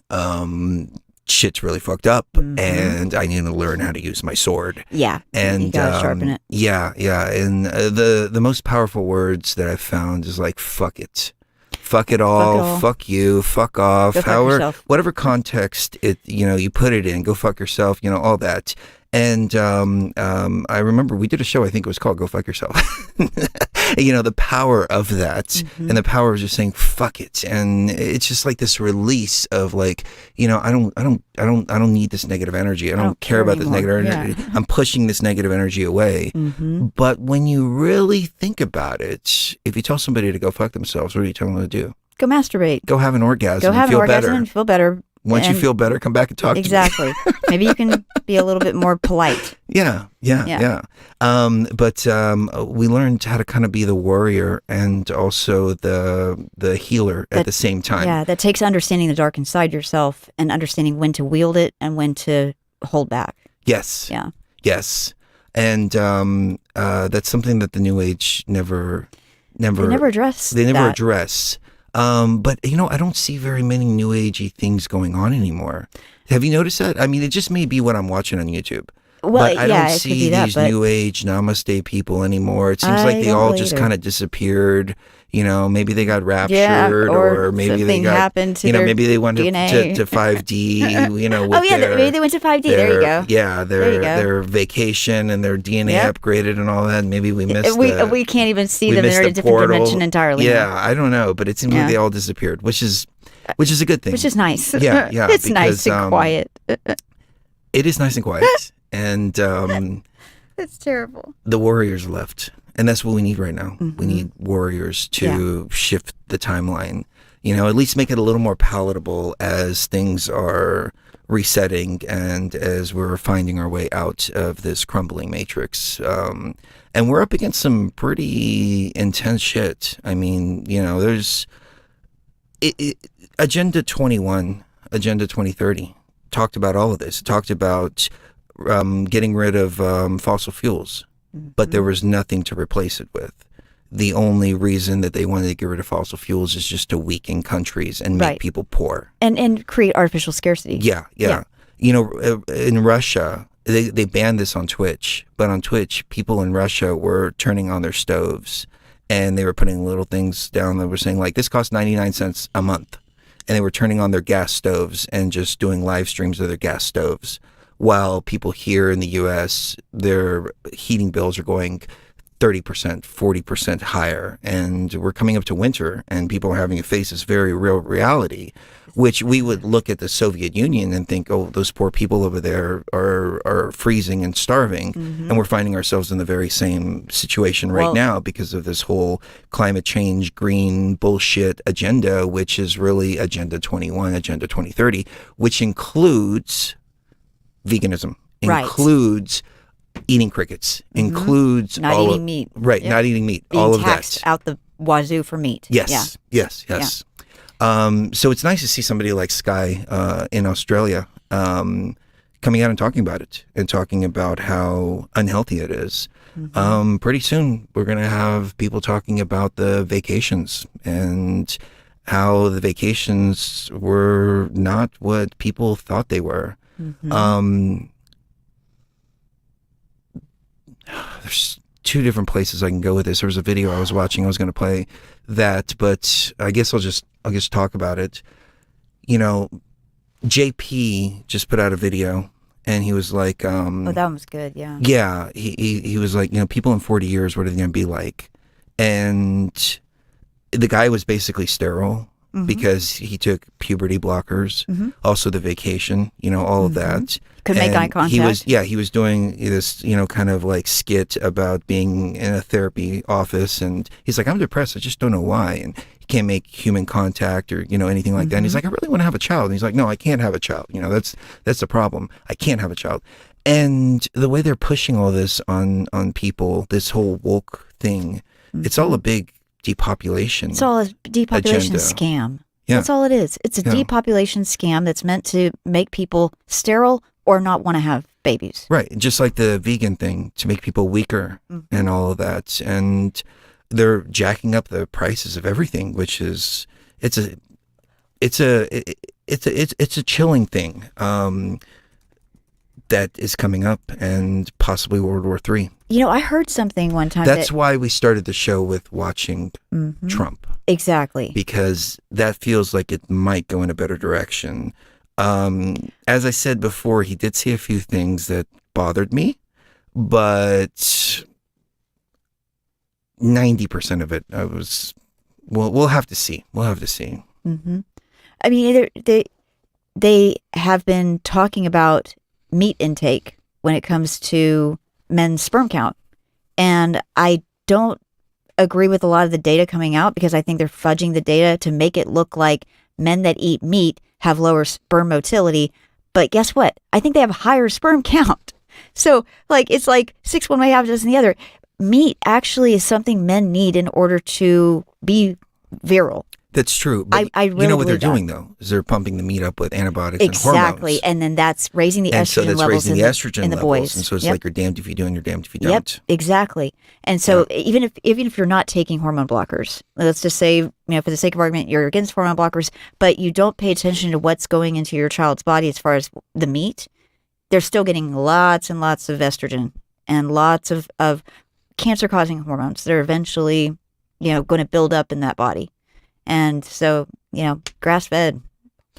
shit's really fucked up, and I need to learn how to use my sword. Yeah, and you gotta sharpen it. Yeah, and the most powerful words that I've found is like, fuck it. Fuck it all, fuck you, fuck off, Go fuck yourself. Whatever context you put it in, go fuck yourself, all that. And I remember we did a show, I think it was called Go Fuck Yourself. The power of that and the power of just saying fuck it. And it's just like this release of like, I don't need this negative energy. I don't care about this negative energy. Yeah. I'm pushing this negative energy away. But when you really think about it, if you tell somebody to go fuck themselves, what are you telling them to do? Go masturbate. Go have an orgasm. Go have and feel an orgasm better. and feel better. Once you feel better, come back and talk to me. Exactly. Maybe you can be a little bit more polite. Yeah. But we learned how to kind of be the warrior and also the healer at the same time. Yeah, that takes understanding the dark inside yourself and understanding when to wield it and when to hold back. Yes. Yeah. Yes. And that's something that the New Age never address. They never address. But I don't see very many New Agey things going on anymore. Have you noticed that? I mean, it just may be what I'm watching on YouTube. Well, but I don't see these New Age Namaste people anymore. It seems like they all just kind of disappeared. Maybe they got raptured, or maybe they got happened to maybe they went to 5D. With maybe they went to 5D. There you go. Yeah, their vacation and their DNA upgraded and all that. Maybe we missed. We can't even see them. They're in a different dimension entirely. Yeah, I don't know, but it seems like they all disappeared, which is a good thing. Which is nice. Yeah. It's nice and quiet. It is nice and quiet. And it's terrible. The warriors left, and that's what we need right now. We need warriors to shift the timeline. At least make it a little more palatable as things are resetting and as we're finding our way out of this crumbling matrix. And we're up against some pretty intense shit. I mean, there's Agenda 21, Agenda 2030 talked about all of this. It talked about getting rid of fossil fuels, but there was nothing to replace it with. The only reason that they wanted to get rid of fossil fuels is just to weaken countries and make people poor. And create artificial scarcity. Yeah. In Russia, they banned this on Twitch, but on Twitch, people in Russia were turning on their stoves and they were putting little things down that were saying like, this costs 99 cents a month. And they were turning on their gas stoves and just doing live streams of their gas stoves. While people here in the U.S., their heating bills are going 30%, 40% higher. And we're coming up to winter and people are having to face this very real reality, which we would look at the Soviet Union and think, oh, those poor people over there are freezing and starving. And we're finding ourselves in the very same situation right now because of this whole climate change, green bullshit agenda, which is really Agenda 21, Agenda 2030, which includes veganism, includes eating crickets, includes not eating meat. Right, not eating meat. Being all of taxed that. Out the wazoo for meat. Yes. So it's nice to see somebody like Sky in Australia coming out and talking about it and talking about how unhealthy it is. Pretty soon we're going to have people talking about the vacations and how the vacations were not what people thought they were. There's two different places I can go with this. There was a video I was watching. I was going to play that, but I guess I'll just talk about it. You know, JP just put out a video, and he was like, oh, that one was good. Yeah. Yeah. He was like, you know, people in 40 years, what are they going to be like? And the guy was basically sterile because he took puberty blockers, also the vacation, you know, all of that. Couldn't make eye contact. He was doing this, you know, kind of like skit about being in a therapy office, and he's like, I'm depressed, I just don't know why, and he can't make human contact or, you know, anything like that. And he's like, I really want to have a child. And he's like, no, I can't have a child. You know, that's the problem. I can't have a child. And the way they're pushing all this on people, this whole woke thing, it's all a big depopulation. It's all a depopulation agenda. scam. Yeah. That's all it is. It's a depopulation scam that's meant to make people sterile or not want to have babies. Right. Just like the vegan thing, to make people weaker and all of that. And they're jacking up the prices of everything, which is it's a chilling thing that is coming up, and possibly World War III. You know, I heard something one time. That's why we started the show with watching Trump. Exactly. Because that feels like it might go in a better direction. As I said before, he did say a few things that bothered me, but 90% of it, we'll have to see. We'll have to see. I mean, they have been talking about meat intake when it comes to men's sperm count. And I don't agree with a lot of the data coming out, because I think they're fudging the data to make it look like men that eat meat have lower sperm motility. But guess what? I think they have a higher sperm count. So like, it's like 6 one way, half a dozen the other. Meat actually is something men need in order to be virile. That's true. But I really you know what they're believe doing, though, is they're pumping the meat up with antibiotics exactly. and hormones. And then that's raising the and estrogen so that's levels raising the estrogen in the levels. boys. And so it's Yep. like you're damned if you do and you're damned if you don't. Yep, exactly. And so even if you're not taking hormone blockers, let's just say, you know, for the sake of argument, you're against hormone blockers, but you don't pay attention to what's going into your child's body as far as the meat, they're still getting lots and lots of estrogen and lots of cancer-causing hormones that are eventually, you know, going to build up in that body. And so, you know, grass-fed,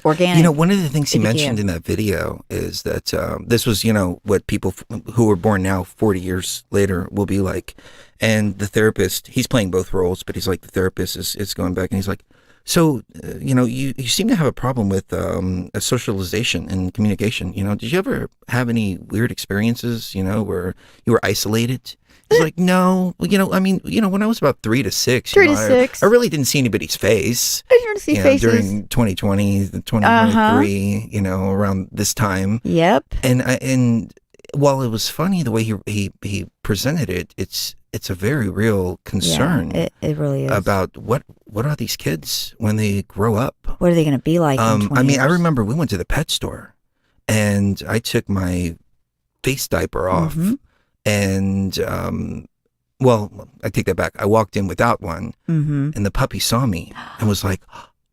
organic. You know, one of the things he BTV. mentioned in that video is that this was, you know, what people who were born now 40 years later will be like. And the therapist, he's playing both roles, but he's like, the therapist is going back and he's like, so, you know, you seem to have a problem with a socialization and communication. You know, did you ever have any weird experiences, you know, where you were isolated? He's like, no, well, you know, I mean, you know, when I was about 3 to 6, you know, I really didn't see anybody's face. I didn't see faces. During 2020, 2023, you know, around this time. Yep. And while it was funny the way he presented it, it's a very real concern. Yeah, it really is. About what are these kids when they grow up? What are they going to be like in 20 I mean, years? I remember we went to the pet store and I took my face diaper off. And, well, I take that back. I walked in without one, and the puppy saw me and was like,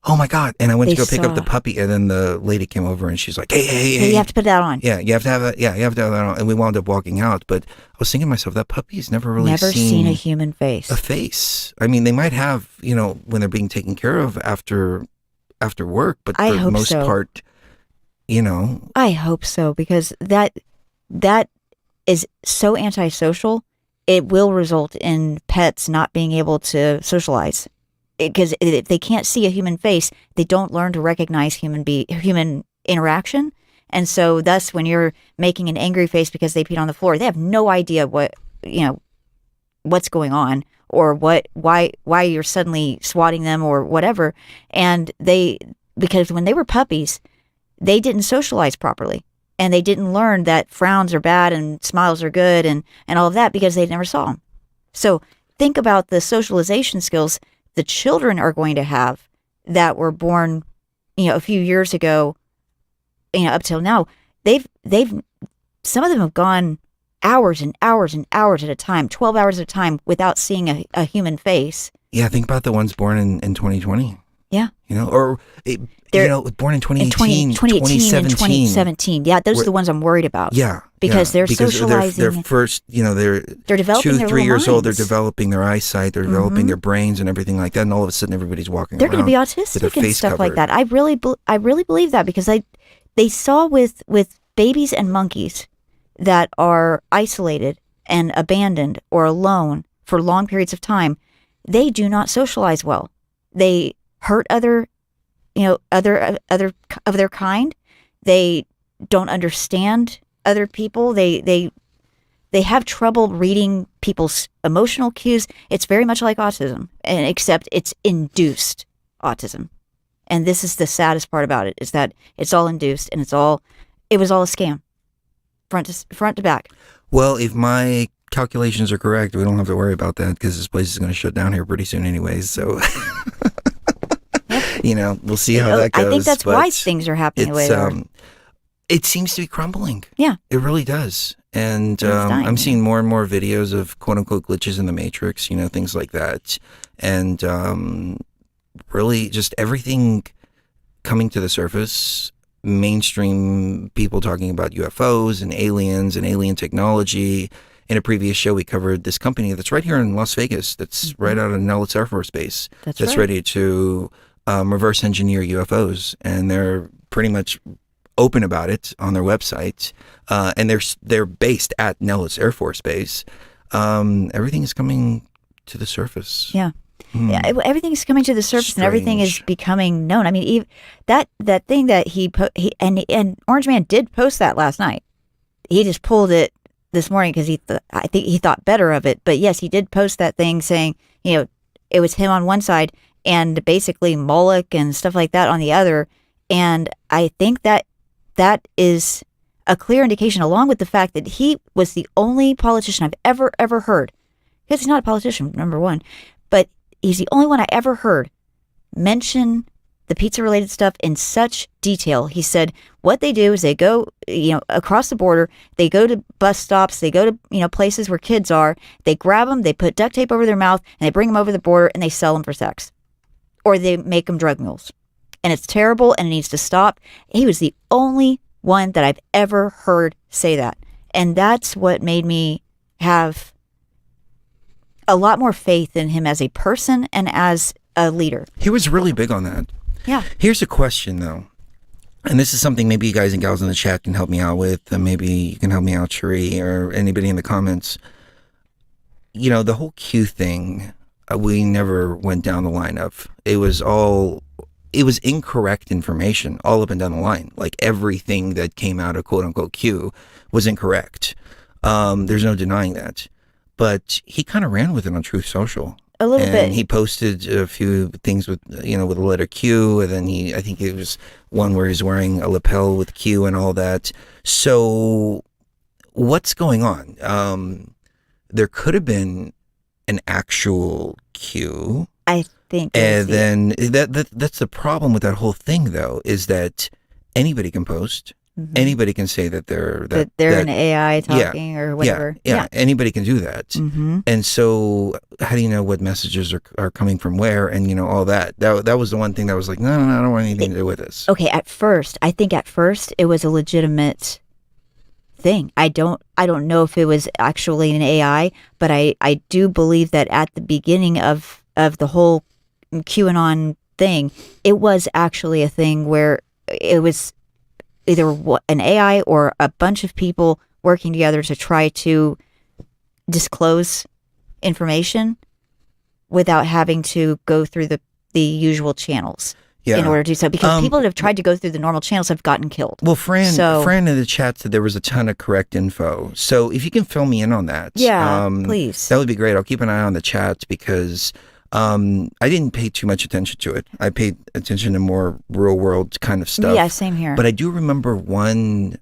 oh my God. And I went to go pick up the puppy, and then the lady came over and she's like, hey. You have to put that on. Yeah, you have to have that. Yeah, you have to have that on. And we wound up walking out. But I was thinking to myself, that puppy's never really seen a human face. A face. I mean, they might have, you know, when they're being taken care of after work, but for the most part, you know. I hope so, because that is so antisocial, it will result in pets not being able to socialize. Because if they can't see a human face, they don't learn to recognize human interaction. And so thus, when you're making an angry face because they peed on the floor, they have no idea what's going on, or why you're suddenly swatting them or whatever. And because when they were puppies, they didn't socialize properly. And they didn't learn that frowns are bad and smiles are good and all of that, because they never saw them. So think about the socialization skills the children are going to have that were born, you know, a few years ago, you know, up till now. Some of them have gone hours and hours and hours at a time, 12 hours at a time without seeing a human face. Yeah, think about the ones born in 2020. Yeah. Or born in 2018, 2018 and 2017. 2017. Yeah, those are the ones I'm worried about. Yeah, because they're socializing. They're first, they're developing 2, their 3 years little old. They're minds. developing their eyesight. They're developing their brains and everything like that. And all of a sudden, everybody's walking They're around. going to be with their autistic and face stuff like covered. that. I really believe that because they saw with babies and monkeys that are isolated and abandoned or alone for long periods of time, they do not socialize well. They hurt other of their kind. They don't understand other people. They have trouble reading people's emotional cues. It's very much like autism, and except it's induced autism. And this is the saddest part about it, is that it's all induced, and it was all a scam, front to back. Well, if my calculations are correct, we don't have to worry about that because this place is going to shut down here pretty soon anyways. So, we'll see how that goes. I think that's why things are happening the way they are. It seems to be crumbling. Yeah. It really does. And I'm seeing more and more videos of quote-unquote glitches in the Matrix, things like that. And really just everything coming to the surface, mainstream people talking about UFOs and alien technology. In a previous show, we covered this company that's right here in Las Vegas, that's right out of Nellis Air Force Base, that's right. ready to reverse engineer UFOs. And they're pretty much open about it on their website, and they're based at Nellis Air Force Base. Everything is coming to the surface. Yeah. Yeah, everything is coming to the surface, and everything is becoming known. I mean, even that thing that he and Orange Man did post that last night. He just pulled it this morning because I think he thought better of it. But yes, he did post that thing saying, it was him on one side and basically Moloch and stuff like that on the other. And I think that is a clear indication, along with the fact that he was the only politician I've ever heard, because he's not a politician, number one, but he's the only one I ever heard mention the pizza-related stuff in such detail. He said what they do is they go, across the border, they go to bus stops, they go to, places where kids are, they grab them, they put duct tape over their mouth, and they bring them over the border, and they sell them for sex. Or they make them drug mules. And it's terrible, and it needs to stop. He was the only one that I've ever heard say that. And that's what made me have a lot more faith in him as a person and as a leader. He was really big on that. Yeah. Here's a question, though. And this is something maybe you guys and gals in the chat can help me out with. And maybe you can help me out, Cherie, or anybody in the comments. The whole Q thing, we never went down the line of. It was incorrect information all up and down the line. Like everything that came out of quote unquote Q was incorrect. There's no denying that. But he kind of ran with it on Truth Social. A little bit. And he posted a few things with, with the letter Q. And then I think it was one where he's wearing a lapel with Q and all that. So what's going on? There could have been an actual Q. I think. And then that's the problem with that whole thing, though, is that anybody can post. Mm-hmm. Anybody can say that they're an AI talking or whatever. Yeah, anybody can do that. Mm-hmm. And so, how do you know what messages are coming from where, and all that? That was the one thing that was like, no, I don't want anything to do with this. Okay, I think at first it was a legitimate thing. I don't know if it was actually an AI, but I do believe that at the beginning of the whole QAnon thing, it was actually a thing where it was either an AI or a bunch of people working together to try to disclose information without having to go through the usual channels in order to do so. Because people that have tried to go through the normal channels have gotten killed. Well, Fran in the chat said there was a ton of correct info. So if you can fill me in on that. Yeah, please. That would be great. I'll keep an eye on the chat because I didn't pay too much attention to it. I paid attention to more real world kind of stuff. Yeah, same here. But I do remember one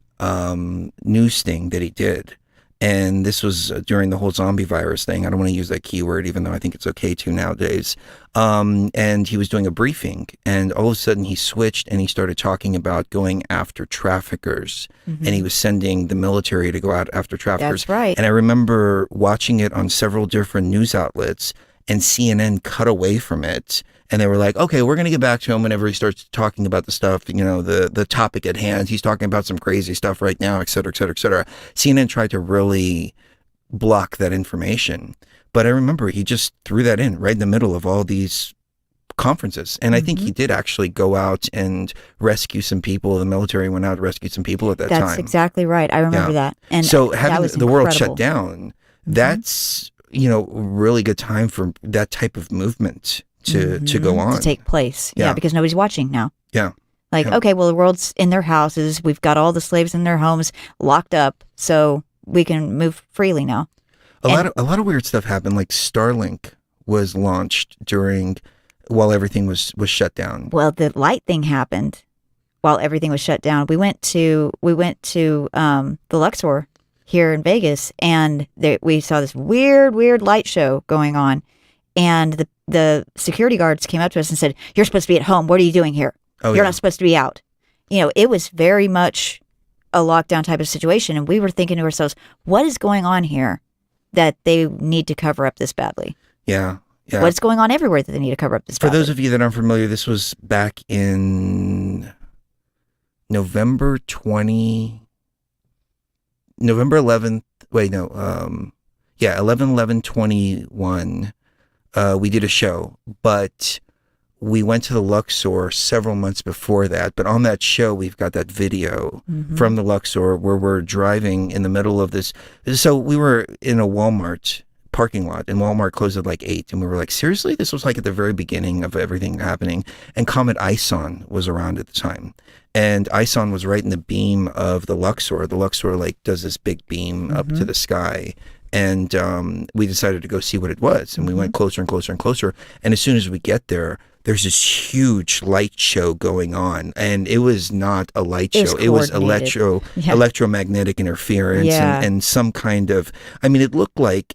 news thing that he did. And this was during the whole zombie virus thing. I don't want to use that keyword, even though I think it's okay to nowadays. And he was doing a briefing, and all of a sudden he switched and he started talking about going after traffickers. Mm-hmm. And he was sending the military to go out after traffickers. That's right. And I remember watching it on several different news outlets, and CNN cut away from it And they were like, okay, we're going to get back to him whenever he starts talking about the stuff, the topic at hand. He's talking about some crazy stuff right now, et cetera, et cetera, et cetera. CNN tried to really block that information. But I remember he just threw that in right in the middle of all these conferences. And I think he did actually go out and rescue some people. The military went out to rescue some people at that time. That's exactly right. I remember that. And so that having was the world incredible. shut down, that's, really good time for that type of movement to go on. To take place. Yeah, because nobody's watching now. Yeah. Like, okay, well, the world's in their houses. We've got all the slaves in their homes locked up, so we can move freely now. A lot of weird stuff happened. Like Starlink was launched while everything was shut down. Well, the light thing happened while everything was shut down. We went to the Luxor here in Vegas, and we saw this weird light show going on, and the security guards came up to us and said, "You're supposed to be at home. What are you doing here? You're not supposed to be out." It was very much a lockdown type of situation, and we were thinking to ourselves, what is going on here that they need to cover up this badly? Yeah. What's going on everywhere that they need to cover up this badly? For those of you that aren't familiar, this was back in November 11th. Wait, no. 11/11/21. We did a show, but we went to the Luxor several months before that. But on that show, we've got that video from the Luxor where we're driving in the middle of this. So we were in a Walmart parking lot, and Walmart closed at like 8, and we were like, seriously? This was like at the very beginning of everything happening. And Comet Ison was around at the time, and Ison was right in the beam of the Luxor. The Luxor like does this big beam up to the sky, and we decided to go see what it was, and we went closer and closer and closer, and as soon as we get there, there's this huge light show going on, and it was not a light show. It was electromagnetic interference and some kind of. I mean, it looked like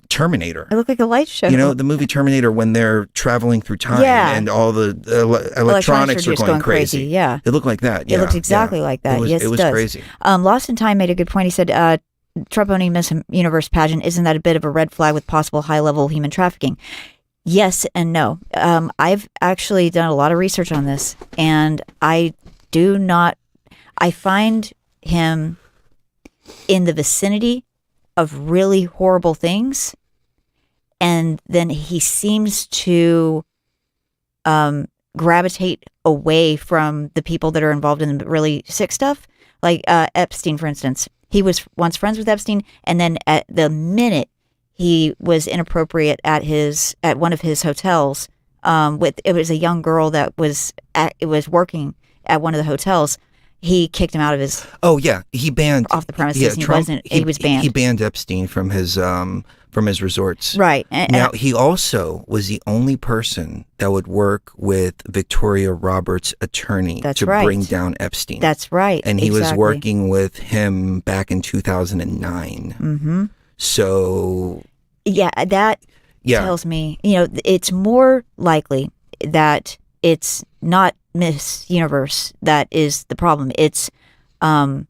Terminator. It looked like a light show. The movie Terminator, when they're traveling through time and all the electronics are going crazy. Yeah, it looked like that. It looked exactly like that. It was crazy. Lost in Time made a good point. He said, Trump owning Miss Universe pageant, isn't that a bit of a red flag with possible high-level human trafficking? Yes and no. I've actually done a lot of research on this, and I find him in the vicinity of really horrible things, and then he seems to gravitate away from the people that are involved in the really sick stuff. Like Epstein, for instance. He was once friends with Epstein, and then at the minute he was inappropriate at one of his hotels. It was a young girl that was working at one of the hotels. He kicked him out of his. Oh yeah, he banned off the premises. Yeah, he was banned. He banned Epstein from his resorts. Right. Now he also was the only person that would work with Victoria Roberts' attorney to bring down Epstein. That's right. And he was working with him back in 2009. Mm-hmm. So yeah, that tells me, it's more likely that it's not Miss Universe that is the problem. It's back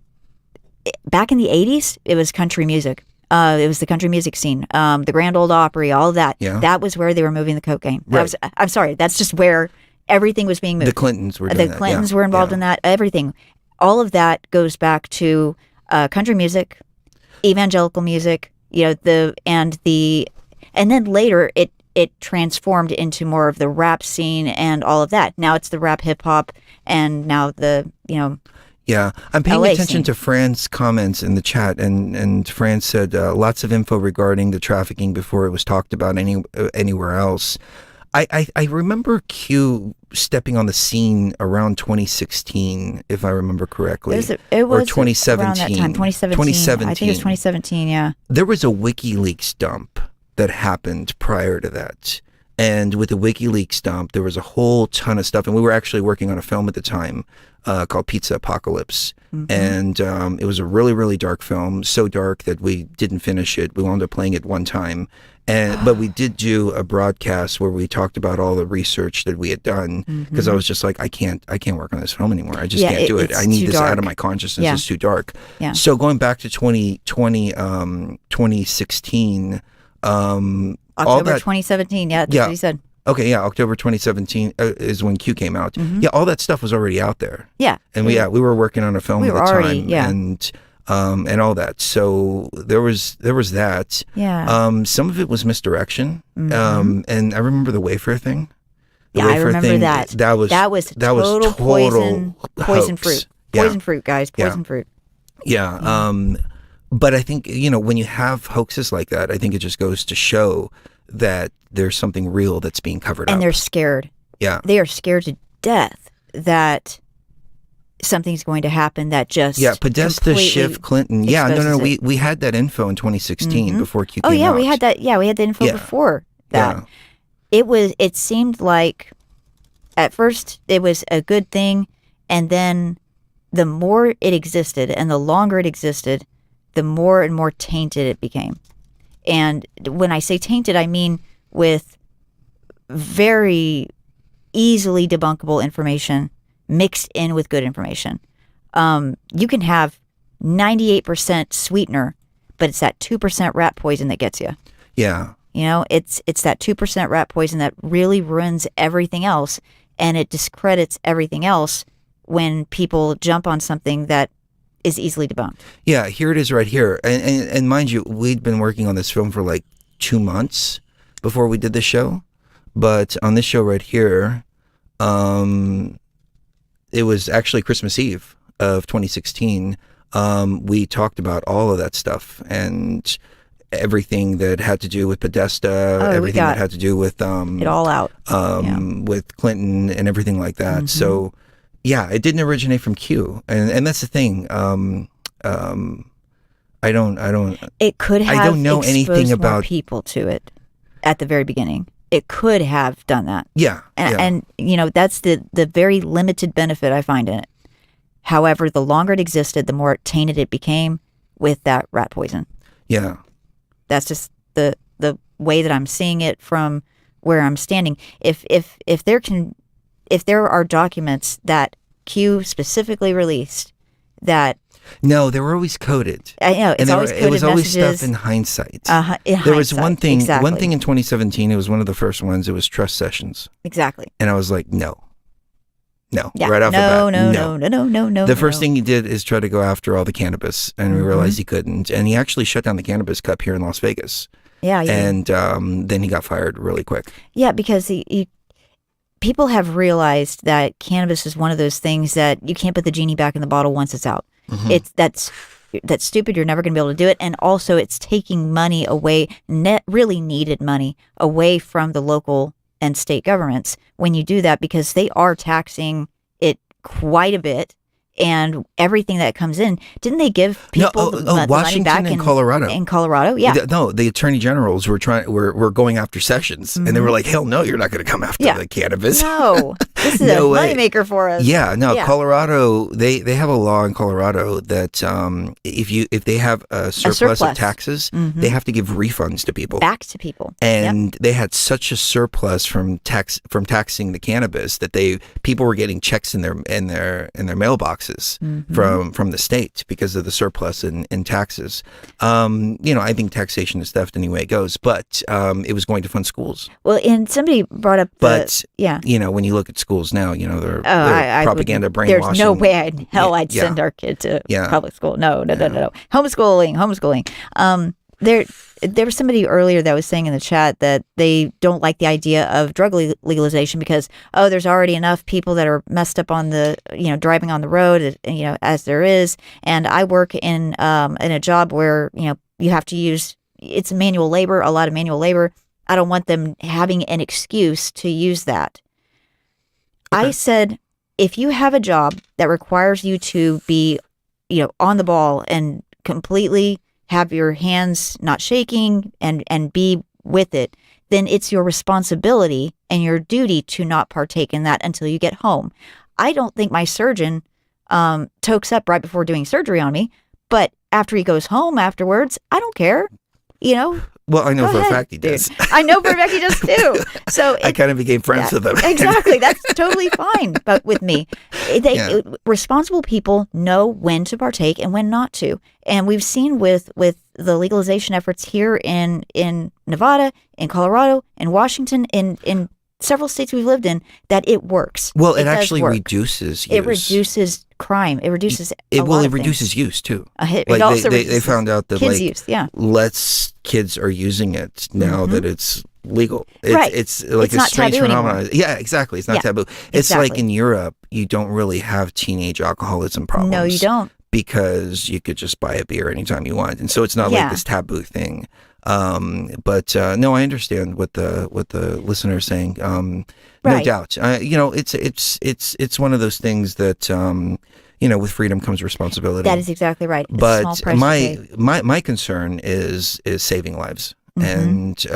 in the 80s, it was country music. It was the country music scene, the Grand Ole Opry, all of that. Yeah. That was where they were moving the cocaine. Right. I'm sorry, that's just where everything was being moved. The Clintons were doing that. The Clintons were involved in that. Everything. All of that goes back to country music, evangelical music, and then later it transformed into more of the rap scene and all of that. Now it's the rap hip hop, and now the Yeah, I'm paying LA attention scene. to Fran's comments in the chat, and Fran said lots of info regarding the trafficking before it was talked about anywhere else. I remember Q stepping on the scene around 2016, if I remember correctly. It was or 2017. around that time, 2017. I think it was 2017, yeah. There was a WikiLeaks dump that happened prior to that. And with the WikiLeaks dump, there was a whole ton of stuff. And we were actually working on a film at the time called Pizza Apocalypse. Mm-hmm. And it was a really, really dark film. So dark that we didn't finish it. We wound up playing it one time. But we did do a broadcast where we talked about all the research that we had done. Because I was just like, I can't work on this film anymore. I just can't do it. I need this out of my consciousness. It's too dark. Yeah. So going back to 2016... October 2017, that's what he said. Okay, yeah, October 2017 is when Q came out. Yeah, all that stuff was already out there. Yeah. And we were working on a film at the time, and all that. So there was that. Yeah. Some of it was misdirection. And I remember the Wayfair thing. The I Wayfair remember thing, that. That was total poison hoax. fruit. Yeah. Poison fruit, guys. Poison fruit. Yeah. But I think, when you have hoaxes like that, I think it just goes to show that there's something real that's being covered up. And they're scared. Yeah. They are scared to death that something's going to happen that just Podesta, Schiff, Clinton. Yeah, no. it. We had that info in 2016 before Q came out. Oh yeah, we had that. Yeah, we had the info before that. Yeah. It seemed like at first it was a good thing, and then the more it existed and the longer it existed, the more and more tainted it became. And when I say tainted, I mean with very easily debunkable information mixed in with good information. You can have 98% sweetener, but it's that 2% rat poison that gets you. Yeah. It's that 2% rat poison that really ruins everything else, and it discredits everything else when people jump on something that is easily debunked. Yeah, here it is right here. And mind you, we'd been working on this film for like 2 months before we did the show. But on this show right here, it was actually Christmas Eve of 2016. We talked about all of that stuff and everything that had to do with Podesta, everything that had to do with it all out with Clinton and everything like that. So yeah, it didn't originate from Q, and that's the thing. I don't. It could have. I don't know anything about more people to it at the very beginning. It could have done that. Yeah, and that's the very limited benefit I find in it. However, the longer it existed, the more tainted it became with that rat poison. Yeah, that's just the way that I'm seeing it from where I'm standing. If there are documents that Q specifically released that. No, they were always coded. I know, it's always coded. It was always messages. stuff in hindsight. There was one thing. Exactly. One thing in 2017. It was one of the first ones. It was trust sessions. Exactly. And I was like, no. Yeah. Right off the bat. No. The first thing he did is try to go after all the cannabis, and we realized he couldn't. And he actually shut down the Cannabis Cup here in Las Vegas. Yeah. And then he got fired really quick. Yeah, because people have realized that cannabis is one of those things that you can't put the genie back in the bottle once it's out. That's stupid. You're never going to be able to do it. And also it's taking money away, really needed money away from the local and state governments when you do that, because they are taxing it quite a bit. And everything that comes in, didn't they give people the money Washington back and Colorado? In Colorado, yeah. The attorney generals were going after Sessions, and they were like, "Hell no, you're not going to come after the cannabis." No, this is a moneymaker for us. Yeah, no, Colorado. They have a law in Colorado that if they have a surplus of taxes, they have to give refunds to people, back to people, and they had such a surplus from taxing the cannabis that people were getting checks in their mailboxes. From the state because of the surplus in taxes. I think taxation is theft any way it goes, but it was going to fund schools. Well, and somebody brought up when you look at schools now, they're propaganda brainwashing. There's no way in hell I'd send our kid to public school. No. Homeschooling. There was somebody earlier that was saying in the chat that they don't like the idea of drug legalization because, there's already enough people that are messed up on the, driving on the road, as there is. And I work in a job where, you have to use, it's manual labor, a lot of manual labor. I don't want them having an excuse to use that. Okay. I said, if you have a job that requires you to be, on the ball and completely have your hands not shaking and be with it, then it's your responsibility and your duty to not partake in that until you get home. I don't think my surgeon tokes up right before doing surgery on me, but after he goes home afterwards, I don't care, Well, I know for a fact he does. I know for a fact he does too. So I kind of became friends with him. Exactly. That's totally fine. But with me, responsible people know when to partake and when not to. And we've seen with the legalization efforts here in Nevada, in Colorado, in Washington, in several states we've lived in that it works. Well, it does actually work. reduces use. It reduces crime. It reduces it. Well, it reduces use too. It also they found out that kids' use. Yeah, less kids are using it now that it's legal. Right. It's like it's a strange phenomenon. Anymore. Yeah, exactly. It's not taboo. It's like in Europe, you don't really have teenage alcoholism problems. No, you don't. Because you could just buy a beer anytime you want, and so it's not like this taboo thing. But no, I understand what the listener is saying. No doubt. It's one of those things that with freedom comes responsibility. That is exactly right. It's but a small price to pay. my concern is saving lives and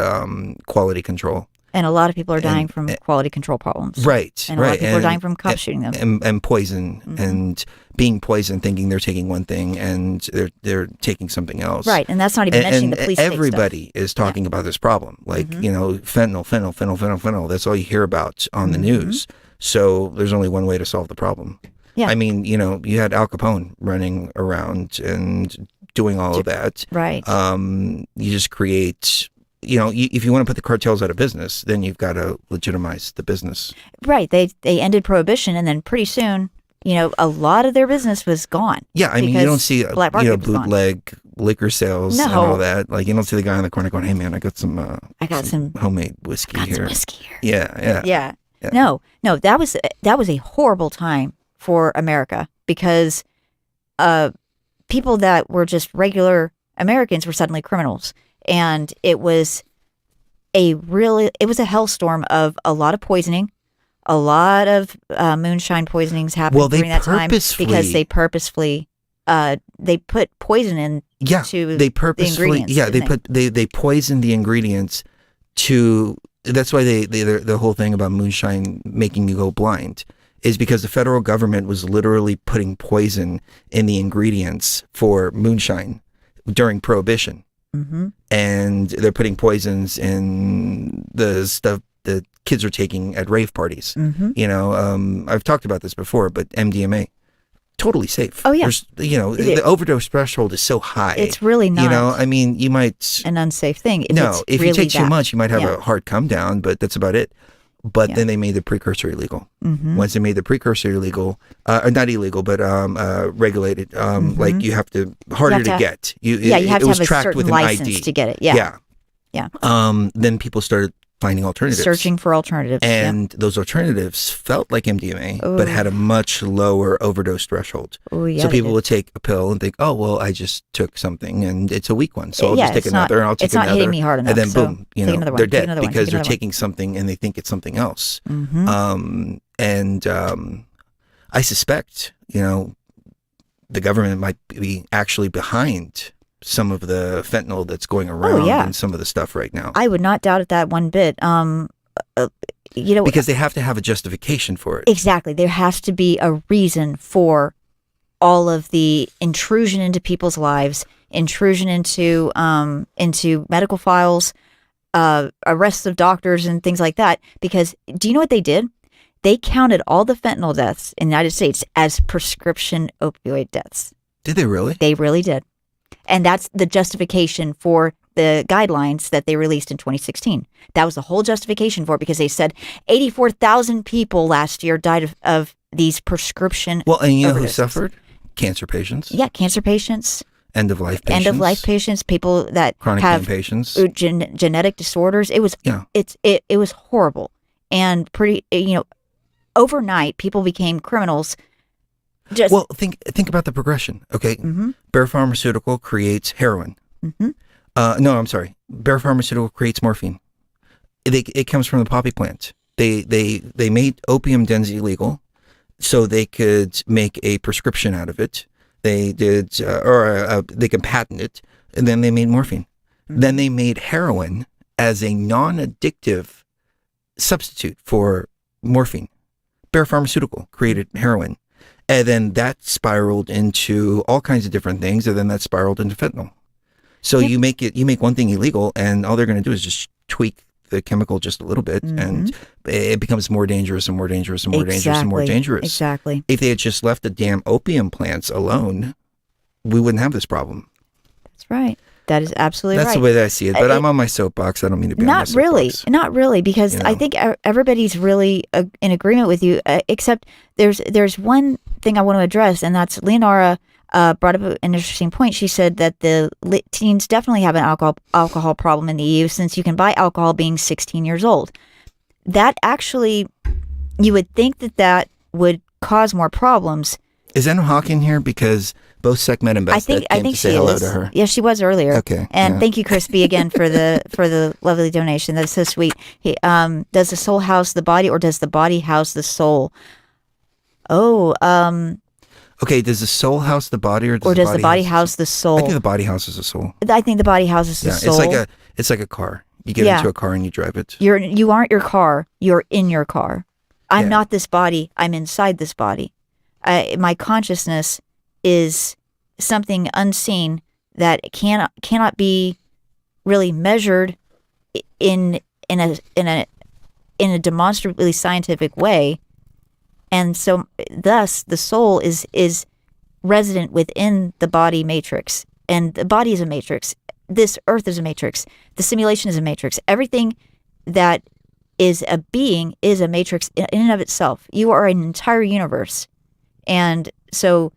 quality control. And a lot of people are dying from quality control problems. Right. And a lot of people are dying from cops shooting them. And poison and being poisoned, thinking they're taking one thing and they're taking something else. Right. And that's not even mentioning the police state everybody stuff. is talking about this problem. Like, fentanyl. That's all you hear about on the news. So there's only one way to solve the problem. Yeah. I mean, you had Al Capone running around and doing all of that. Right. You just create... if you want to put the cartels out of business, then you've got to legitimize the business. Right. They ended prohibition, and then pretty soon, a lot of their business was gone. Yeah, I mean, you don't see bootleg liquor sales and all that. Like, you don't see the guy in the corner going, "Hey, man, I got some homemade whiskey here." Some whiskey here. Yeah. No, that was a horrible time for America because people that were just regular Americans were suddenly criminals. And it was a hellstorm of a lot of poisoning, a lot of moonshine poisonings happened during that time because they purposefully they put poison in to the ingredients. Yeah, they poisoned the ingredients to. That's why the whole thing about moonshine making you go blind is because the federal government was literally putting poison in the ingredients for moonshine during Prohibition. Mm-hmm. And they're putting poisons in the stuff that kids are taking at rave parties. Mm-hmm. I've talked about this before, but MDMA, totally safe. Oh yeah. The overdose threshold is so high. It's really not. I mean, you might an unsafe thing. If you take too much, you might have a hard come down, but that's about it. But then they made the precursor illegal. Mm-hmm. Once they made the precursor illegal, not illegal, but regulated. Like you have to harder to get. You have to have a tracked certain with an license ID. to get it. Yeah. Yeah. Then people started finding alternatives, searching for alternatives, and those alternatives felt like MDMA, but had a much lower overdose threshold. So people would take a pill and think, "Oh, well, I just took something, and it's a weak one, so I'll just take another, and I'll take another." It's not hitting me hard enough, and then so boom, they're dead because they're taking something and they think it's something else. Mm-hmm. I suspect, the government might be actually behind some of the fentanyl that's going around and some of the stuff right now. I would not doubt it that one bit. Because they have to have a justification for it. Exactly. There has to be a reason for all of the intrusion into people's lives, intrusion into medical files, arrests of doctors and things like that. Because do you know what they did? They counted all the fentanyl deaths in the United States as prescription opioid deaths. Did they really? They really did. And that's the justification for the guidelines that they released in 2016. That was the whole justification for it because they said 84,000 people last year died of these prescription Well, and you know overdoses. who suffered? Cancer patients. Yeah, cancer patients. End-of-life patients. End-of-life patients, people that chronic have pain patients. Genetic disorders. It was it was horrible. And pretty, overnight people became criminals. Well, think about the progression. Okay, Bear Pharmaceutical creates heroin. No, I'm sorry. Bear Pharmaceutical creates morphine. It comes from the poppy plant. They made opium dens illegal, so they could make a prescription out of it. They did, they can patent it, and then they made morphine. Then they made heroin as a non-addictive substitute for morphine. Bear Pharmaceutical created heroin. And then that spiraled into all kinds of different things, and then that spiraled into fentanyl. So you make one thing illegal, and all they're going to do is just tweak the chemical just a little bit, and it becomes more dangerous and more dangerous and more dangerous and more dangerous. Exactly. If they had just left the damn opium plants alone, we wouldn't have this problem. That's right. That is absolutely That's right. the way that I see it. But I'm on my soapbox. I don't mean to be on my soapbox. Not really, because I think everybody's really in agreement with you. Except there's one thing I want to address, and that's Leonora brought up an interesting point. She said that the teens definitely have an alcohol problem in the EU, since you can buy alcohol being 16 years old. That actually, you would think that would cause more problems. Is Anna Hawking here? Because both SecMed and Best came to say hello to her. Yeah, she was earlier. Okay. And thank you, Crispy, again for the lovely donation. That's so sweet. He, does the soul house the body, or does the body house the soul? Oh, okay, does the soul house the body, or does the body house the soul? I think the body houses the soul. I think the body houses the soul. It's like a car. You get into a car and you drive it. You aren't your car. You're in your car. I'm not this body. I'm inside this body. My consciousness is something unseen that cannot be really measured in a demonstrably scientific way, and so thus the soul is resident within the body matrix, and the body is a matrix. This earth is a matrix. The simulation is a matrix. Everything that is a being is a matrix in and of itself. You are an entire universe. And so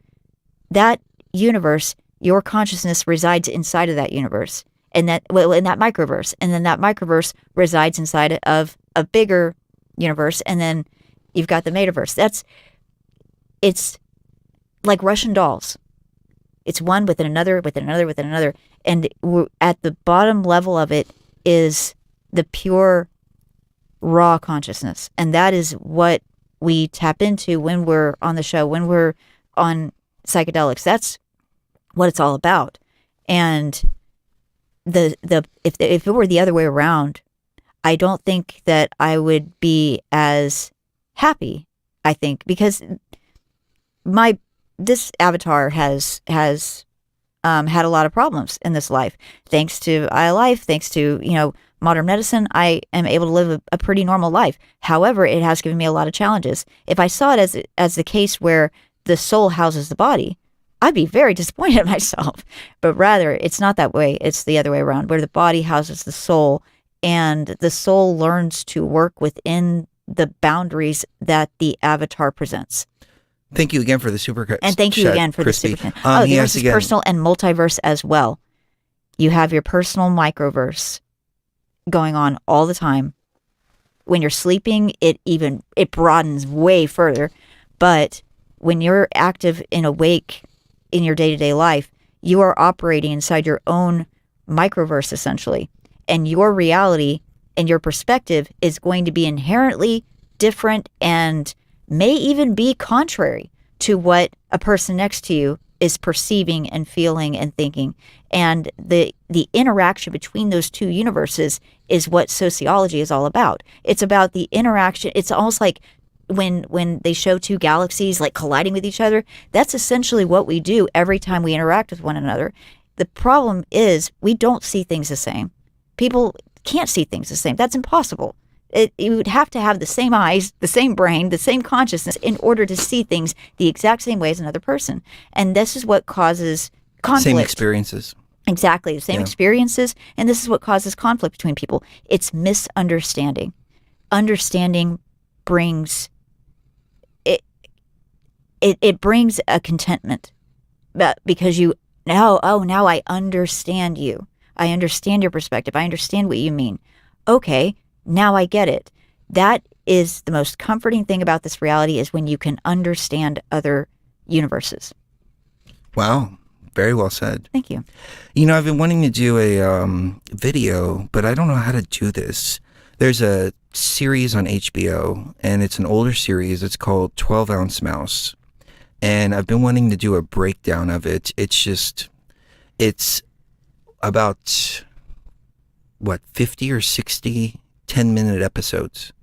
that universe, your consciousness resides inside of that universe, and in that microverse. And then that microverse resides inside of a bigger universe. And then you've got the metaverse. It's like Russian dolls. It's one within another, within another, within another. And at the bottom level of it is the pure, raw consciousness. And that is what we tap into when we're on the show, when we're on psychedelics. That's what it's all about. And if it were the other way around, I don't think that I would be as happy. I think because this avatar has had a lot of problems in this life. Thanks to iLife, thanks to modern medicine, I am able to live a pretty normal life. However, it has given me a lot of challenges. If I saw it as the case where the soul houses the body, I'd be very disappointed in myself. But rather, it's not that way. It's the other way around, where the body houses the soul, and the soul learns to work within the boundaries that the avatar presents. Thank you again for the super And thank you again for Crispy. the super chat. There's again. personal and multiverse as well. You have your personal microverse going on all the time. When you're sleeping, it broadens way further. But when you're active and awake in your day-to-day life, you are operating inside your own microverse, essentially. And your reality and your perspective is going to be inherently different and may even be contrary to what a person next to you is perceiving and feeling and thinking. And the interaction between those two universes is what sociology is all about. It's about the interaction. It's almost like when they show two galaxies like colliding with each other. That's essentially what we do every time we interact with one another. The problem is we don't see things the same. People can't see things the same. That's impossible. You would have to have the same eyes, the same brain, the same consciousness in order to see things the exact same way as another person. And this is what causes conflict. Same experiences. Exactly, the same experiences. And this is what causes conflict between people. It's misunderstanding. Understanding brings it brings a contentment, because now I understand you. I understand your perspective. I understand what you mean. Okay, now I get it. That is the most comforting thing about this reality, is when you can understand other universes. Wow. Very well said. Thank you. I've been wanting to do a video, but I don't know how to do this. There's a series on HBO, and it's an older series. It's called 12 Ounce Mouse. And I've been wanting to do a breakdown of it. It's about, 50 or 60 10-minute episodes.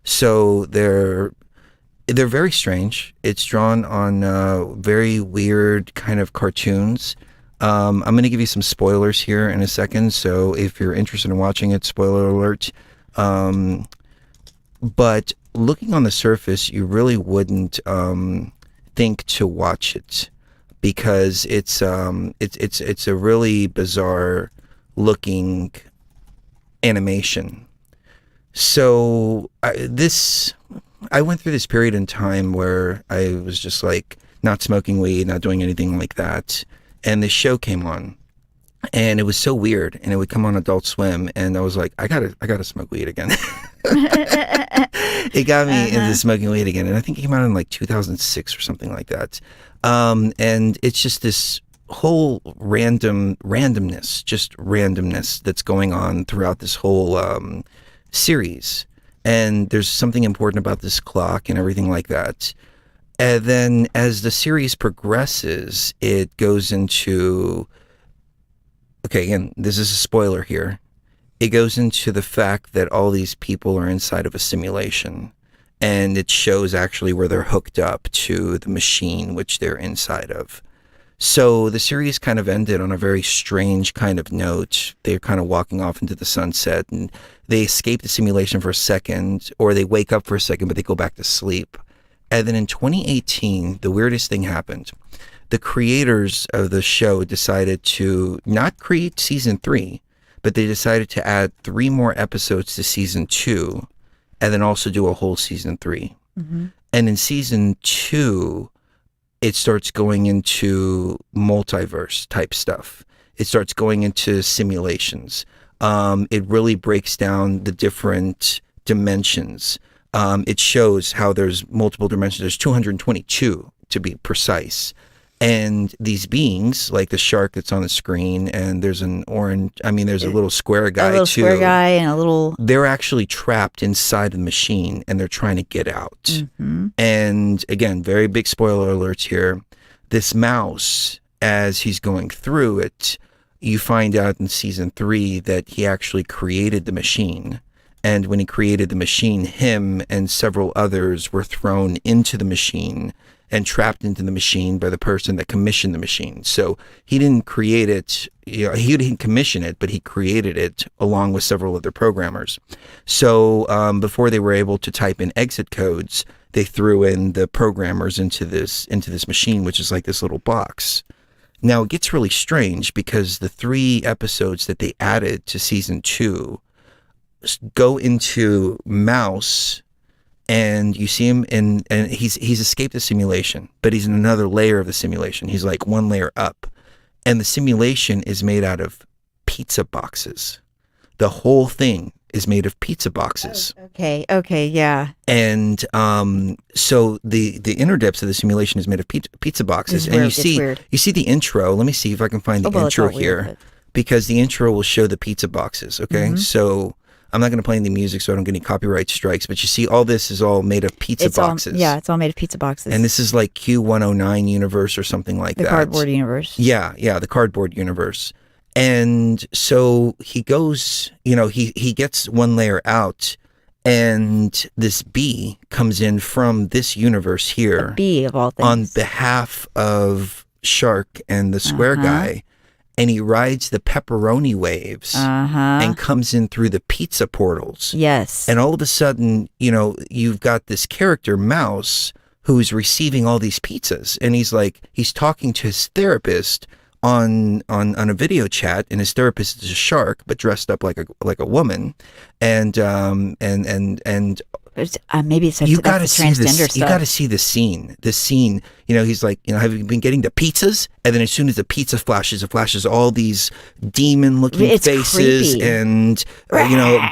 So they're very strange. It's drawn on very weird kind of cartoons. I'm going to give you some spoilers here in a second. So if you're interested in watching it, spoiler alert. But looking on the surface, you really wouldn't think to watch it. because it's a really bizarre looking animation. So I went through this period in time where I was just like not smoking weed, not doing anything like that, and this show came on, and it was so weird, and it would come on Adult Swim, and I was like, I gotta smoke weed again. It got me into smoking weed again, and I think it came out in like 2006 or something like that. And it's just this whole randomness that's going on throughout this whole series. And there's something important about this clock and everything like that. And then as the series progresses, it goes into, okay, again, this is a spoiler here. It goes into the fact that all these people are inside of a simulation, and it shows actually where they're hooked up to the machine which they're inside of. So the series kind of ended on a very strange kind of note. They're kind of walking off into the sunset, and they escape the simulation for a second, or they wake up for a second, but they go back to sleep. And then in 2018, the weirdest thing happened. The creators of the show decided to not create season 3, but they decided to add 3 more episodes to season 2, and then also do a whole season 3. Mm-hmm. And in season 2, it starts going into multiverse type stuff. It starts going into simulations. It really breaks down the different dimensions. It shows how there's multiple dimensions. There's 222 to be precise. And these beings, like the shark that's on the screen, and there's there's a little square guy too. Square guy and a little... They're actually trapped inside the machine, and they're trying to get out. Mm-hmm. And again, very big spoiler alerts here. This mouse, as he's going through it, you find out in season 3 that he actually created the machine. And when he created the machine, him and several others were thrown into the machine and trapped into the machine by the person that commissioned the machine. So he didn't create it, he didn't commission it, but he created it along with several other programmers. So before they were able to type in exit codes, they threw in the programmers into this machine, which is like this little box. Now it gets really strange because the 3 episodes that they added to season 2 go into Mouse, and you see him and he's escaped the simulation, but he's in another layer of the simulation. He's like 1 layer up, and the simulation is made out of pizza boxes. The whole thing is made of pizza boxes. Okay, yeah. And so the inner depths of the simulation is made of pizza boxes. And you see the intro. Let me see if I can find the intro here, because the intro will show the pizza boxes. Okay, Mm-hmm. So I'm not going to play any music so I don't get any copyright strikes, but you see all this is all made of pizza boxes. It's all made of pizza boxes. And this is like Q109 universe or something like that. The cardboard universe. Yeah, the cardboard universe. And so he goes, he gets 1 layer out, and this bee comes in from this universe here. A bee of all things. On behalf of Shark and the square guy. And he rides the pepperoni waves and comes in through the pizza portals. Yes. And all of a sudden, you've got this character, Mouse, who's receiving all these pizzas. And he's talking to his therapist on a video chat, and his therapist is a shark, but dressed up like a woman. And maybe it's you got to see transgender this. stuff. You got to see the scene. The scene. He's like, have you been getting the pizzas? And then as soon as the pizza flashes, it flashes all these demon-looking faces creepy. And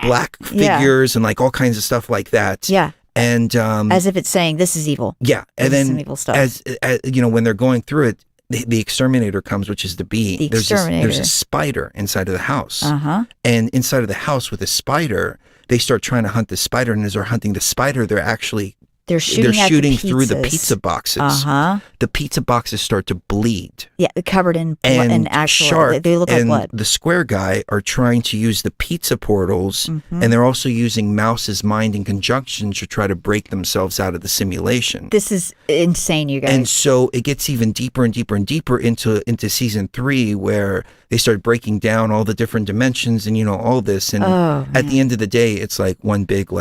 black figures and like all kinds of stuff like that. Yeah. And as if it's saying this is evil. Yeah. And this is then some evil stuff. as when they're going through it, the exterminator comes, which is the bee. There's a spider inside of the house. And inside of the house with a spider, they start trying to hunt the spider, and as they're hunting the spider, they're shooting through the pizza boxes. The pizza boxes start to bleed. Yeah, covered in blood, and actual. Shark they look like and blood. the square guy are trying to use the pizza portals, and they're also using Mouse's mind in conjunction to try to break themselves out of the simulation. This is insane, you guys. And so it gets even deeper and deeper and deeper into season 3, where they start breaking down all the different dimensions and all this. And at the end of the day, it's like one big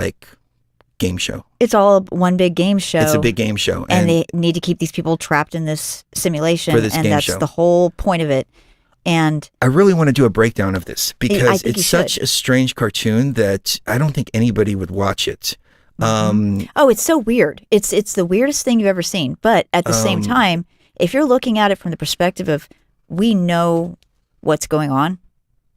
game show. It's all one big game show. It's a big game show. And they need to keep these people trapped in this simulation. For this and game that's show. the whole point of it. And I really want to do a breakdown of this because think it's such a strange cartoon that I don't think anybody would watch it. it's so weird. It's the weirdest thing you've ever seen. But at the same time, if you're looking at it from the perspective of we know what's going on,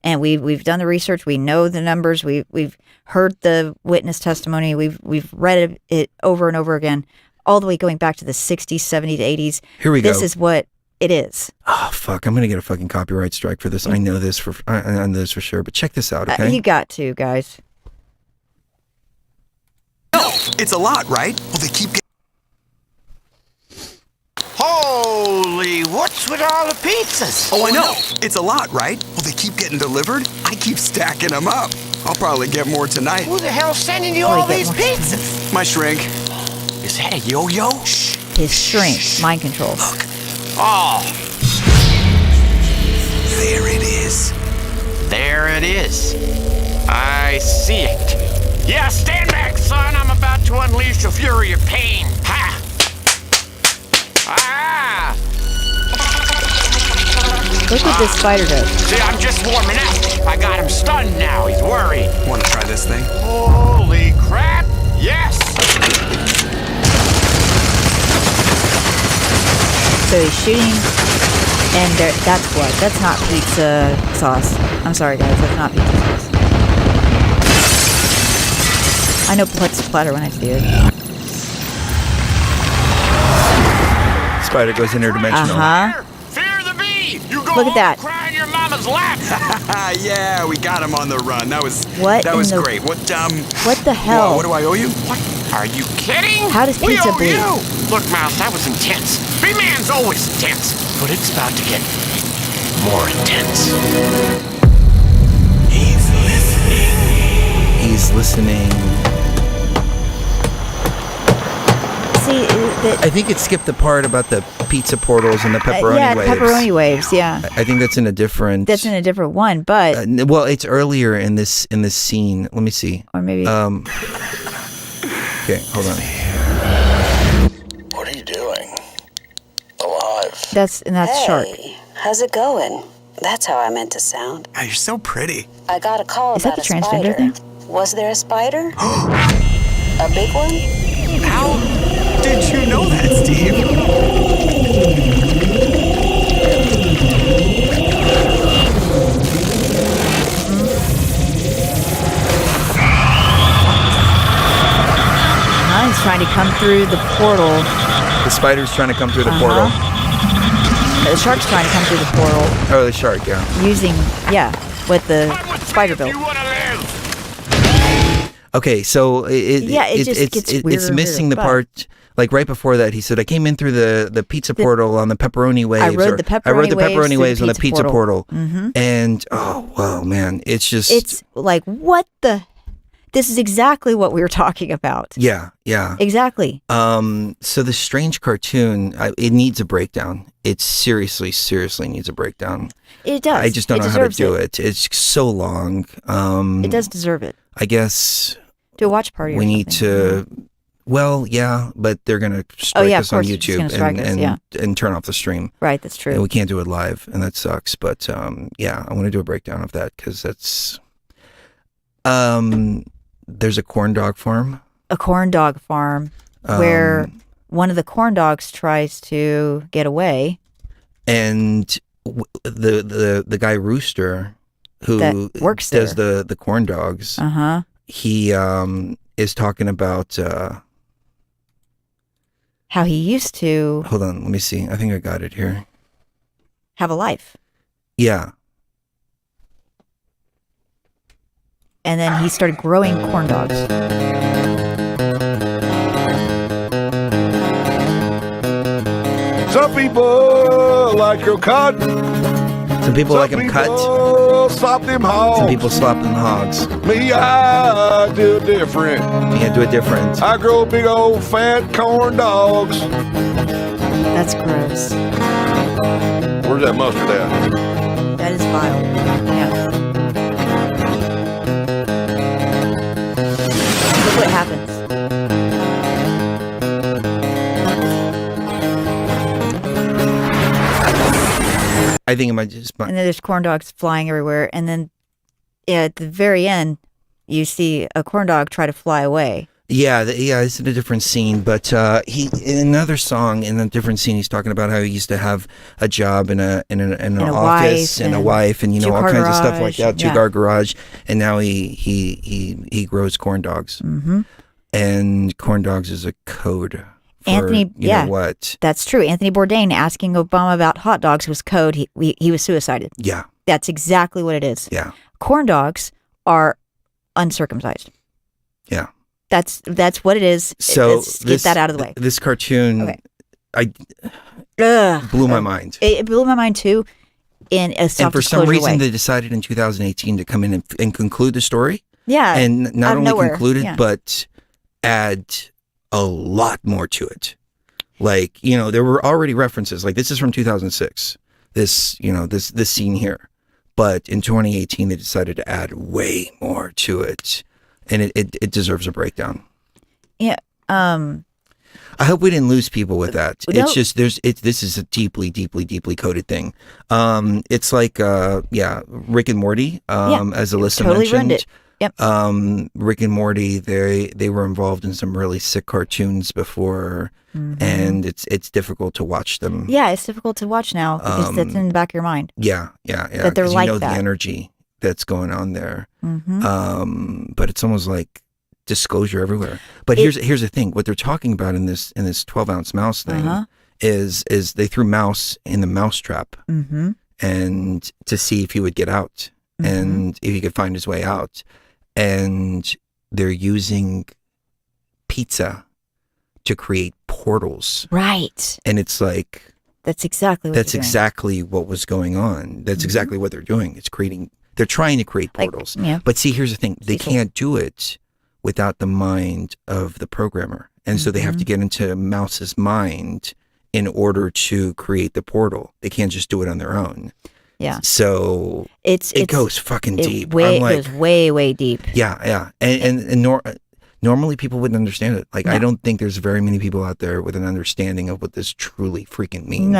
and we've done the research, we know the numbers, we've heard the witness testimony, we've read it over and over again, all the way going back to the 60s, 70s, 80s. Here we go. This is what it is. Oh fuck! I'm gonna get a fucking copyright strike for this. I know this for sure. But check this out, okay? You got to, guys. No, it's a lot, right? Well, they keep getting... Holy, what's with all the pizzas? Oh, I know. It's a lot, right? Well, they keep getting delivered. I keep stacking them up. I'll probably get more tonight. Who the hell's sending you all these pizzas? My shrink. Is that a yo-yo? Shh. His shrink, mind control. Look. Oh. There it is. There it is. I see it. Yeah, stand back, son. I'm about to unleash a fury of pain. Ha! Ah! Look what this spider does. See, I'm just warming up. I got him stunned now. He's worried. Want to try this thing? Holy crap! Yes! So he's shooting, and that's what? That's not pizza sauce. I'm sorry, guys. That's not pizza sauce. I know what's splatter when I see it. Spider goes interdimensional. Fear the bee! You go Look at that. cry in your mama's lap! Yeah, we got him on the run. That was great. What the hell? What do I owe you? What? Are you kidding? How does we pizza owe bleed? you! Look, Mouse, that was intense. B-Man's always intense, but it's about to get more intense. He's listening. See, I think it skipped the part about the pizza portals and the pepperoni waves. Yeah, pepperoni waves. Yeah. I think that's in a different. That's in a different one, but well, it's earlier in this scene. Let me see. Or maybe. Okay, hold on. What are you doing? Alive. That's Shark. How's it going? That's how I meant to sound. Oh, you're so pretty. I got a call Is that about the a transgender spider. thing? Was there a spider? A big one? How did you know that, Steve? He's trying to come through the portal. The spider's trying to come through the portal. The shark's trying to come through the portal. Oh, the shark, yeah. Using, what the spider built. Okay, so it just gets weirder it's and missing weirder, the part. Like right before that, he said, "I came in through the pizza portal on the pepperoni waves." I rode the pepperoni waves on the pizza portal. Mm-hmm. And man, it's like what the. This is exactly what we were talking about. Yeah. Exactly. So the strange cartoon, it needs a breakdown. It seriously needs a breakdown. It does. I just don't know how to do it. It's so long. It does deserve it. I guess. Do a watch party. We need to. Well, yeah, but they're gonna strike us on YouTube and turn off the stream. Right, that's true. And we can't do it live, and that sucks. But I want to do a breakdown of that because that's. There's a corn dog farm. A corn dog farm where one of the corn dogs tries to get away, and the guy Rooster who that works does there. the corn dogs. He is talking about how he used to. Hold on, let me see. I think I got it here. Have a life. Yeah. And then he started growing corn dogs. Some people like your cut. Some people like them cut. Slop them hogs. Some people slop them hogs. Me, I do different. Yeah, do it different. I grow big old fat corn dogs. That's gross. Where's that mustard at? That is vile. Yeah. Look what happens. I think it might just. And then there's corn dogs flying everywhere, and then at the very end, you see a corn dog try to fly away. Yeah, it's in a different scene, but he in another song in a different scene, he's talking about how he used to have a job in an office and a wife and all kinds of stuff like that, two-car garage, and now he grows corn dogs, and corn dogs is a code. For, Anthony, you know what? That's true. Anthony Bourdain asking Obama about hot dogs was code. He was suicided. Yeah, that's exactly what it is. Yeah, corn dogs are uncircumcised. Yeah. That's what it is. So let's get that out of the way. This cartoon, Ugh. blew my mind. It blew my mind too. In a self-disclosure and for some reason, way. they decided in 2018 to come in and conclude the story. Yeah, and not only conclude it, yeah. but add a lot more to it. Like, there were already references. Like, this is from 2006. This scene here, but in 2018 they decided to add way more to it. And it deserves a breakdown. Yeah. I hope we didn't lose people with that. No. It's just this is a deeply, deeply, deeply coded thing. It's like Rick and Morty. As Alyssa totally mentioned, ruined it. Yep. Rick and Morty. They were involved in some really sick cartoons before, and it's difficult to watch them. Yeah, it's difficult to watch now because that's in the back of your mind. Yeah. That they're like the energy that's going on there. But it's almost like disclosure everywhere. But here's the thing: what they're talking about in this 12-ounce mouse thing is they threw mouse in the mouse trap and to see if he would get out and if he could find his way out. And they're using pizza to create portals. Right. And it's like that's exactly what was going on. That's exactly what they're doing. They're trying to create portals. But see, here's the thing. They can't do it without the mind of the programmer. And so they have to get into Mouse's mind in order to create the portal. They can't just do it on their own. Yeah. So it goes fucking deep. It goes way, way deep. Yeah. And normally people wouldn't understand it. Like, I don't think there's very many people out there with an understanding of what this truly freaking means.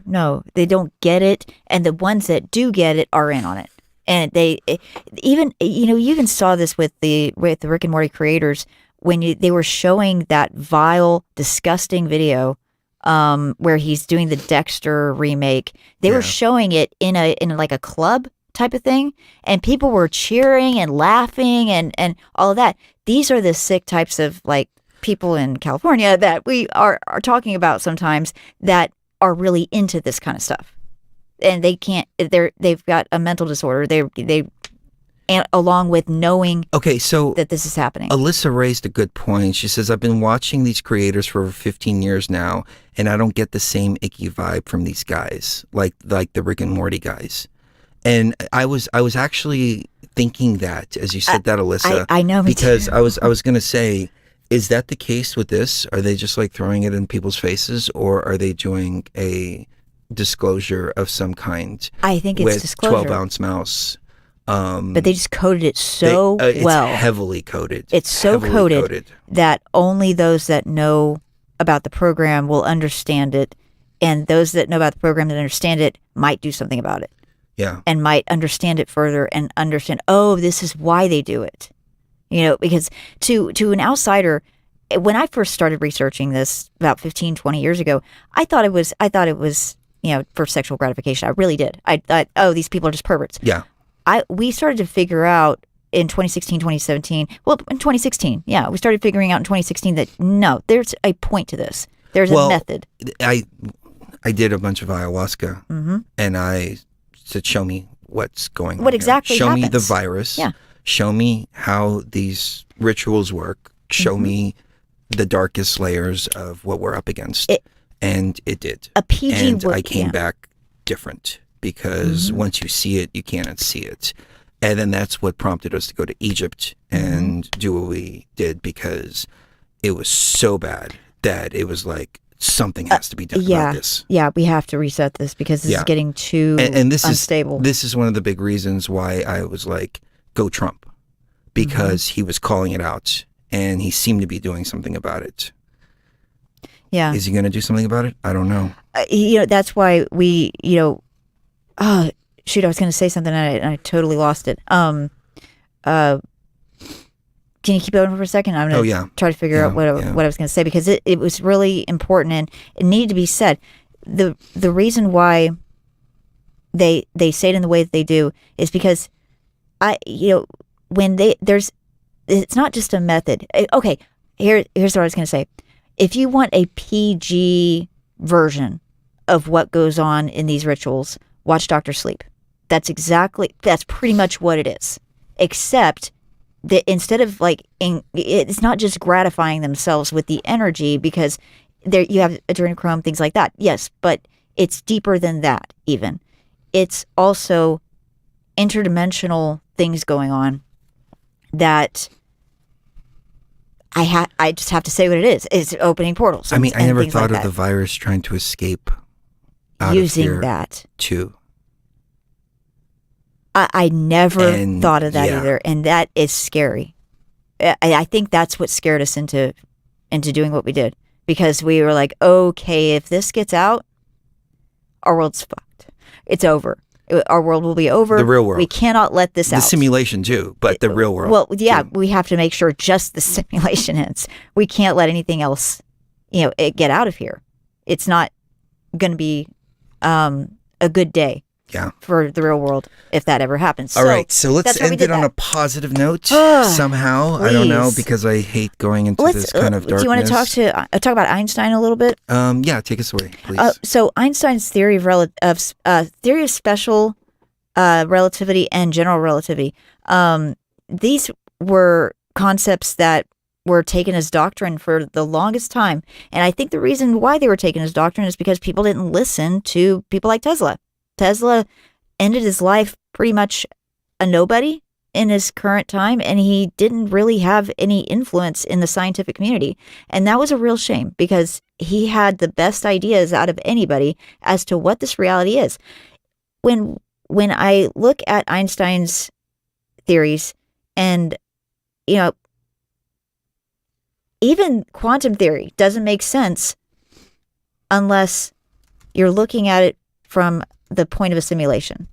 No, they don't get it. And the ones that do get it are in on it. And you even saw this with the Rick and Morty creators when they were showing that vile, disgusting video where he's doing the Dexter remake. They were showing it in like a club type of thing, and people were cheering and laughing and all of that. These are the sick types of like people in California that we are talking about sometimes that are really into this kind of stuff. And they've got a mental disorder. They along with knowing that this is happening. Alyssa raised a good point. She says, I've been watching these creators for over 15 years now, and I don't get the same icky vibe from these guys, like the Rick and Morty guys. And I was actually thinking that as you said that, Alyssa. I know, because I was going to say, is that the case with this? Are they just like throwing it in people's faces, or are they doing a disclosure of some kind? I think it's with disclosure. 12-ounce mouse. But they just coded it so well. It's heavily coded. It's so coded that only those that know about the program will understand it, and those that know about the program that understand it might do something about it. Yeah. And might understand it further and understand, oh, this is why they do it. Because to an outsider, when I first started researching this about 15, 20 years ago, I thought it was, for sexual gratification. I really did. I thought, oh, these people are just perverts. Yeah. We started to figure out in 2016, 2017, well, in 2016, we started figuring out in 2016 that no, there's a point to this. There's a method. I did a bunch of ayahuasca, and I said, show me what's going on. What exactly Show happens. me the virus. Yeah. Show me how these rituals work. Show me the darkest layers of what we're up against. And it did. A PG and I came back different. Because once you see it, you can't unsee it. And then that's what prompted us to go to Egypt and do what we did, because it was so bad that it was like, something has to be done about this. Yeah, we have to reset this because this is getting too and this unstable. This is one of the big reasons why I was like, go Trump. Because he was calling it out and he seemed to be doing something about it. Yeah. Is he going to do something about it? I don't know. That's why we, Oh shoot! I was going to say something and I totally lost it. Can you keep going for a second? I'm going to try to figure out what I was going to say, because it was really important and it needed to be said. The reason why they say it in the way that they do is because when it's not just a method. Okay, here's what I was going to say. If you want a PG version of what goes on in these rituals, watch Dr. Sleep. That's pretty much what it is. Except that instead of it's not just gratifying themselves with the energy, because there you have adrenochrome, things like that. Yes, but it's deeper than that even. It's also interdimensional things going on that I just have to say what it is. It's opening portals. I mean, I never thought of the virus trying to escape out using of here that too. I never thought of that either, and that is scary. I think that's what scared us into doing what we did, because we were like, okay, if this gets out, our world's fucked. It's over. Our world will be over. The real world. We cannot let this out. The simulation too, but the real world. Well, yeah, we have to make sure just the simulation ends. We can't let anything else, it get out of here. It's not going to be a good day. Yeah. For the real world, if that ever happens. All right, so let's end it on a positive note somehow. Please. I don't know, because I hate going into this kind of darkness. Do you want to talk about Einstein a little bit? Yeah, take us away, please. So Einstein's theory of special relativity and general relativity. These were concepts that were taken as doctrine for the longest time, and I think the reason why they were taken as doctrine is because people didn't listen to people like Tesla. Tesla ended his life pretty much a nobody in his current time, and he didn't really have any influence in the scientific community. And that was a real shame, because he had the best ideas out of anybody as to what this reality is. When I look at Einstein's theories, and even quantum theory doesn't make sense unless you're looking at it from the point of a simulation.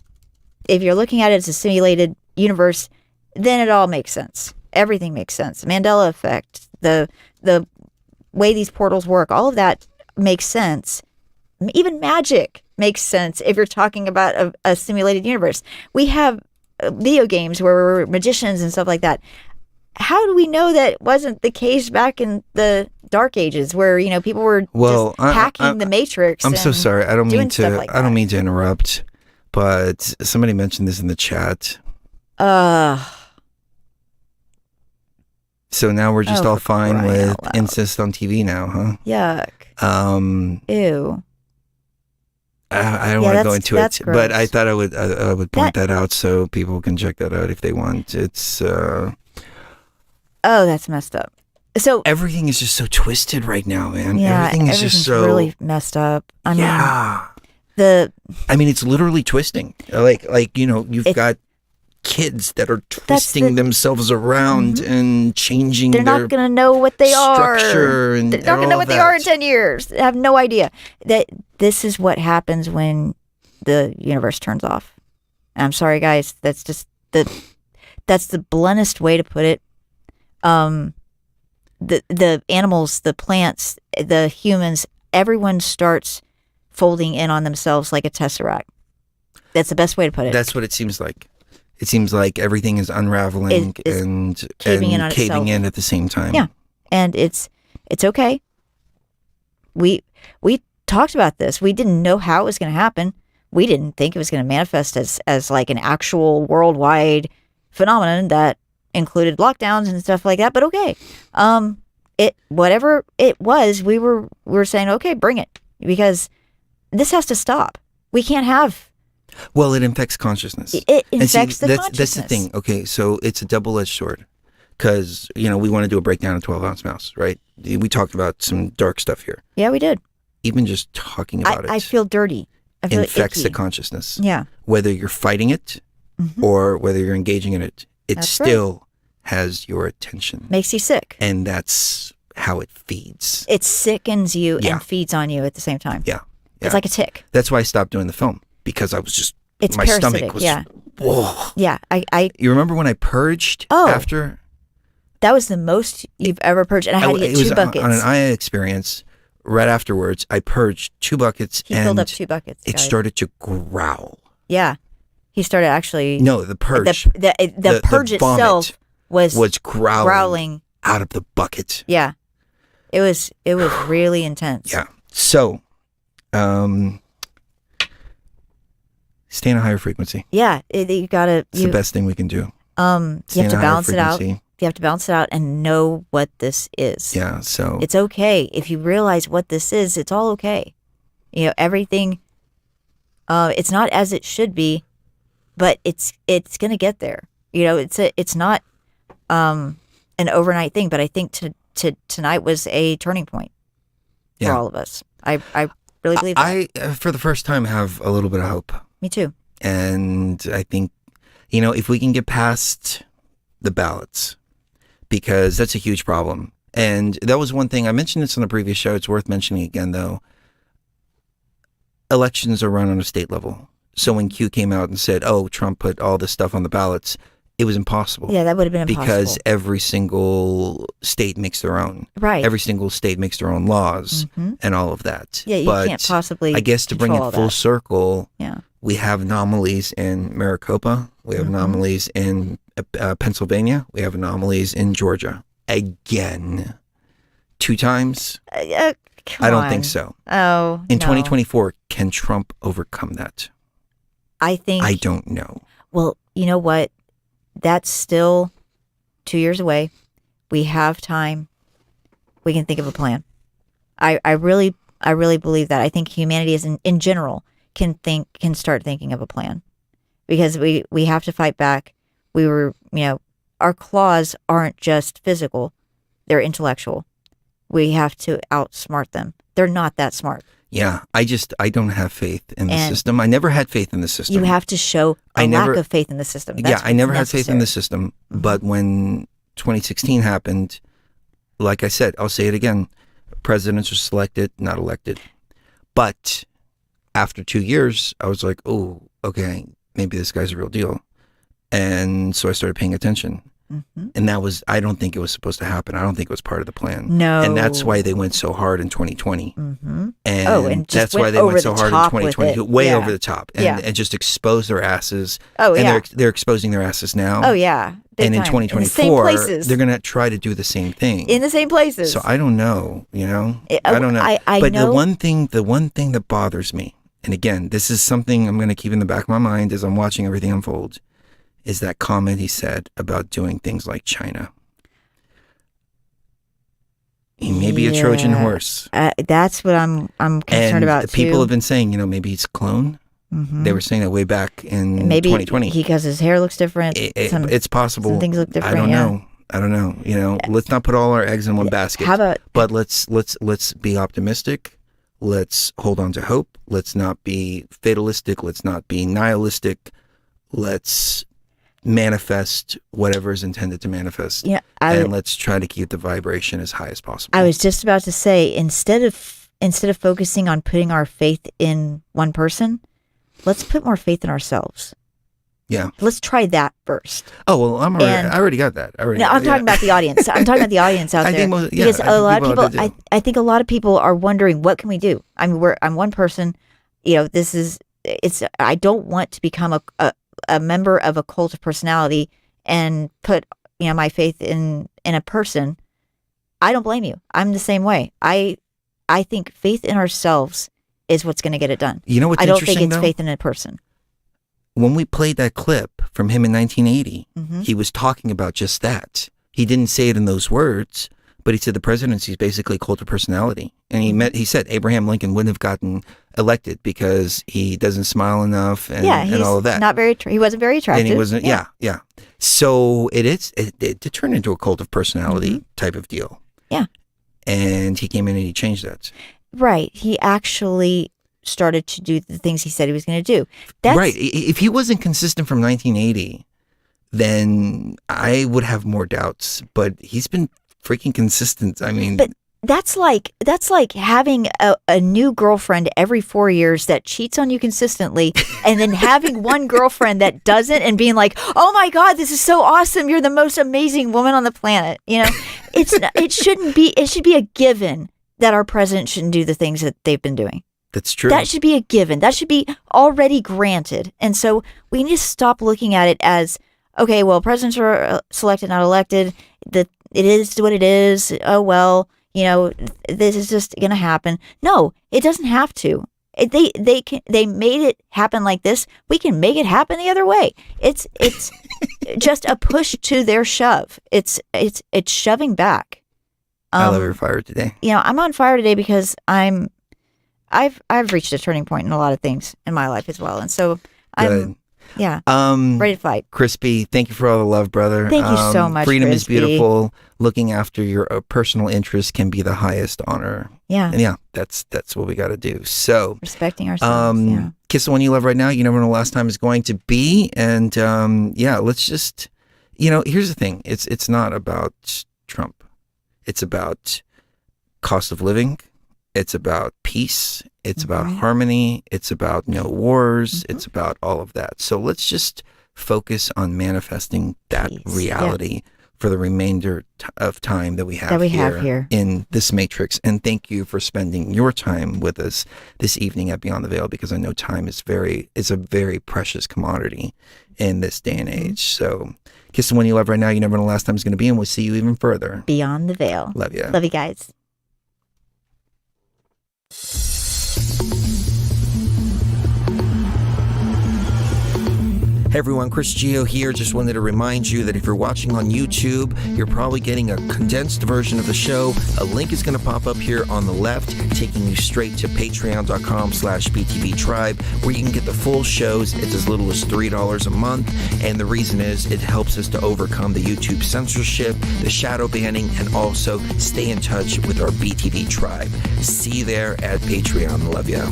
If you're looking at it as a simulated universe, then it all makes sense. Everything makes sense. Mandela effect, the way these portals work, all of that makes sense. Even magic makes sense if you're talking about a simulated universe. We have video games where we're magicians and stuff like that. How do we know that wasn't the case back in the Dark Ages, where people were just hacking the Matrix? I'm so sorry. I don't mean to. I don't mean to interrupt, but somebody mentioned this in the chat. So now we're just all fine with incest on TV now, huh? Yuck. Ew. I don't want to go into it, but I thought I would point that out so people can check that out if they want. It's. Oh, that's messed up. So everything is just so twisted right now, man. Yeah, everything is just so really messed up. I mean, it's literally twisting. Like you've got kids that are twisting themselves around and changing. They're not going to know what they are. They're not going to know what they are in 10 years. They have no idea that this is what happens when the universe turns off. And I'm sorry, guys. That's just that's the bluntest way to put it. The animals, the plants, the humans, everyone starts folding in on themselves like a tesseract. That's the best way to put it. That's what it seems like. It seems like everything is unraveling and caving in at the same time. Yeah, and it's okay. We talked about this. We didn't know how it was going to happen. We didn't think it was going to manifest as like an actual worldwide phenomenon that included lockdowns and stuff like that. But okay, whatever it was, we were saying, okay, bring it, because this has to stop. We can't have. Well, it infects consciousness. It infects the consciousness. That's the thing. Okay, so it's a double-edged sword, because we want to do a breakdown of 12-ounce mouse, right? We talked about some dark stuff here. Yeah, we did. Even just talking about it, I feel dirty. I feel infects icky. The consciousness. Yeah. Whether you're fighting it or whether you're engaging in it, it still has your attention. Makes you sick. And that's how it feeds. It sickens you and feeds on you at the same time. Yeah. It's like a tick. That's why I stopped doing the film, because I was just It's my parasitic, stomach was. yeah. Whoa. Yeah, I. You remember when I purged Oh. after? That was the most you've ever purged, and I had to get it was 2 buckets. on an IA experience. Right afterwards, I purged 2 buckets, He and filled up 2 buckets. it guys. started to growl. Yeah, he started actually. No, the purge. The purge itself was growling. growling out of the bucket. Yeah, it was really intense. Yeah. So, stay in a higher frequency. Yeah, you gotta. It's the best thing we can do. You Stay have in to a higher balance it out. frequency. You have to balance it out and know what this is. Yeah. So it's okay if you realize what this is. It's all okay. You know, everything. It's not as it should be, but it's gonna get there. You know, it's not an overnight thing. But I think tonight was a turning point for all of us. I really believe that. I for the first time have a little bit of hope. Me too. And I think, if we can get past the ballots, because that's a huge problem. And that was one thing, I mentioned this on the previous show, it's worth mentioning again though. Elections are run on a state level. So when Q came out and said, oh, Trump put all this stuff on the ballots, it was impossible. Yeah, that would have been impossible. Because every single state makes their own. Right. Every single state makes their own laws and all of that. Yeah, you can't possibly I guess to bring control it full that. circle, Yeah. we have anomalies in Maricopa. We have anomalies in Pennsylvania. We have anomalies in Georgia. Again. 2 times? Come I don't on. think so. Oh, In no. 2024, can Trump overcome that? I think. I don't know. Well, you know what? That's still 2 years away. We have time. We can think of a plan. I really believe that. I think humanity is in general can start thinking of a plan, because we have to fight back. We were, our claws aren't just physical; they're intellectual. We have to outsmart them. They're not that smart. Yeah, I don't have faith in the system. I never had faith in the system. You have to show lack of faith in the system. That's I never had necessary. faith in the system. But when 2016 happened, like I said, I'll say it again, presidents are selected, not elected. But after 2 years, I was like, oh, okay, maybe this guy's a real deal. And so I started paying attention. And that was, I don't think it was supposed to happen. I don't think it was part of the plan. No. And that's why they went so hard in 2020. And And just that's why went they over went so the hard in top with 2020. it. Way Yeah. over the top. And just expose their asses. Oh, and yeah. they're exposing their asses now. Oh, yeah. Big And in time. 2024, In the same places. they're going to try to do the same thing. In the same places. So I don't know, I don't know. I But know. the one thing that bothers me, and again, this is something I'm going to keep in the back of my mind as I'm watching everything unfold, is that comment he said about doing things like China. He may be a Trojan horse. That's what I'm concerned about too. People have been saying, maybe he's a clone. They were saying that way back in Maybe 2020. because his hair looks different. It's possible. Some things look different. I don't know. Let's not put all our eggs in one basket. How about? But let's be optimistic. Let's hold on to hope. Let's not be fatalistic. Let's not be nihilistic. Let's manifest whatever is intended to manifest. Yeah, and let's try to keep the vibration as high as possible. I was just about to say, instead of focusing on putting our faith in one person, let's put more faith in ourselves. Yeah. Let's try that first. Oh, well, I already got that. I'm talking about the audience. I'm talking about the audience out there. Because a lot of people, I think a lot of people are wondering, what can we do? I mean, I'm one person, I don't want to become a member of a cult of personality and put, my faith in a person. I don't blame you. I'm the same way. I think faith in ourselves is what's going to get it done. You know what's I don't interesting, think it's though? faith in a person. When we played that clip from him in 1980, he was talking about just that. He didn't say it in those words, but he said the presidency is basically a cult of personality. And he said Abraham Lincoln wouldn't have gotten elected because he doesn't smile enough and all of that. Not very. He wasn't very attractive. And he wasn't. Yeah. So it turned into a cult of personality type of deal. Yeah. And he came in and he changed that. Right. He actually started to do the things he said he was going to do. Right. If he wasn't consistent from 1980, then I would have more doubts. But he's been freaking consistent. I mean, That's like having a new girlfriend every 4 years that cheats on you consistently, and then having one girlfriend that doesn't, and being like, "Oh my God, this is so awesome! You're the most amazing woman on the planet." You know, it shouldn't be. It should be a given that our president shouldn't do the things that they've been doing. That's true. That should be a given. That should be already granted. And so we need to stop looking at it as, okay, well, presidents are selected, not elected. It is what it is. Oh well. You know, this is just going to happen. No, it doesn't have to. They made it happen like this. We can make it happen the other way. It's just a push to their shove. It's shoving back. I love your fire today. You know, I'm on fire today because I've reached a turning point in a lot of things in my life as well, and so Good. I'm ready to fight. Crispy, thank you for all the love, brother. Thank you so much. Freedom Crispy. is beautiful. Looking after your personal interests can be the highest honor. Yeah. And that's what we got to do. So respecting ourselves. Kiss the one you love right now. You never know when the last time is going to be. And let's just, here's the thing. It's not about Trump. It's about cost of living. It's about peace. It's about harmony. It's about no wars. It's about all of that. So let's just focus on manifesting that reality for the remainder of time that we have here in this matrix. And thank you for spending your time with us this evening at Beyond the Veil, because I know time is a very precious commodity in this day and age. So kiss the one you love right now. You never know the last time it's going to be, and we'll see you even further. Beyond the Veil. Love you. Love you guys. Hey everyone, Chris Gio here. Just wanted to remind you that if you're watching on YouTube, you're probably getting a condensed version of the show. A link is going to pop up here on the left, taking you straight to patreon.com/BTV Tribe, where you can get the full shows. It's as little as $3 a month. And the reason is it helps us to overcome the YouTube censorship, the shadow banning, and also stay in touch with our BTV Tribe. See you there at Patreon. Love ya.